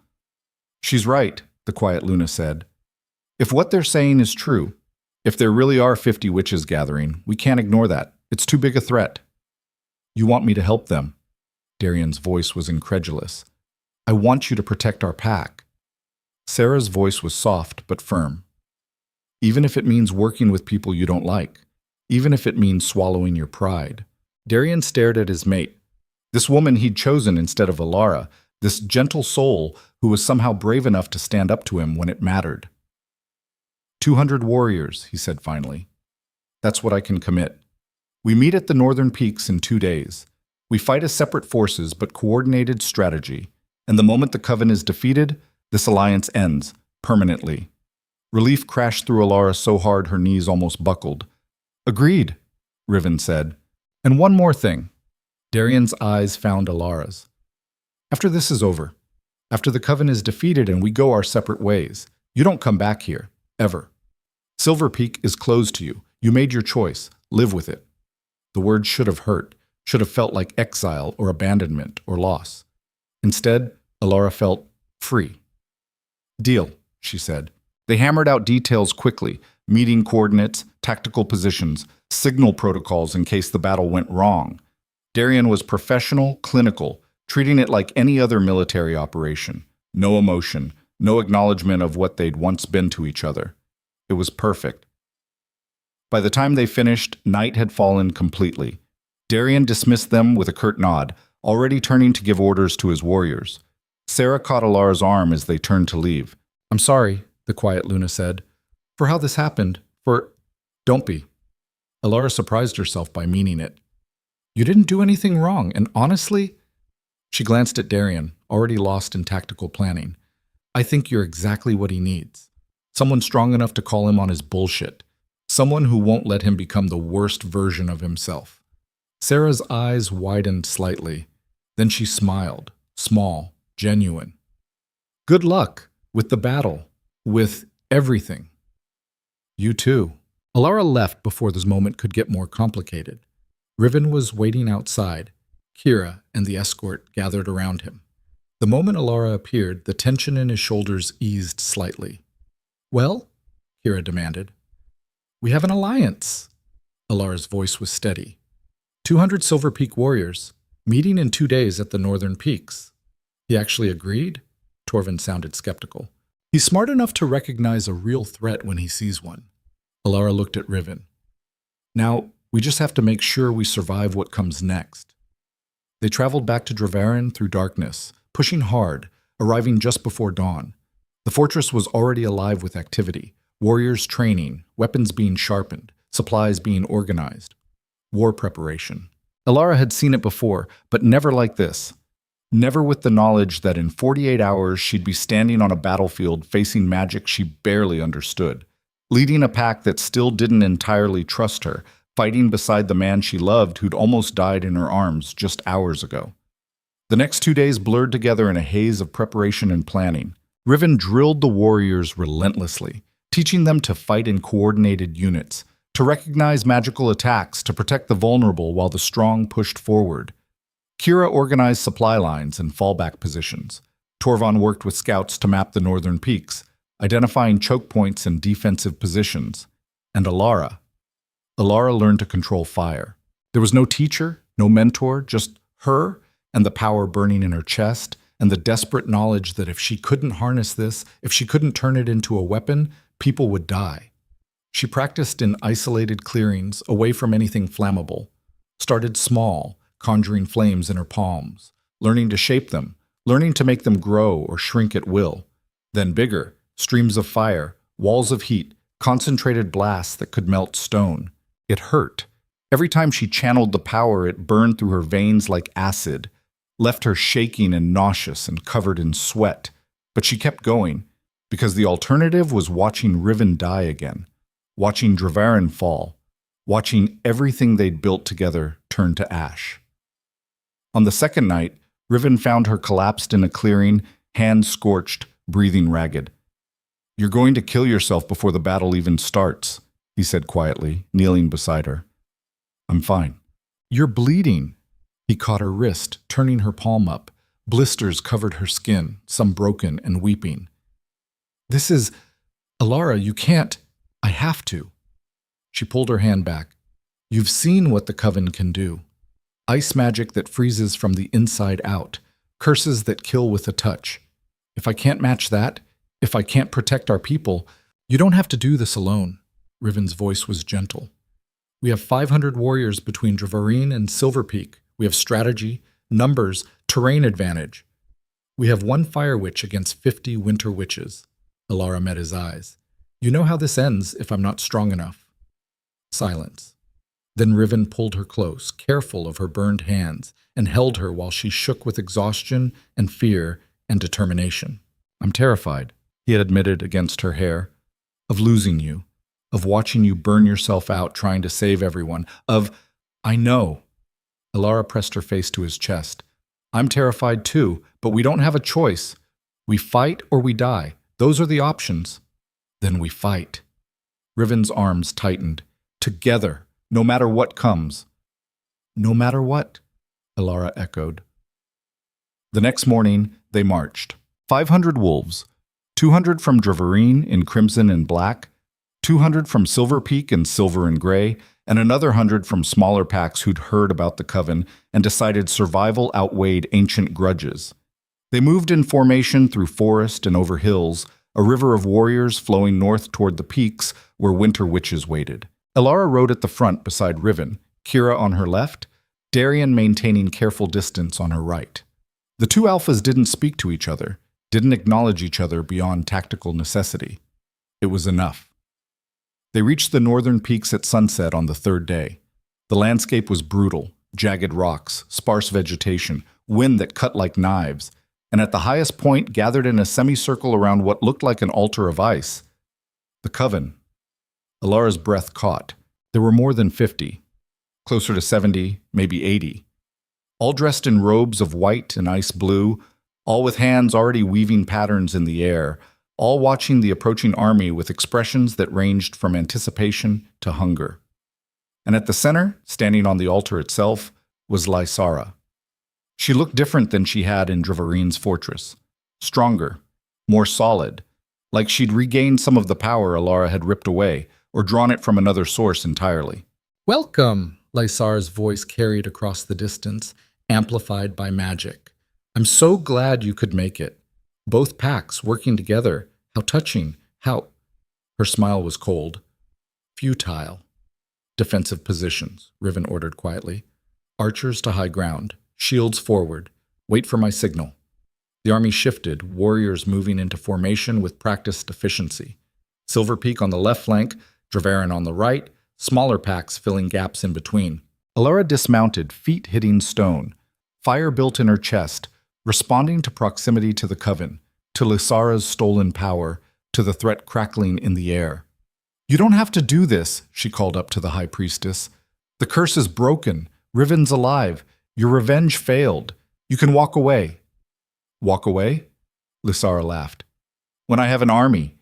She's right, the quiet Luna said. If what they're saying is true, if there really are 50 witches gathering, we can't ignore that. It's too big a threat. You want me to help them? Darian's voice was incredulous. I want you to protect our pack. Sarah's voice was soft but firm. Even if it means working with people you don't like, even if it means swallowing your pride. Darian stared at his mate. This woman he'd chosen instead of Elara, this gentle soul who was somehow brave enough to stand up to him when it mattered. 200 warriors, he said finally. That's what I can commit. We meet at the northern peaks in 2 days. We fight as separate forces but coordinated strategy. And the moment the coven is defeated, this alliance ends, permanently. Relief crashed through Elara so hard her knees almost buckled. Agreed, Riven said. And one more thing. Darian's eyes found Elara's. After this is over, after the coven is defeated and we go our separate ways, you don't come back here, ever. Silver Peak is closed to you. You made your choice. Live with it. The word should have hurt, should have felt like exile or abandonment or loss. Instead, Elara felt free. Deal, she said. They hammered out details quickly, meeting coordinates, tactical positions, signal protocols in case the battle went wrong. Darian was professional, clinical, treating it like any other military operation. No emotion, no acknowledgement of what they'd once been to each other. It was perfect. By the time they finished, night had fallen completely. Darian dismissed them with a curt nod, already turning to give orders to his warriors. Sarah caught Elara's arm as they turned to leave. I'm sorry, the quiet Luna said, for how this happened, for... Don't be. Elara surprised herself by meaning it. You didn't do anything wrong, and honestly... She glanced at Darian, already lost in tactical planning. I think you're exactly what he needs. Someone strong enough to call him on his bullshit. Someone who won't let him become the worst version of himself. Sarah's eyes widened slightly. Then she smiled, small, genuine. Good luck with the battle, with everything. You too. Elara left before this moment could get more complicated. Riven was waiting outside. Kira and the escort gathered around him. The moment Elara appeared, the tension in his shoulders eased slightly. "Well?" Kira demanded. "We have an alliance." Elara's voice was steady. 200 Silver Peak warriors, meeting in 2 days at the northern peaks. He actually agreed? Torvin sounded skeptical. He's smart enough to recognize a real threat when he sees one. Elara looked at Riven. "Now, we just have to make sure we survive what comes next." They traveled back to Dravarin through darkness, pushing hard, arriving just before dawn. The fortress was already alive with activity, warriors training, weapons being sharpened, supplies being organized. War preparation. Elara had seen it before, but never like this. Never with the knowledge that in 48 hours she'd be standing on a battlefield facing magic she barely understood, leading a pack that still didn't entirely trust her, fighting beside the man she loved who'd almost died in her arms just hours ago. The next 2 days blurred together in a haze of preparation and planning. Riven drilled the warriors relentlessly, teaching them to fight in coordinated units, to recognize magical attacks, to protect the vulnerable while the strong pushed forward. Kira organized supply lines and fallback positions. Torvin worked with scouts to map the northern peaks, identifying choke points and defensive positions. And Elara learned to control fire. There was no teacher, no mentor, just her and the power burning in her chest, and the desperate knowledge that if she couldn't harness this, if she couldn't turn it into a weapon, people would die. She practiced in isolated clearings, away from anything flammable. Started small, conjuring flames in her palms, learning to shape them, learning to make them grow or shrink at will. Then bigger, streams of fire, walls of heat, concentrated blasts that could melt stone. It hurt. Every time she channeled the power, it burned through her veins like acid, left her shaking and nauseous and covered in sweat. But she kept going, because the alternative was watching Riven die again, watching Dravarin fall, watching everything they'd built together turn to ash. On the second night, Riven found her collapsed in a clearing, hands scorched, breathing ragged. "You're going to kill yourself before the battle even starts," he said quietly, kneeling beside her. "I'm fine." "You're bleeding." He caught her wrist, turning her palm up. Blisters covered her skin, some broken and weeping. "This is... Elara, you can't... I have to." She pulled her hand back. "You've seen what the Coven can do. Ice magic that freezes from the inside out. Curses that kill with a touch. If I can't match that, if I can't protect our people, you don't have to do this alone." Riven's voice was gentle. "We have 500 warriors between Dravarin and Silver Peak. We have strategy, numbers, terrain advantage. We have one fire witch against 50 winter witches." Elara met his eyes. "You know how this ends if I'm not strong enough." Silence. Then Riven pulled her close, careful of her burned hands, and held her while she shook with exhaustion and fear and determination. "I'm terrified," he had admitted against her hair, "of losing you, of watching you burn yourself out trying to save everyone, of... I know." Elara pressed her face to his chest. "I'm terrified too, but we don't have a choice. We fight or we die. Those are the options." "Then we fight." Riven's arms tightened. "Together, no matter what comes." "No matter what?" Elara echoed. The next morning, they marched. 500 wolves, 200 from Dravarin in crimson and black, 200 from Silver Peak in silver and gray, and another 100 from smaller packs who'd heard about the Coven and decided survival outweighed ancient grudges. They moved in formation through forest and over hills, a river of warriors flowing north toward the peaks where winter witches waited. Elara rode at the front beside Riven, Kira on her left, Darian maintaining careful distance on her right. The two alphas didn't speak to each other, didn't acknowledge each other beyond tactical necessity. It was enough. They reached the northern peaks at sunset on the third day. The landscape was brutal, jagged rocks, sparse vegetation, wind that cut like knives, and at the highest point gathered in a semicircle around what looked like an altar of ice. The Coven. Elara's breath caught. There were more than 50, closer to 70, maybe 80. All dressed in robes of white and ice blue, all with hands already weaving patterns in the air, all watching the approaching army with expressions that ranged from anticipation to hunger. And at the center, standing on the altar itself, was Lysara. She looked different than she had in Dravarine's fortress. Stronger, more solid, like she'd regained some of the power Elara had ripped away, or drawn it from another source entirely. "Welcome," Lysara's voice carried across the distance, amplified by magic. "I'm so glad you could make it. Both packs working together. How touching. How—" Her smile was cold. "Futile." "Defensive positions," Riven ordered quietly. "Archers to high ground. Shields forward. Wait for my signal." The army shifted, warriors moving into formation with practiced efficiency. Silver Peak on the left flank, Dravarin on the right, smaller packs filling gaps in between. Elara dismounted, feet hitting stone, fire built in her chest, responding to proximity to the coven, to Lysara's stolen power, to the threat crackling in the air. "You don't have to do this," she called up to the high priestess. "The curse is broken. Riven's alive. Your revenge failed. You can walk away." "Walk away?" Lysara laughed. "When I have an army.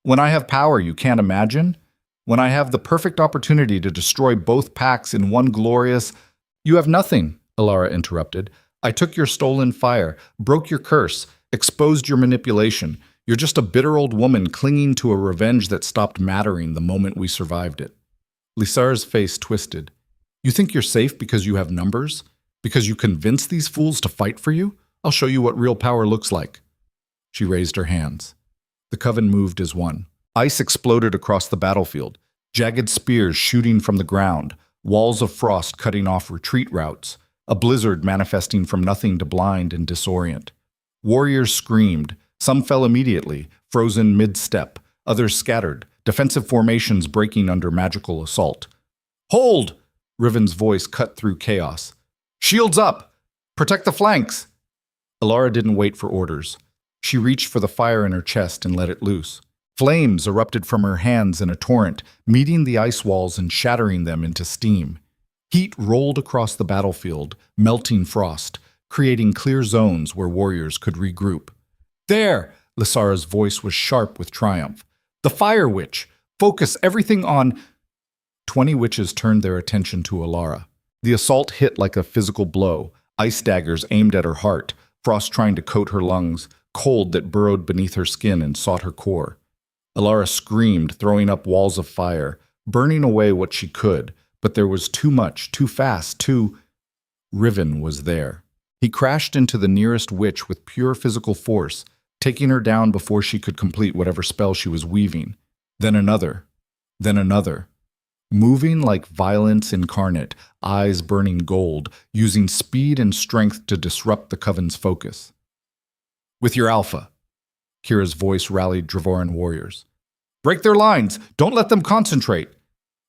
When I have power you can't imagine. When I have the perfect opportunity to destroy both packs in one glorious—" "You have nothing," Elara interrupted. "I took your stolen fire, broke your curse, exposed your manipulation. You're just a bitter old woman clinging to a revenge that stopped mattering the moment we survived it." Lysara's face twisted. "You think you're safe because you have numbers? Because you convinced these fools to fight for you? I'll show you what real power looks like." She raised her hands. The coven moved as one. Ice exploded across the battlefield, jagged spears shooting from the ground, walls of frost cutting off retreat routes, a blizzard manifesting from nothing to blind and disorient. Warriors screamed. Some fell immediately, frozen mid-step, others scattered, defensive formations breaking under magical assault. "Hold!" Riven's voice cut through chaos. "Shields up! Protect the flanks!" Elara didn't wait for orders. She reached for the fire in her chest and let it loose. Flames erupted from her hands in a torrent, meeting the ice walls and shattering them into steam. Heat rolled across the battlefield, melting frost, creating clear zones where warriors could regroup. "There!" Lysara's voice was sharp with triumph. "The Fire Witch! Focus everything on—" 20 witches turned their attention to Elara. The assault hit like a physical blow, ice daggers aimed at her heart, frost trying to coat her lungs, cold that burrowed beneath her skin and sought her core. Elara screamed, throwing up walls of fire, burning away what she could, but there was too much, too fast, too— Riven was there. He crashed into the nearest witch with pure physical force, taking her down before she could complete whatever spell she was weaving. Then another. Then another. Moving like violence incarnate, eyes burning gold, using speed and strength to disrupt the coven's focus. "With your alpha," Kira's voice rallied Dravoran warriors. "Break their lines! Don't let them concentrate!"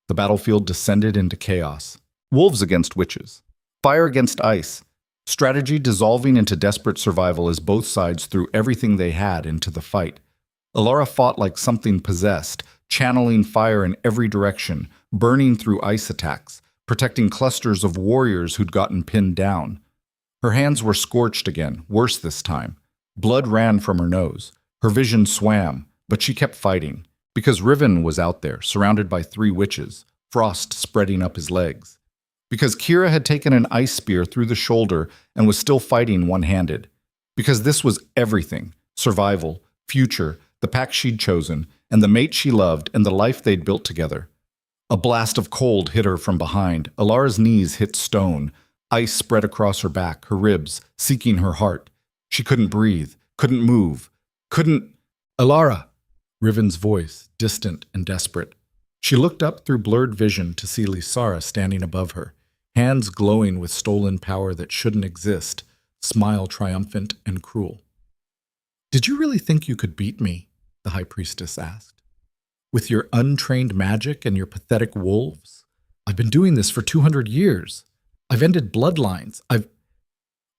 The battlefield descended into chaos. Wolves against witches. Fire against ice. Strategy dissolving into desperate survival as both sides threw everything they had into the fight. Elara fought like something possessed, channeling fire in every direction, burning through ice attacks, protecting clusters of warriors who'd gotten pinned down. Her hands were scorched again, worse this time. Blood ran from her nose. Her vision swam, but she kept fighting, because Riven was out there, surrounded by 3 witches, frost spreading up his legs. Because Kira had taken an ice spear through the shoulder and was still fighting one-handed. Because this was everything: survival, future, the pack she'd chosen, and the mate she loved, and the life they'd built together. A blast of cold hit her from behind. Elara's knees hit stone. Ice spread across her back, her ribs, seeking her heart. She couldn't breathe, couldn't move, couldn't— "Elara!" Riven's voice, distant and desperate. She looked up through blurred vision to see Lysara standing above her, hands glowing with stolen power that shouldn't exist, smile triumphant and cruel. "Did you really think you could beat me?" the high priestess asked. "With your untrained magic and your pathetic wolves? I've been doing this for 200 years. I've ended bloodlines.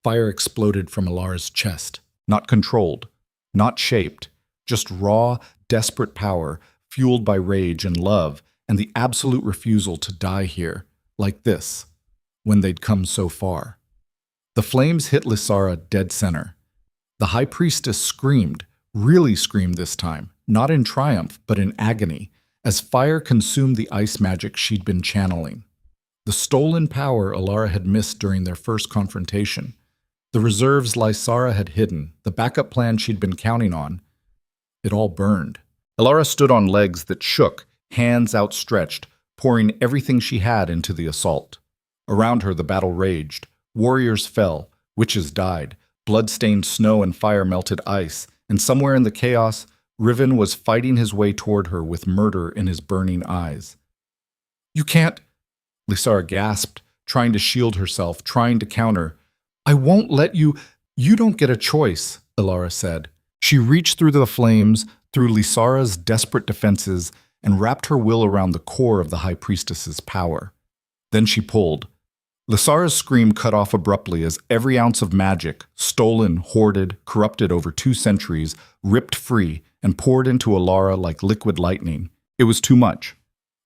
Fire exploded from Elara's chest. Not controlled, not shaped, just raw, desperate power, fueled by rage and love, and the absolute refusal to die here, like this, when they'd come so far. The flames hit Lysara dead center. The high priestess screamed, really screamed this time, not in triumph, but in agony, as fire consumed the ice magic she'd been channeling. The stolen power Elara had missed during their first confrontation. The reserves Lysara had hidden, the backup plan she'd been counting on. It all burned. Elara stood on legs that shook, hands outstretched, pouring everything she had into the assault. Around her, the battle raged. Warriors fell, witches died, blood-stained snow and fire melted ice, and somewhere in the chaos, Riven was fighting his way toward her with murder in his burning eyes. "You can't," Lysara gasped, trying to shield herself, trying to counter. "I won't let you. You don't get a choice," Elara said. She reached through the flames, through Lysara's desperate defenses, and wrapped her will around the core of the High Priestess's power. Then she pulled. Lysara's scream cut off abruptly as every ounce of magic, stolen, hoarded, corrupted over 2 centuries, ripped free and poured into Elara like liquid lightning. It was too much.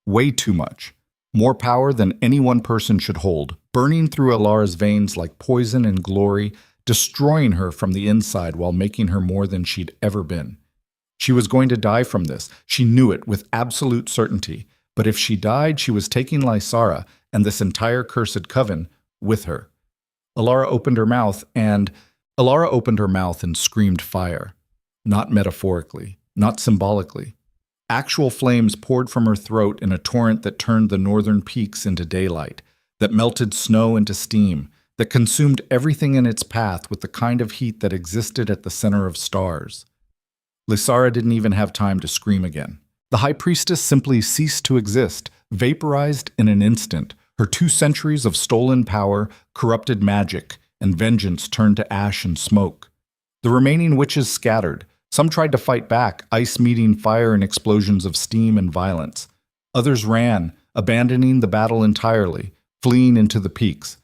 Way too much. More power than any one person should hold, burning through Elara's veins like poison and glory, destroying her from the inside while making her more than she'd ever been. She was going to die from this. She knew it with absolute certainty. But if she died, she was taking Lysara and this entire cursed coven with her. Elara opened her mouth and screamed fire. Not metaphorically, not symbolically. Actual flames poured from her throat in a torrent that turned the northern peaks into daylight, that melted snow into steam, that consumed everything in its path with the kind of heat that existed at the center of stars. Lysara didn't even have time to scream again. The High Priestess simply ceased to exist, vaporized in an instant. Her 2 centuries of stolen power, corrupted magic, and vengeance turned to ash and smoke. The remaining witches scattered. Some tried to fight back, ice meeting fire in explosions of steam and violence. Others ran, abandoning the battle entirely, fleeing into the peaks.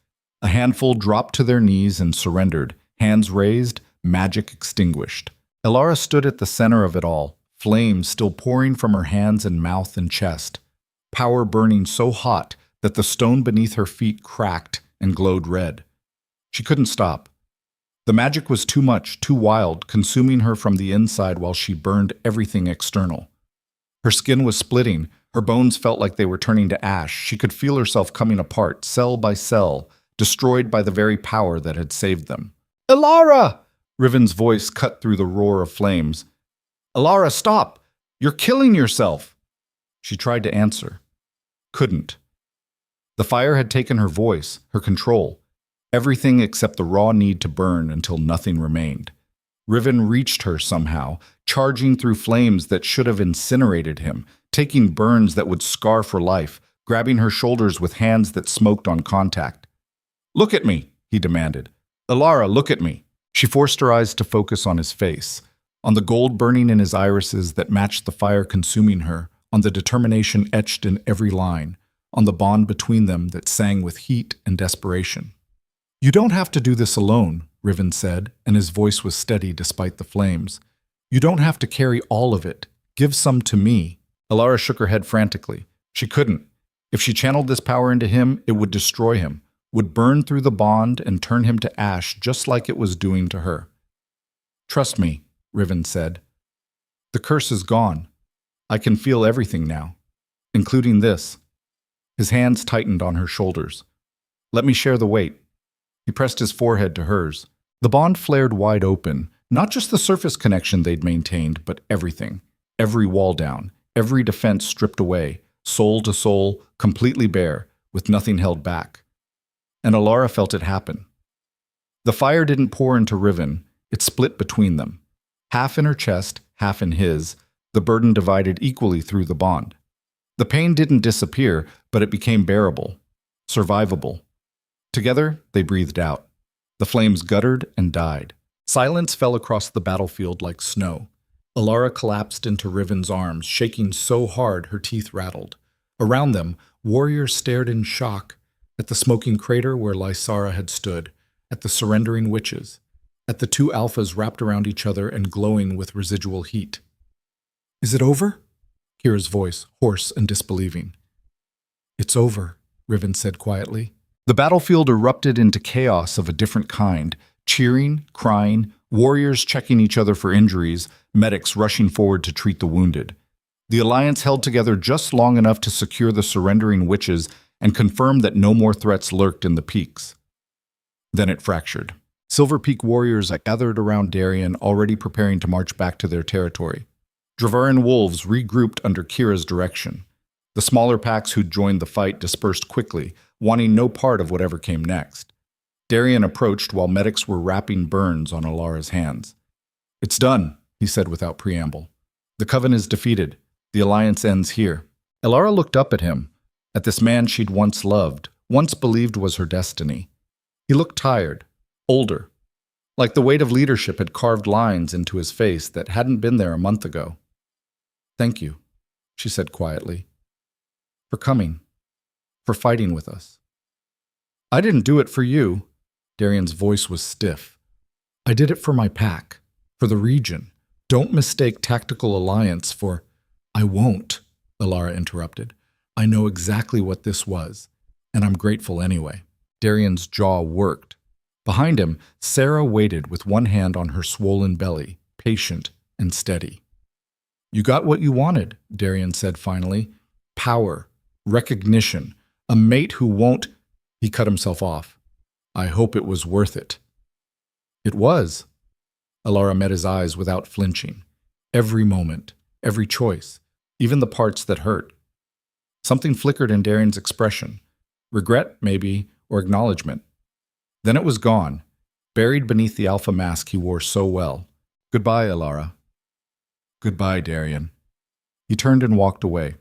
A handful dropped to their knees and surrendered, hands raised, magic extinguished. Elara stood at the center of it all, flames still pouring from her hands and mouth and chest, power burning so hot that the stone beneath her feet cracked and glowed red. She couldn't stop. The magic was too much, too wild, consuming her from the inside while she burned everything external. Her skin was splitting, her bones felt like they were turning to ash. She could feel herself coming apart, cell by cell, destroyed by the very power that had saved them. "Elara!" Riven's voice cut through the roar of flames. "Elara, stop! You're killing yourself!" She tried to answer. Couldn't. The fire had taken her voice, her control. Everything except the raw need to burn until nothing remained. Riven reached her somehow, charging through flames that should have incinerated him, taking burns that would scar for life, grabbing her shoulders with hands that smoked on contact. "Look at me," he demanded. "Elara, look at me." She forced her eyes to focus on his face, on the gold burning in his irises that matched the fire consuming her, on the determination etched in every line, on the bond between them that sang with heat and desperation. "You don't have to do this alone," Riven said, and his voice was steady despite the flames. "You don't have to carry all of it. Give some to me." Elara shook her head frantically. She couldn't. If she channeled this power into him, it would destroy him, would burn through the bond and turn him to ash just like it was doing to her. "Trust me," Riven said. "The curse is gone. I can feel everything now, including this." His hands tightened on her shoulders. "Let me share the weight." He pressed his forehead to hers. The bond flared wide open, not just the surface connection they'd maintained, but everything. Every wall down, every defense stripped away, soul to soul, completely bare, with nothing held back. And Elara felt it happen. The fire didn't pour into Riven, it split between them. Half in her chest, half in his, the burden divided equally through the bond. The pain didn't disappear, but it became bearable, survivable. Together, they breathed out. The flames guttered and died. Silence fell across the battlefield like snow. Elara collapsed into Riven's arms, shaking so hard her teeth rattled. Around them, warriors stared in shock at the smoking crater where Lysara had stood, at the surrendering witches, at the 2 alphas wrapped around each other and glowing with residual heat. "Is it over?" Kira's voice, hoarse and disbelieving. "It's over," Riven said quietly. The battlefield erupted into chaos of a different kind, cheering, crying, warriors checking each other for injuries, medics rushing forward to treat the wounded. The Alliance held together just long enough to secure the surrendering witches and confirmed that no more threats lurked in the peaks. Then it fractured. Silver Peak warriors gathered around Darien, already preparing to march back to their territory. Dravaran wolves regrouped under Kira's direction. The smaller packs who'd joined the fight dispersed quickly, wanting no part of whatever came next. Darien approached while medics were wrapping burns on Elara's hands. "It's done," he said without preamble. "The Coven is defeated. The Alliance ends here." Elara looked up at him, at this man she'd once loved, once believed was her destiny. He looked tired, older, like the weight of leadership had carved lines into his face that hadn't been there a month ago. "Thank you," she said quietly, "for coming, for fighting with us." "I didn't do it for you." Darien's voice was stiff. "I did it for my pack, for the region. Don't mistake tactical alliance for—" "I won't," Elara interrupted. "I know exactly what this was, and I'm grateful anyway." Darien's jaw worked. Behind him, Sarah waited with one hand on her swollen belly, patient and steady. "You got what you wanted," Darien said finally. "Power, recognition, a mate who won't—" He cut himself off. "I hope it was worth it." "It was." Elara met his eyes without flinching. Every moment, every choice, even the parts that hurt. Something flickered in Darien's expression. Regret, maybe, or acknowledgement. Then it was gone, buried beneath the alpha mask he wore so well. "Goodbye, Elara." "Goodbye, Darien." He turned and walked away.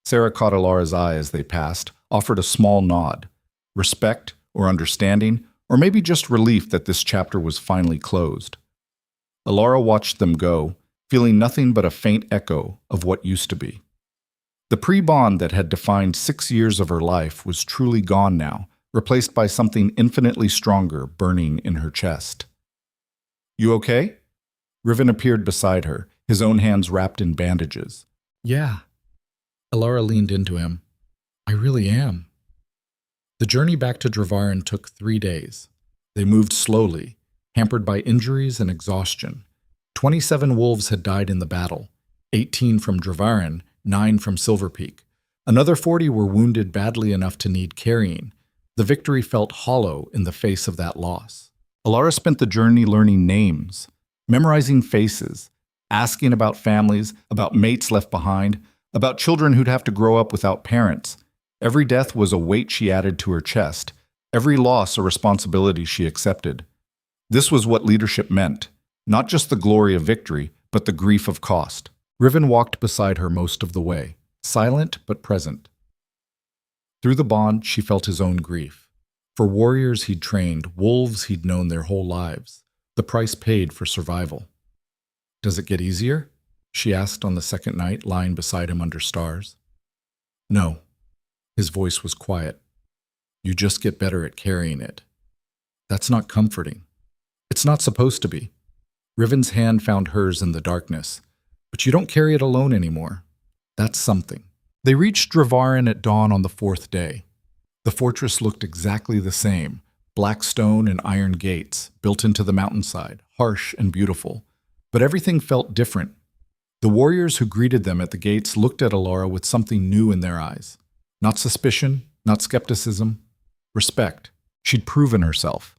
Sarah caught Elara's eye as they passed, offered a small nod. Respect, or understanding, or maybe just relief that this chapter was finally closed. Elara watched them go, feeling nothing but a faint echo of what used to be. The pre-bond that had defined 6 years of her life was truly gone now, replaced by something infinitely stronger burning in her chest. "You okay?" Riven appeared beside her, his own hands wrapped in bandages. "Yeah." Elara leaned into him. "I really am." The journey back to Dravaran took 3 days. They moved slowly, hampered by injuries and exhaustion. 27 wolves had died in the battle, 18 from Dravaran, 9 from Silver Peak. Another 40 were wounded badly enough to need carrying. The victory felt hollow in the face of that loss. Elara spent the journey learning names, memorizing faces, asking about families, about mates left behind, about children who'd have to grow up without parents. Every death was a weight she added to her chest, every loss a responsibility she accepted. This was what leadership meant, not just the glory of victory, but the grief of cost. Riven walked beside her most of the way, silent but present. Through the bond, she felt his own grief. For warriors he'd trained, wolves he'd known their whole lives, the price paid for survival. "Does it get easier?" she asked on the second night, lying beside him under stars. "No." His voice was quiet. "You just get better at carrying it." "That's not comforting." "It's not supposed to be." Riven's hand found hers in the darkness. "But you don't carry it alone anymore. That's something." They reached Dravaran at dawn on the 4th day. The fortress looked exactly the same, black stone and iron gates, built into the mountainside, harsh and beautiful. But everything felt different. The warriors who greeted them at the gates looked at Elara with something new in their eyes. Not suspicion, not skepticism, respect. She'd proven herself,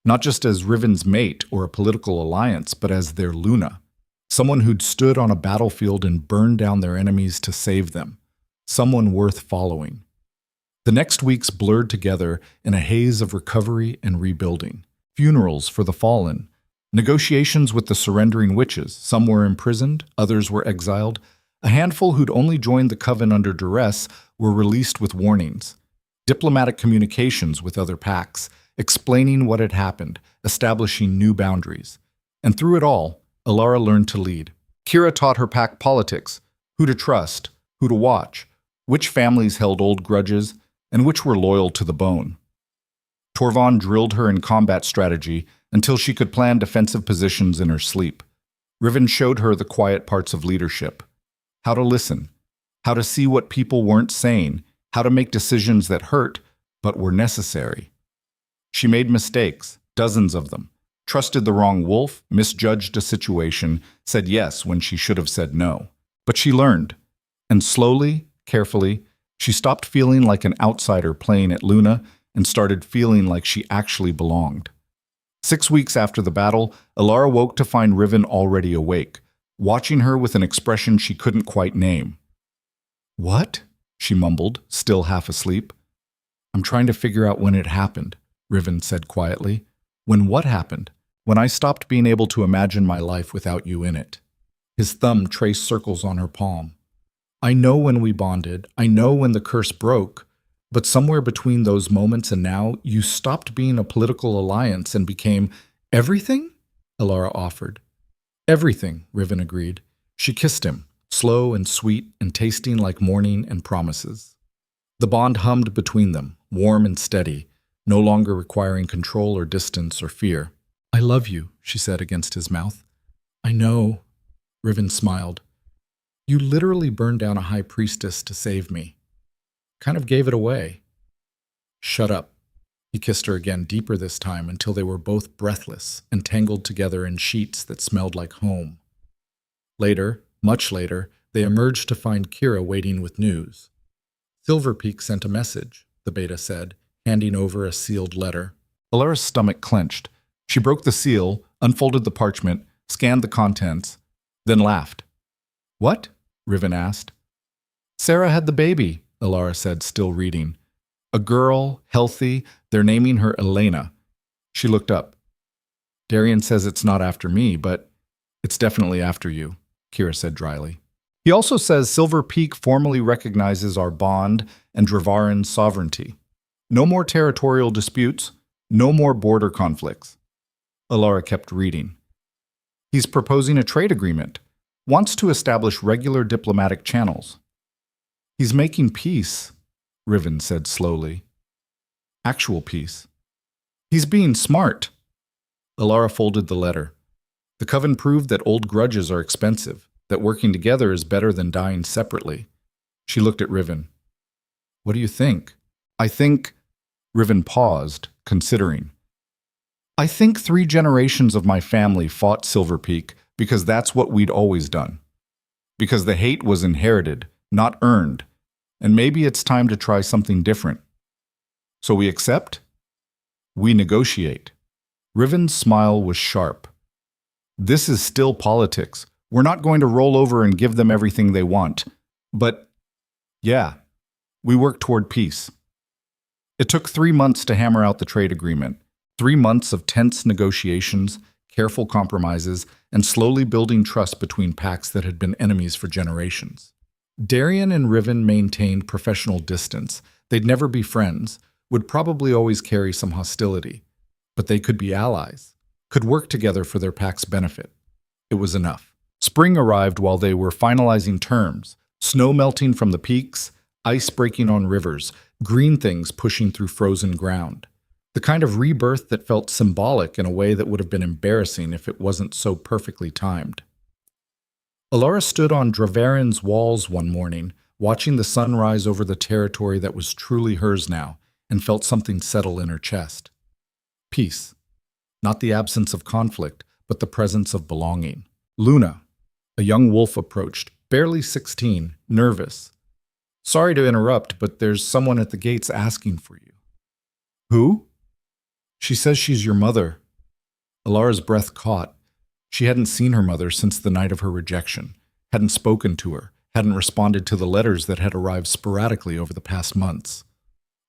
not just as Riven's mate or a political alliance, but as their Luna. Someone who'd stood on a battlefield and burned down their enemies to save them. Someone worth following. The next weeks blurred together in a haze of recovery and rebuilding. Funerals for the fallen. Negotiations with the surrendering witches. Some were imprisoned, others were exiled. A handful who'd only joined the Coven under duress were released with warnings. Diplomatic communications with other packs, explaining what had happened, establishing new boundaries. And through it all, Elara learned to lead. Kira taught her pack politics, who to trust, who to watch, which families held old grudges, and which were loyal to the bone. Torvon drilled her in combat strategy until she could plan defensive positions in her sleep. Riven showed her the quiet parts of leadership. How to listen, how to see what people weren't saying, how to make decisions that hurt, but were necessary. She made mistakes, dozens of them, trusted the wrong wolf, misjudged a situation, said yes when she should have said no. But she learned, and slowly, carefully, She stopped feeling like an outsider playing at Luna and started feeling like she actually belonged. 6 weeks after the battle, Elara woke to find Riven already awake, watching her with an expression she couldn't quite name. "What?" she mumbled, still half asleep. "I'm trying to figure out when it happened," Riven said quietly. "When what happened?" "When I stopped being able to imagine my life without you in it." His thumb traced circles on her palm. "I know when we bonded, I know when the curse broke, but somewhere between those moments and now, you stopped being a political alliance and became everything?" Elara offered. "Everything," Riven agreed. She kissed him, slow and sweet and tasting like morning and promises. The bond hummed between them, warm and steady, no longer requiring control or distance or fear. "I love you," she said against his mouth. "I know," Riven smiled. "You literally burned down a high priestess to save me. Kind of gave it away." "Shut up." He kissed her again, deeper this time, until they were both breathless and tangled together in sheets that smelled like home. Later, much later, they emerged to find Kira waiting with news. "Silver Peak sent a message," the beta said, handing over a sealed letter. Alara's stomach clenched. She broke the seal, unfolded the parchment, scanned the contents, then laughed. "What?" Riven asked. "Sarah had the baby," Elara said, still reading. "A girl, healthy, they're naming her Elena." She looked up. "Darian says it's not after me, but it's definitely after you," Kira said dryly. "He also says Silver Peak formally recognizes our bond and Dravaran's sovereignty. No more territorial disputes, no more border conflicts." Elara kept reading. "He's proposing a trade agreement, wants to establish regular diplomatic channels." "He's making peace," Riven said slowly. "Actual peace. He's being smart." Elara folded the letter. The coven proved that old grudges are expensive, that working together is better than dying separately. She looked at Riven. "What do you think?" "I think—" Riven paused, considering. "I think 3 generations of my family fought Silver Peak because that's what we'd always done. Because the hate was inherited, not earned, and maybe it's time to try something different. So we accept? We negotiate." Riven's smile was sharp. "This is still politics. We're not going to roll over and give them everything they want. But, yeah, we work toward peace." It took 3 months to hammer out the trade agreement. 3 months of tense negotiations, careful compromises, and slowly building trust between packs that had been enemies for generations. Darian and Riven maintained professional distance. They'd never be friends, would probably always carry some hostility. But they could be allies, could work together for their pack's benefit. It was enough. Spring arrived while they were finalizing terms, snow melting from the peaks, ice breaking on rivers, green things pushing through frozen ground. The kind of rebirth that felt symbolic in a way that would have been embarrassing if it wasn't so perfectly timed. Elara stood on Dravaran's walls one morning, watching the sun rise over the territory that was truly hers now, and felt something settle in her chest. Peace. Not the absence of conflict, but the presence of belonging. Luna, a young wolf, approached, barely 16, nervous. "Sorry to interrupt, but there's someone at the gates asking for you." "Who?" "She says she's your mother." Elara's breath caught. She hadn't seen her mother since the night of her rejection, hadn't spoken to her, hadn't responded to the letters that had arrived sporadically over the past months.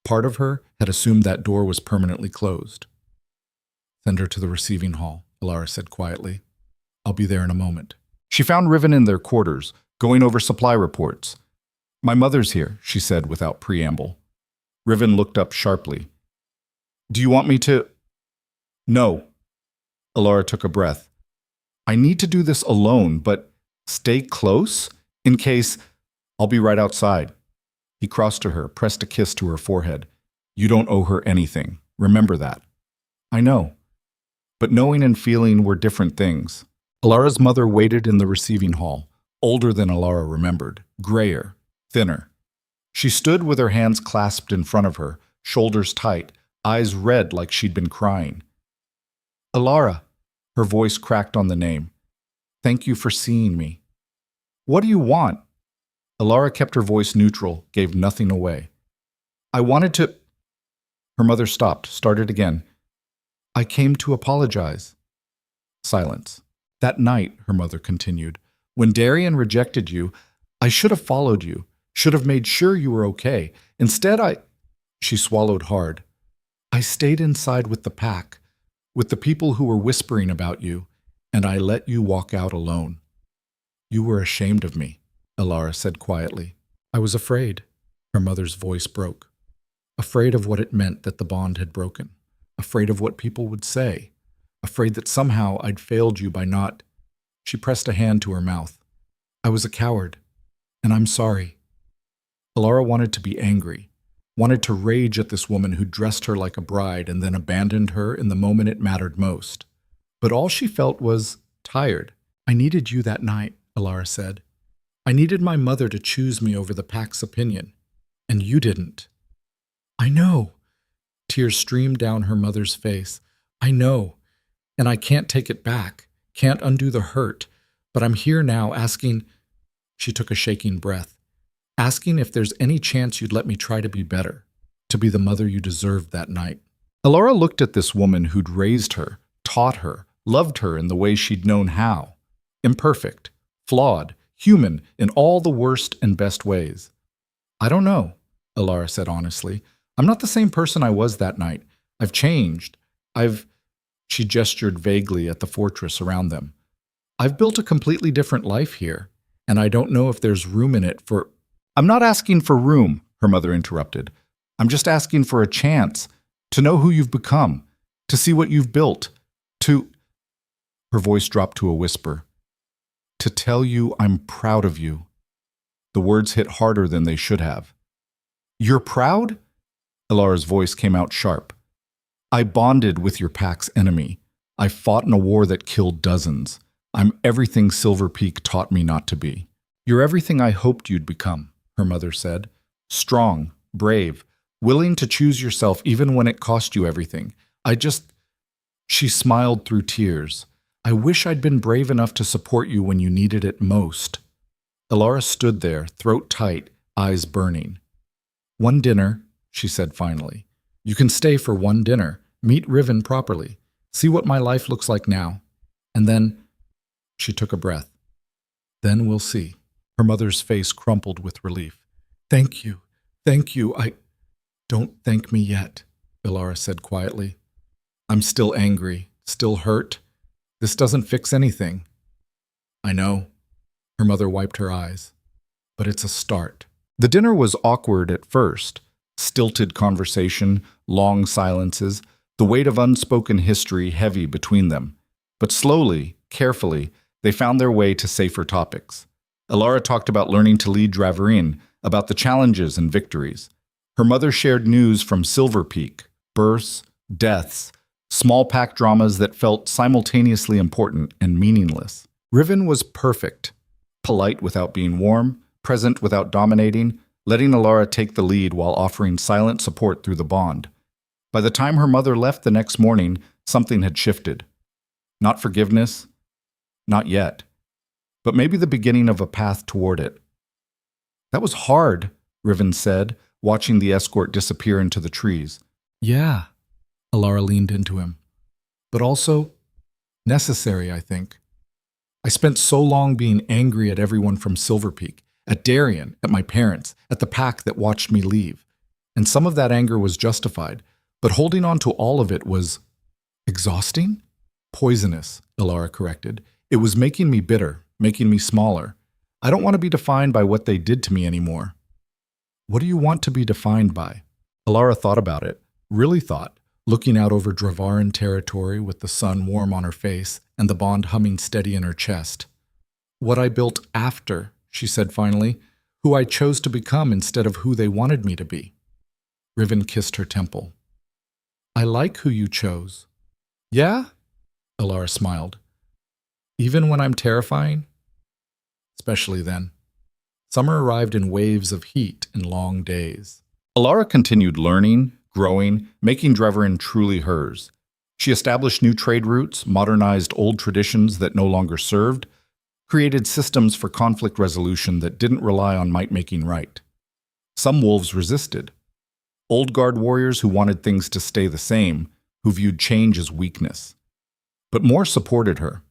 Part of her had assumed that door was permanently closed. "Send her to the receiving hall," Elara said quietly. "I'll be there in a moment." She found Riven in their quarters, going over supply reports. "My mother's here," she said without preamble. Riven looked up sharply. "Do you want me to—" "No." Elara took a breath. "I need to do this alone, but stay close, in case— I'll be right outside." He crossed to her, pressed a kiss to her forehead. "You don't owe her anything. Remember that." "I know." But knowing and feeling were different things. Elara's mother waited in the receiving hall, older than Elara remembered, grayer, thinner. She stood with her hands clasped in front of her, shoulders tight, eyes red like she'd been crying. "Elara," her voice cracked on the name. "Thank you for seeing me." "What do you want?" Elara kept her voice neutral, gave nothing away. I wanted to... Her mother stopped, started again. I came to apologize. Silence. That night, her mother continued, when Darian rejected you, I should have followed you, should have made sure you were okay. Instead, She swallowed hard. I stayed inside with the pack, with the people who were whispering about you, and I let you walk out alone. You were ashamed of me, Elara said quietly. I was afraid. Her mother's voice broke. Afraid of what it meant that the bond had broken. Afraid of what people would say. Afraid that somehow I'd failed you by not... She pressed a hand to her mouth. I was a coward, and I'm sorry. Elara wanted to be angry, wanted to rage at this woman who dressed her like a bride and then abandoned her in the moment it mattered most. But all she felt was tired. I needed you that night, Elara said. I needed my mother to choose me over the pack's opinion, and you didn't. I know. Tears streamed down her mother's face. I know, and I can't take it back, can't undo the hurt, but I'm here now asking... She took a shaking breath. Asking if there's any chance you'd let me try to be better, to be the mother you deserved that night. Elara looked at this woman who'd raised her, taught her, loved her in the way she'd known how. Imperfect, flawed, human in all the worst and best ways. I don't know, Elara said honestly. I'm not the same person I was that night. I've changed. She gestured vaguely at the fortress around them. I've built a completely different life here, and I don't know if there's room in it for... I'm not asking for room, her mother interrupted. I'm just asking for a chance to know who you've become, to see what you've built, to... Her voice dropped to a whisper. To tell you I'm proud of you. The words hit harder than they should have. You're proud? Elara's voice came out sharp. I bonded with your pack's enemy. I fought in a war that killed dozens. I'm everything Silver Peak taught me not to be. You're everything I hoped you'd become, her mother said. Strong, brave, willing to choose yourself even when it cost you everything. She smiled through tears. I wish I'd been brave enough to support you when you needed it most. Elara stood there, throat tight, eyes burning. One dinner, she said finally. You can stay for one dinner, meet Riven properly, see what my life looks like now. And then, she took a breath. Then we'll see. Her mother's face crumpled with relief. Thank you. Don't thank me yet, Elara said quietly. I'm still angry, still hurt. This doesn't fix anything. I know. Her mother wiped her eyes. But it's a start. The dinner was awkward at first. Stilted conversation, long silences, the weight of unspoken history heavy between them. But slowly, carefully, they found their way to safer topics. Elara talked about learning to lead Dravarine, about the challenges and victories. Her mother shared news from Silver Peak, births, deaths, small pack dramas that felt simultaneously important and meaningless. Riven was perfect, polite without being warm, present without dominating, letting Elara take the lead while offering silent support through the bond. By the time her mother left the next morning, something had shifted. Not forgiveness, not yet, but maybe the beginning of a path toward it. That was hard, Riven said, watching the escort disappear into the trees. Yeah, Elara leaned into him. But also, necessary, I think. I spent so long being angry at everyone from Silver Peak, at Darian, at my parents, at the pack that watched me leave. And some of that anger was justified, but holding on to all of it was exhausting? Poisonous, Elara corrected. It was making me bitter, making me smaller. I don't want to be defined by what they did to me anymore. What do you want to be defined by? Elara thought about it, really thought, looking out over Dravarin territory with the sun warm on her face and the bond humming steady in her chest. What I built after, she said finally, who I chose to become instead of who they wanted me to be. Riven kissed her temple. I like who you chose. Yeah? Elara smiled. Even when I'm terrifying? Especially then. Summer arrived in waves of heat and long days. Elara continued learning, growing, making Dravarin truly hers. She established new trade routes, modernized old traditions that no longer served, created systems for conflict resolution that didn't rely on might making right. Some wolves resisted. Old guard warriors who wanted things to stay the same, who viewed change as weakness. But more supported her,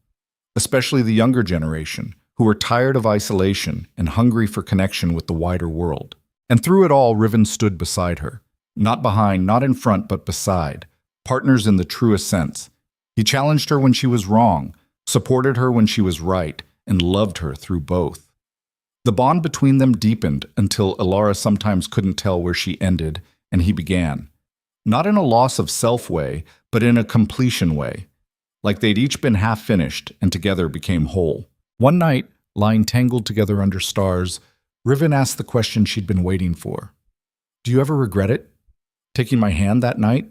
especially the younger generation, who were tired of isolation and hungry for connection with the wider world. And through it all, Riven stood beside her. Not behind, not in front, but beside. Partners in the truest sense. He challenged her when she was wrong, supported her when she was right, and loved her through both. The bond between them deepened until Elara sometimes couldn't tell where she ended and he began. Not in a loss of self way, but in a completion way. Like they'd each been half finished and together became whole. One night, lying tangled together under stars, Riven asked the question she'd been waiting for. "Do you ever regret it? Taking my hand that night?"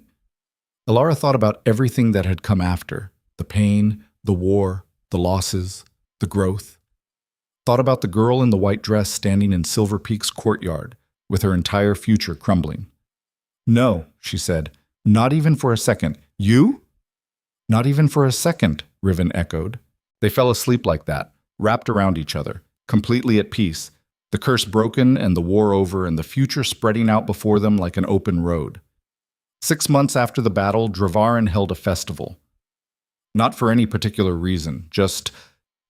Elara thought about everything that had come after. The pain, the war, the losses, the growth. Thought about the girl in the white dress standing in Silver Peak's courtyard, with her entire future crumbling. "No," she said, "not even for a second. You?" "Not even for a second," Riven echoed. They fell asleep like that, wrapped around each other, completely at peace, the curse broken and the war over and the future spreading out before them like an open road. 6 months after the battle, Dravarin held a festival. Not for any particular reason, just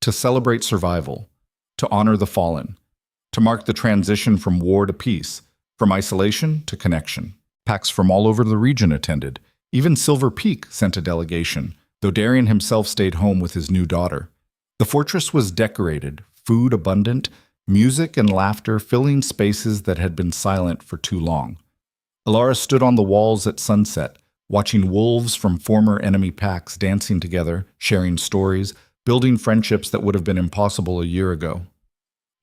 to celebrate survival, to honor the fallen, to mark the transition from war to peace, from isolation to connection. Packs from all over the region attended. Even Silver Peak sent a delegation, though Darian himself stayed home with his new daughter. The fortress was decorated, food abundant, music and laughter filling spaces that had been silent for too long. Elara stood on the walls at sunset, watching wolves from former enemy packs dancing together, sharing stories, building friendships that would have been impossible a year ago.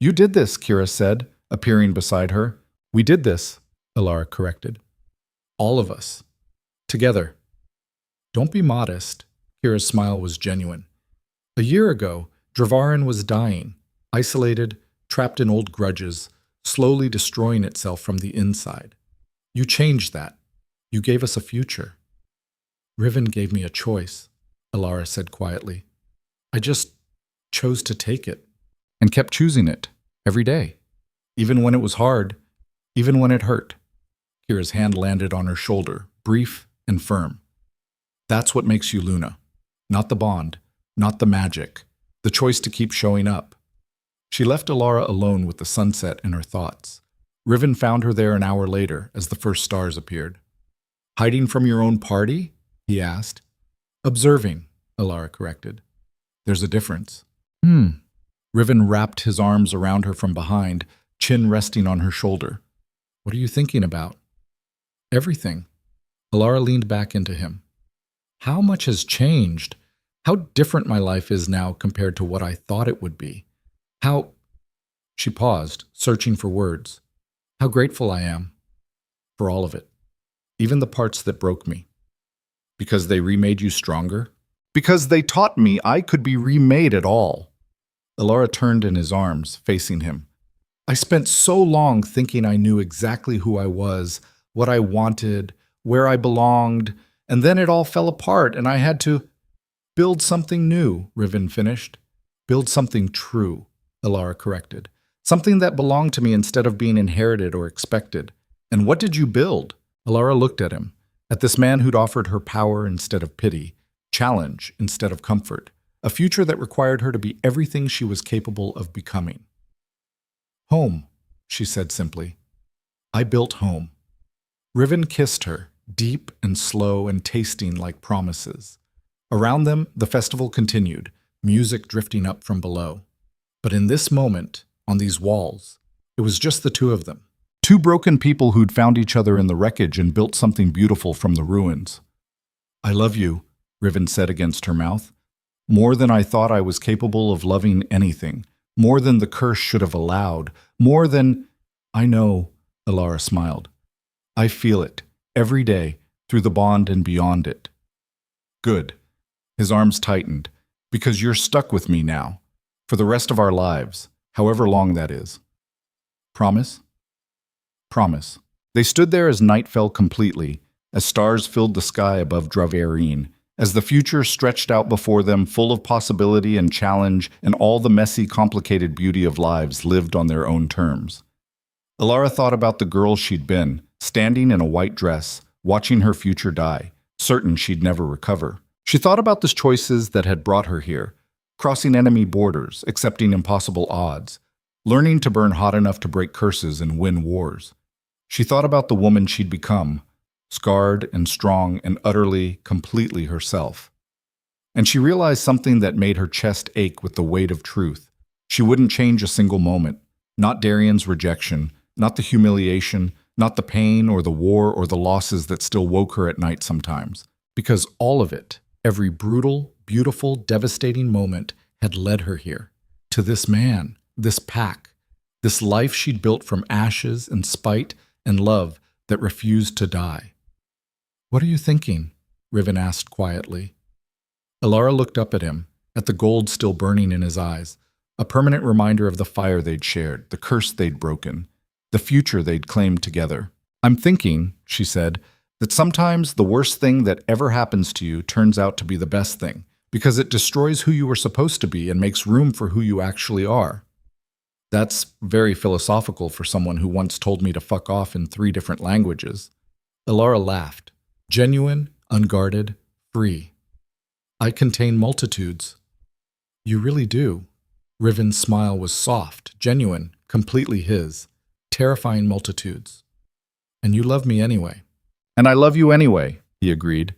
"You did this," Kira said, appearing beside her. "We did this," Elara corrected. "All of us. Together." "Don't be modest." Kira's smile was genuine. "A year ago, Dravarin was dying, isolated, trapped in old grudges, slowly destroying itself from the inside. You changed that. You gave us a future." "Riven gave me a choice," Elara said quietly. "I just chose to take it." "And kept choosing it, every day. Even when it was hard, even when it hurt." Kira's hand landed on her shoulder, brief and firm. "That's what makes you Luna. Not the bond, not the magic, the choice to keep showing up." She left Elara alone with the sunset in her thoughts. Riven found her there an hour later as the first stars appeared. "Hiding from your own party?" he asked. "Observing," Elara corrected. "There's a difference." Riven wrapped his arms around her from behind, chin resting on her shoulder. "What are you thinking about?" "Everything." Elara leaned back into him. "How much has changed? How different my life is now compared to what I thought it would be. How—" She paused, searching for words. "How grateful I am. For all of it. Even the parts that broke me. Because they remade you stronger? Because they taught me I could be remade at all." Elara turned in his arms, facing him. "I spent so long thinking I knew exactly who I was, what I wanted, where I belonged, and then it all fell apart and I had to build something new," Riven finished. "Build something true," Elara corrected. "Something that belonged to me instead of being inherited or expected." "And what did you build?" Elara looked at him, at this man who'd offered her power instead of pity, challenge instead of comfort, a future that required her to be everything she was capable of becoming. "Home," she said simply. "I built home." Riven kissed her, deep and slow and tasting like promises. Around them, the festival continued, music drifting up from below. But in this moment, on these walls, it was just the two of them. Two broken people who'd found each other in the wreckage and built something beautiful from the ruins. "I love you," Riven said against her mouth. "More than I thought I was capable of loving anything. More than the curse should have allowed. More than—" "I know," Elara smiled. "I feel it, every day, through the bond and beyond it." "Good." His arms tightened. "Because you're stuck with me now. For the rest of our lives, however long that is. Promise?" "Promise." They stood there as night fell completely, as stars filled the sky above Dravarin, as the future stretched out before them, full of possibility and challenge, and all the messy, complicated beauty of lives lived on their own terms. Elara thought about the girl she'd been, standing in a white dress, watching her future die, certain she'd never recover. She thought about the choices that had brought her here, crossing enemy borders, accepting impossible odds, learning to burn hot enough to break curses and win wars. She thought about the woman she'd become, scarred and strong and utterly, completely herself. And she realized something that made her chest ache with the weight of truth. She wouldn't change a single moment, not Darian's rejection, not the humiliation, not the pain or the war or the losses that still woke her at night sometimes. Because all of it, every brutal, beautiful, devastating moment had led her here, to this man, this pack, this life she'd built from ashes and spite and love that refused to die. "What are you thinking?" Riven asked quietly. Elara looked up at him, at the gold still burning in his eyes, a permanent reminder of the fire they'd shared, the curse they'd broken, the future they'd claimed together. "I'm thinking," she said, "that sometimes the worst thing that ever happens to you turns out to be the best thing, because it destroys who you were supposed to be and makes room for who you actually are." That's very philosophical for someone who once told me to fuck off in 3 different languages. Elara laughed. Genuine, unguarded, free. "I contain multitudes." "You really do." Riven's smile was soft, genuine, completely his. Terrifying multitudes. "And you love me anyway." "And I love you anyway," he agreed.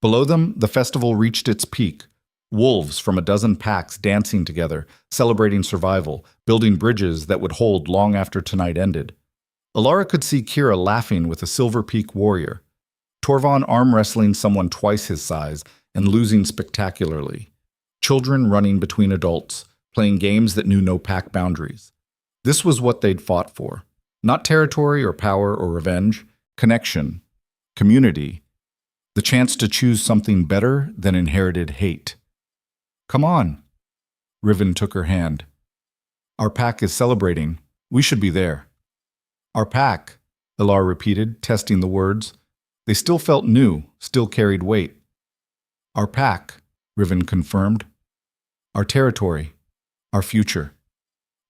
Below them, the festival reached its peak. Wolves from a dozen packs dancing together, celebrating survival, building bridges that would hold long after tonight ended. Elara could see Kira laughing with a Silver Peak warrior, Torvon arm wrestling someone twice his size and losing spectacularly, children running between adults, playing games that knew no pack boundaries. This was what they'd fought for. Not territory or power or revenge, connection, community, the chance to choose something better than inherited hate. "Come on." Riven took her hand. "Our pack is celebrating. We should be there." "Our pack," Elara repeated, testing the words. They still felt new, still carried weight. "Our pack," Riven confirmed. "Our territory. Our future."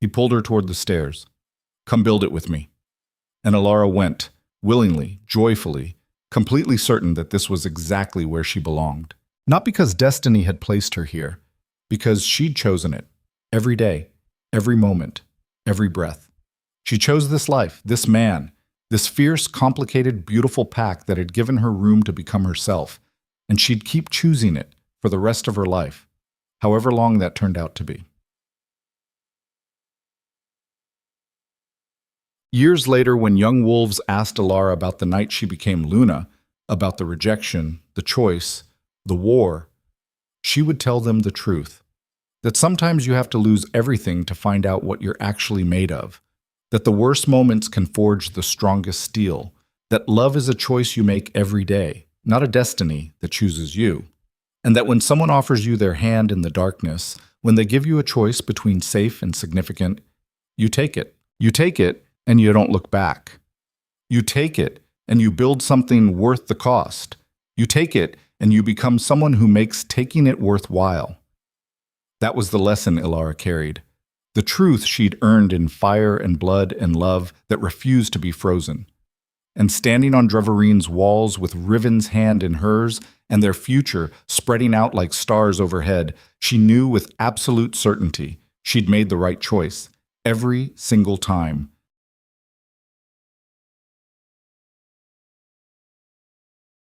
He pulled her toward the stairs. "Come build it with me." And Elara went, willingly, joyfully, completely certain that this was exactly where she belonged. Not because destiny had placed her here, because she'd chosen it. Every day, every moment, every breath. She chose this life, this man, this fierce, complicated, beautiful pack that had given her room to become herself, and she'd keep choosing it for the rest of her life, however long that turned out to be. Years later, when young wolves asked Elara about the night she became Luna, about the rejection, the choice, the war, she would tell them the truth. That sometimes you have to lose everything to find out what you're actually made of. That the worst moments can forge the strongest steel. That love is a choice you make every day, not a destiny that chooses you. And that when someone offers you their hand in the darkness, when they give you a choice between safe and significant, you take it. You take it, and you don't look back. You take it, and you build something worth the cost. You take it, and you become someone who makes taking it worthwhile. That was the lesson Elara carried. The truth she'd earned in fire and blood and love that refused to be frozen. And standing on Drevarine's walls with Riven's hand in hers and their future spreading out like stars overhead, she knew with absolute certainty she'd made the right choice every single time.